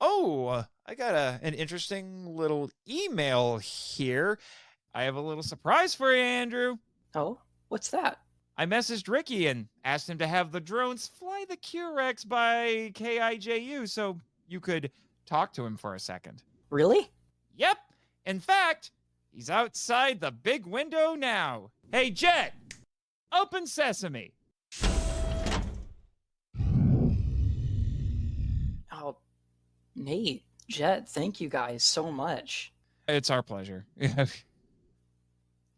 Oh, I got an interesting little email here. I have a little surprise for you, Andrew. Oh, what's that? I messaged Ricky and asked him to have the drones fly the Q-Rex by KIJU so you could talk to him for a second. Really? Yep. In fact, he's outside the big window now. Hey, Jet, open sesame. Nate, Jet, thank you guys so much. It's our pleasure.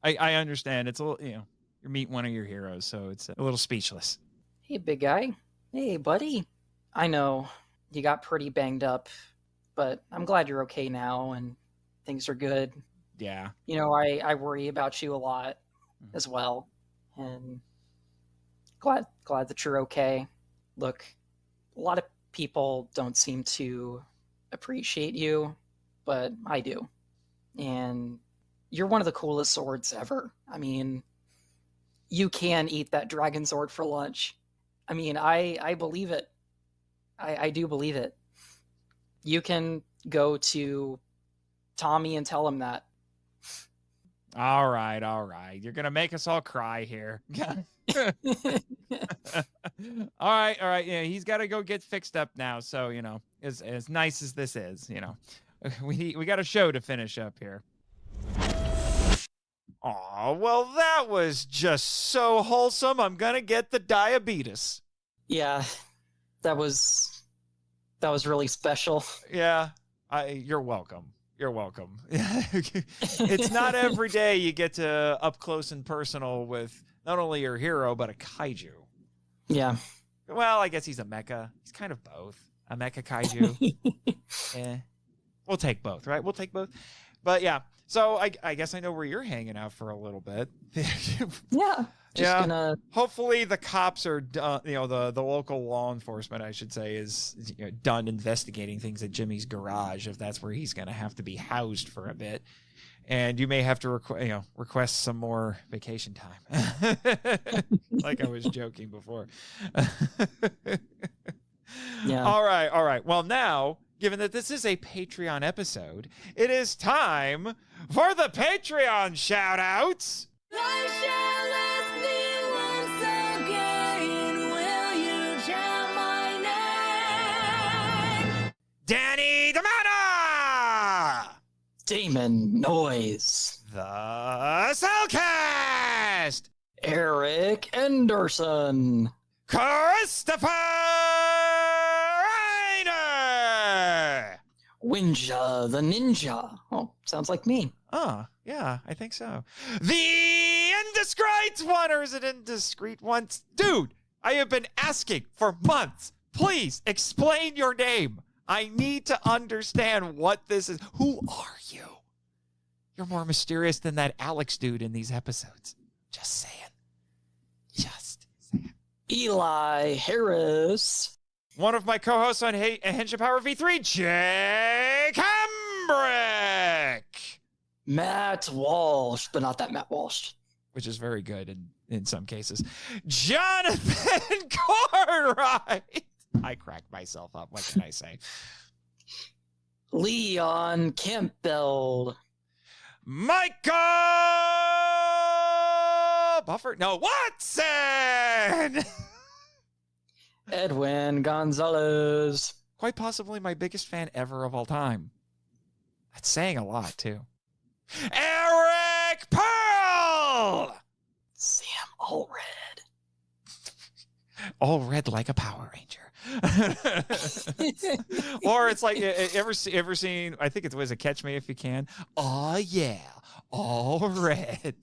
I understand. It's a little, you're meeting one of your heroes, so it's a little speechless. Hey, big guy. Hey, buddy. I know you got pretty banged up, but I'm glad you're okay now and things are good. Yeah. I worry about you a lot as well, and glad that you're okay. Look, a lot of people don't seem to appreciate you, but I do. And you're one of the coolest swords ever. I mean, you can eat that dragon sword for lunch. I mean, I believe it. I do believe it. You can go to Tommy and tell him that. All right. You're going to make us all cry here. All right. Yeah, he's got to go get fixed up now. So, as nice as this is, we got a show to finish up here. Oh, well, that was just so wholesome. I'm going to get the diabetes. Yeah, that was really special. Yeah, you're welcome. You're welcome. It's not every day you get to up close and personal with not only your hero, but a kaiju. Yeah. Well, I guess he's a mecha. He's kind of both. A mecha kaiju. We'll take both, right? We'll take both. But yeah, so I guess I know where you're hanging out for a little bit. Yeah. Gonna... Hopefully the cops are done, the local law enforcement, I should say, is done investigating things at Jimmy's garage, if that's where he's going to have to be housed for a bit. And you may have to request some more vacation time. Like I was joking before. Yeah. All right. Well, now, given that this is a Patreon episode, it is time for the Patreon shout-outs. Danny DiManna! Damon Noyes. The Cellcast! Eric Anderson. Christopher Riner! Wynja the Ninja. Oh, sounds like me. Oh, yeah, I think so. The Indiscrite one, or is it Indiscreet once? Dude, I have been asking for months. Please explain your name. I need to understand what this is. Who are you? You're more mysterious than that Alex dude in these episodes. Just saying. Eli Harris. One of my co-hosts on Henshin Power V3, Jake Hambrick. Matt Walsh, but not that Matt Walsh. Which is very good in some cases. Jonathan Courtright. I cracked myself up. What can I say? Leon Campbell. Michael Buffer. No, Watson. Edwin Gonzalez. Quite possibly my biggest fan ever of all time. That's saying a lot, too. Eric Pearl. Sam Allred. Allred like a Power Ranger. Or it's like, ever seen, I think it was a Catch Me If You Can. Oh yeah, Allred.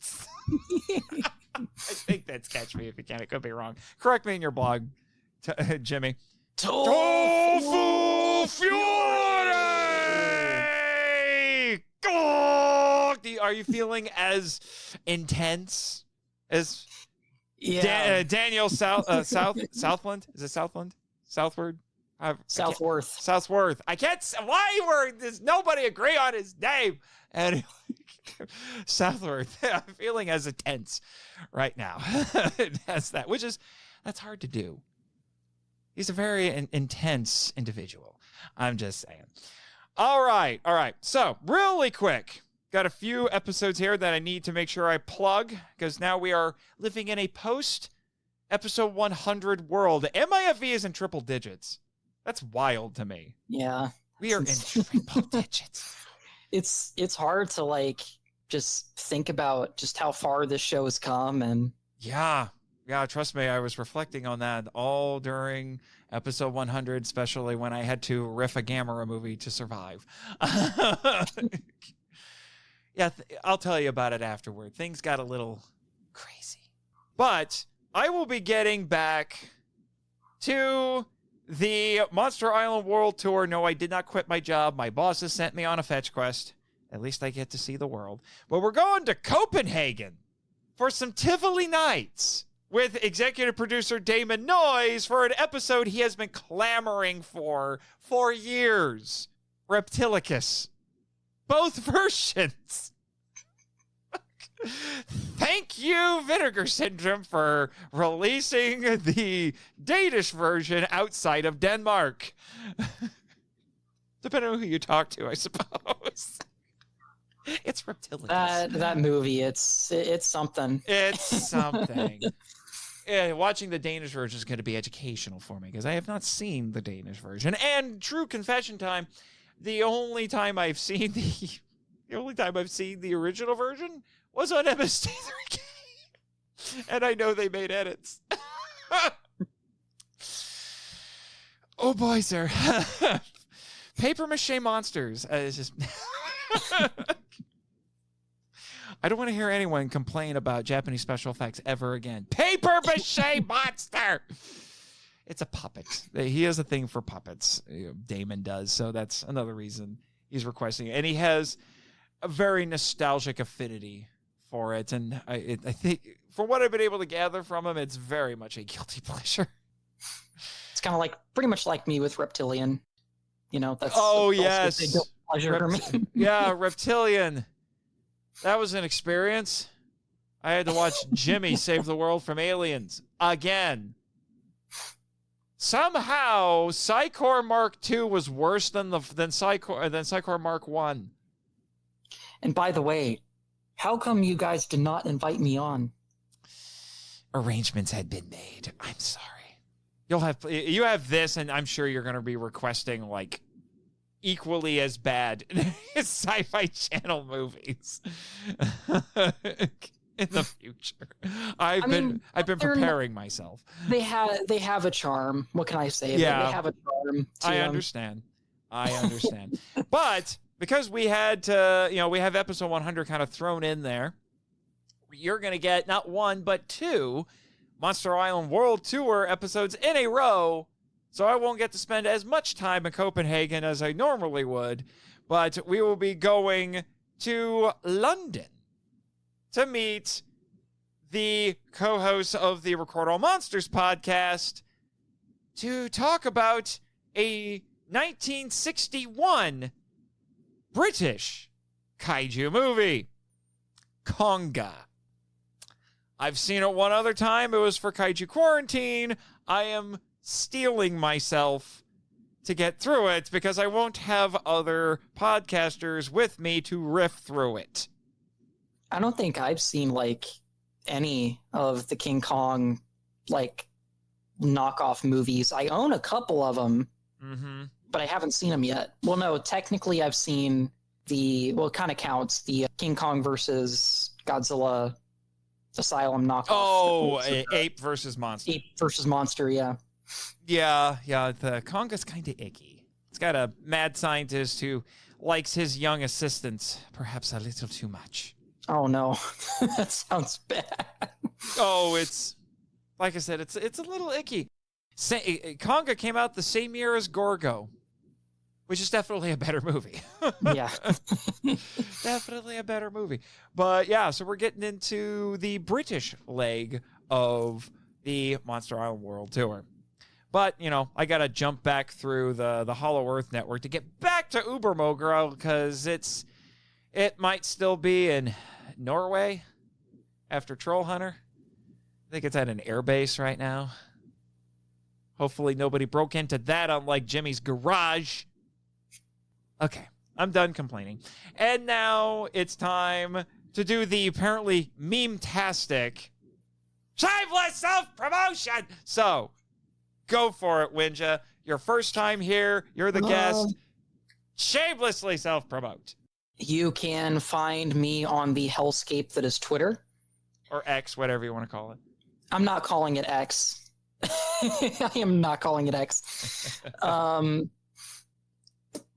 I think that's Catch Me If You Can. It could be wrong. Correct me in your blog, Jimmy. TofuFury! Oh, are you feeling as intense as Daniel Southland? Is it Southland? Southward? Southworth. I can't. Why does nobody agree on his name? Anyway, Southworth. I'm feeling as intense right now. That's hard to do. He's a very intense individual. I'm just saying. All right. So, really quick, got a few episodes here that I need to make sure I plug, because now we are living in a post-episode 100 world. MIFV is in triple digits. That's wild to me. Yeah. We are in triple digits. It's hard to, just think about just how far this show has come. And Yeah, trust me, I was reflecting on that all during episode 100, especially when I had to riff a Gamera movie to survive. Yeah, I'll tell you about it afterward. Things got a little crazy. But I will be getting back to the Monster Island World Tour. No, I did not quit my job. My boss has sent me on a fetch quest. At least I get to see the world. But we're going to Copenhagen for some Tivoli nights with executive producer Damon Noyes for an episode he has been clamoring for years. Reptilicus. Both versions. Thank you, Vinegar Syndrome, for releasing the Danish version outside of Denmark. Depending on who you talk to, I suppose. It's Reptilicus. That movie, it's something. It's something. Yeah, watching the Danish version is going to be educational for me because I have not seen the Danish version. And true confession time, the only time I've seen the original version was on MST3K. And I know they made edits. Oh boy, sir. Paper mache monsters. It's just I don't want to hear anyone complain about Japanese special effects ever again. Paper mache monster! It's a puppet. He has a thing for puppets. Damon does, so that's another reason he's requesting it. And he has a very nostalgic affinity for it. And I think, from what I've been able to gather from him, it's very much a guilty pleasure. It's kind of like, pretty much like me with Reptilian. You know, that's yes. a guilty pleasure for me. Yeah, Reptilian. That was an experience. I had to watch Jimmy save the world from aliens again. Somehow, Psychor Mark II was worse than Psychor Mark I. And by the way, how come you guys did not invite me on? Arrangements had been made. I'm sorry. You have this, and I'm sure you're going to be requesting like equally as bad Sci-Fi Channel movies in the future. I've been preparing myself. They have a charm. What can I say? Yeah, they have a charm. I understand. But because we had to, we have episode 100 kind of thrown in there, you're going to get not one but two Monster Island World Tour episodes in a row. So I won't get to spend as much time in Copenhagen as I normally would, but we will be going to London to meet the co-hosts of the Record All Monsters podcast to talk about a 1961 British kaiju movie, Konga. I've seen it one other time. It was for Kaiju Quarantine. I am steeling myself to get through it because I won't have other podcasters with me to riff through it. I don't think I've seen like any of the King Kong like knockoff movies. I own a couple of them, but I haven't seen them yet. Well, no, technically I've seen it kind of counts, the King Kong versus Godzilla Asylum knockoff. Oh, Ape versus Monster. Ape versus Monster, yeah. Yeah, the Konga's kind of icky. It's got a mad scientist who likes his young assistants konga a little too much. Oh, no. That sounds bad. Oh, it's, like I said, it's a little icky. Konga came out the same year as Gorgo, which is definitely a better movie. Yeah. Definitely a better movie. But yeah, so we're getting into the British leg of the Monster Island World Tour. But, I got to jump back through the Hollow Earth network to get back to Ubermogro because it might still be in Norway after Troll Hunter. I think it's at an airbase right now. Hopefully nobody broke into that, unlike Jimmy's garage. Okay, I'm done complaining. And now it's time to do the apparently meme-tastic shameless self-promotion. So, go for it, Wynja. Your first time here. You're the guest. Shamelessly self-promote. You can find me on the hellscape that is Twitter. Or X, whatever you want to call it. I'm not calling it X. I am not calling it X.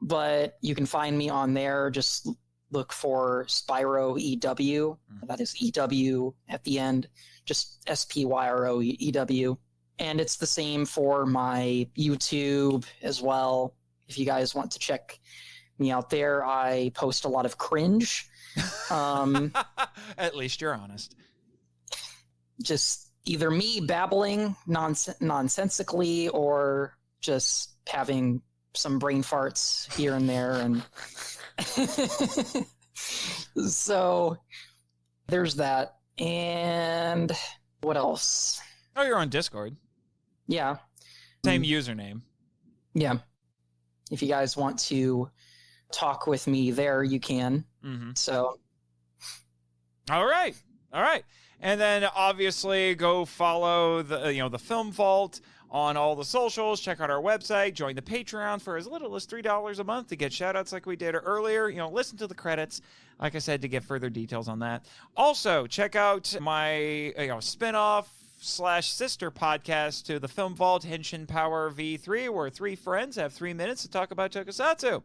But you can find me on there. Just look for Spyro EW. That is EW at the end. Just SPYRO EW. And it's the same for my YouTube as well. If you guys want to check me out there, I post a lot of cringe. At least you're honest. Just either me babbling nonsensically or just having some brain farts here and there. And so there's that. And what else? Oh, you're on Discord. Yeah. Same username. Yeah. If you guys want to talk with me there, you can. Mm-hmm. So. All right. And then obviously go follow the Film Vault on all the socials. Check out our website. Join the Patreon for as little as $3 a month to get shout-outs like we did earlier. Listen to the credits, like I said, to get further details on that. Also, check out my spinoff / sister podcast to the Film Vault, Henshin Power V3, where 3 friends have 3 minutes to talk about tokusatsu.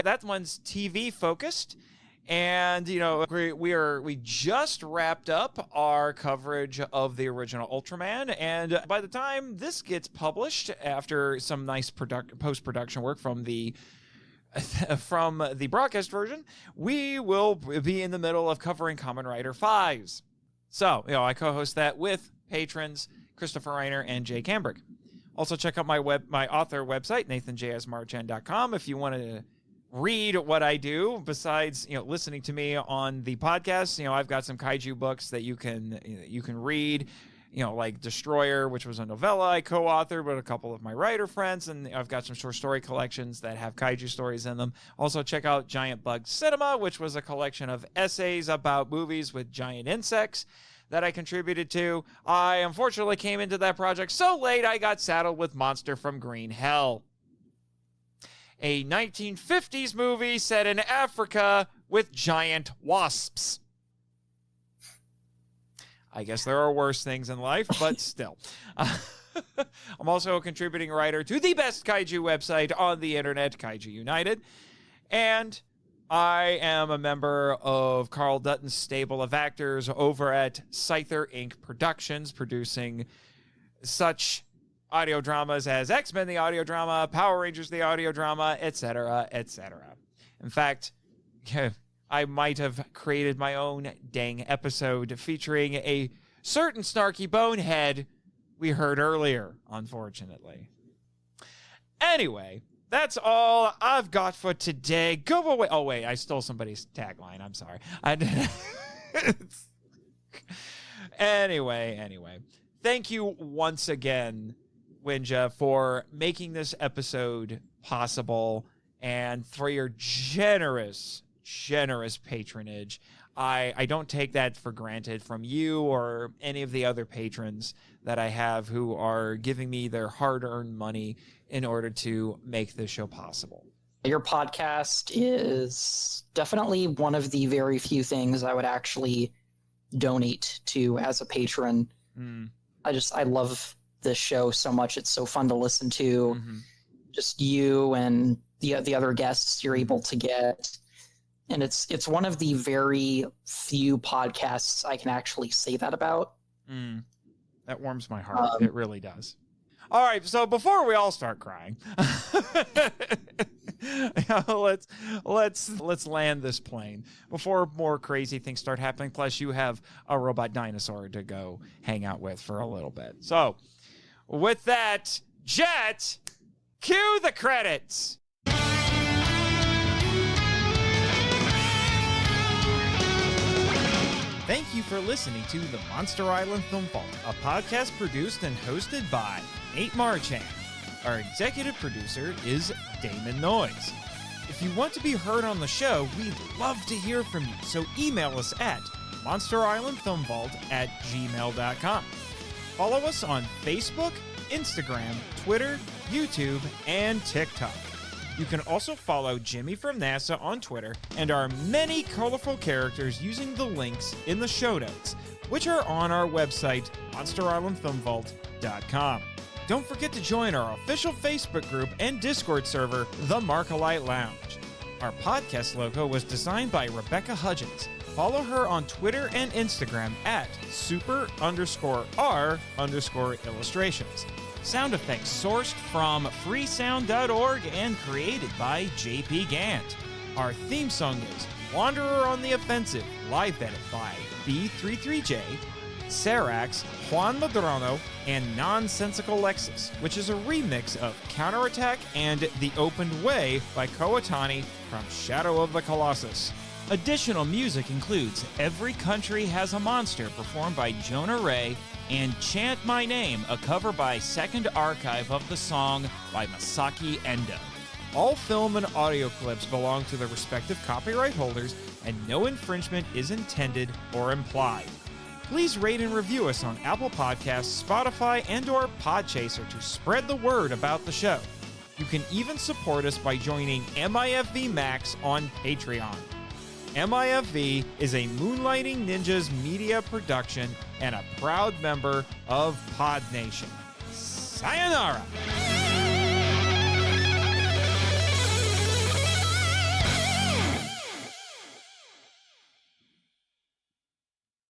That one's TV focused. And, we just wrapped up our coverage of the original Ultraman. And by the time this gets published, after some nice post-production work from the broadcast version, we will be in the middle of covering Kamen Rider 5s. So, I co-host that with patrons Christopher Riner and Jake Hambrick. Also, check out my author website, nathanjsmarchand.com, if you want to read what I do besides listening to me on the podcast. I've got some kaiju books that you can read, like Destroyer, which was a novella I co-authored with a couple of my writer friends, and I've got some short story collections that have kaiju stories in them. Also check out Giant Bug Cinema, which was a collection of essays about movies with giant insects that I contributed to. I unfortunately came into that project so late I got saddled with Monster from Green Hell, a 1950s movie set in Africa with giant wasps. I guess there are worse things in life, but still. I'm also a contributing writer to the best kaiju website on the internet, Kaiju United. And I am a member of Carl Dutton's stable of actors over at Scyther Inc. Productions, producing such audio dramas as X-Men the audio drama, Power Rangers the audio drama, etc., etc. In fact, I might have created my own dang episode featuring a certain snarky bonehead we heard earlier, unfortunately. Anyway, that's all I've got for today. Go away. Oh, wait, I stole somebody's tagline. I'm sorry. Anyway. Thank you once again, Wynja, for making this episode possible and for your generous patronage. I don't take that for granted from you or any of the other patrons that I have who are giving me their hard-earned money in order to make this show possible. Your podcast is definitely one of the very few things I would actually donate to as a patron. I love this show so much. It's so fun to listen to. Mm-hmm. Just you and the other guests you're able to get. And it's one of the very few podcasts I can actually say that about. That warms my heart. It really does. All right, so before we all start crying, let's land this plane before more crazy things start happening. Plus, you have a robot dinosaur to go hang out with for a little bit. So, with that, Jet, cue the credits. Thank you for listening to the Monster Island Film Vault, a podcast produced and hosted by Nate Marchand. Our executive producer is Damon Noyes. If you want to be heard on the show, we'd love to hear from you, so email us at monsterislandfilmvault@gmail.com. Follow us on Facebook, Instagram, Twitter, YouTube, and TikTok. You can also follow Jimmy from NASA on Twitter and our many colorful characters using the links in the show notes, which are on our website, monsterislandfilmvault.com. Don't forget to join our official Facebook group and Discord server, The Markalite Lounge. Our podcast logo was designed by Rebecca Hudgens. Follow her on Twitter and Instagram at super_r_illustrations. Sound effects sourced from freesound.org and created by JP Gant. Our theme song is Wanderer on the Offensive, live edit by B33J, Sarax, Juan Madrono, and Nonsensical Lexus, which is a remix of Counterattack and The Opened Way by Kowatani from Shadow of the Colossus. Additional music includes Every Country Has a Monster, performed by Jonah Ray, and Chant My Name, a cover by Second Archive of the song by Masaki Endo. All film and audio clips belong to their respective copyright holders, and no infringement is intended or implied. Please rate and review us on Apple Podcasts, Spotify, and/or Podchaser to spread the word about the show. You can even support us by joining MIFV Max on Patreon. MIFV is a Moonlighting Ninjas media production and a proud member of Pod Nation. Sayonara!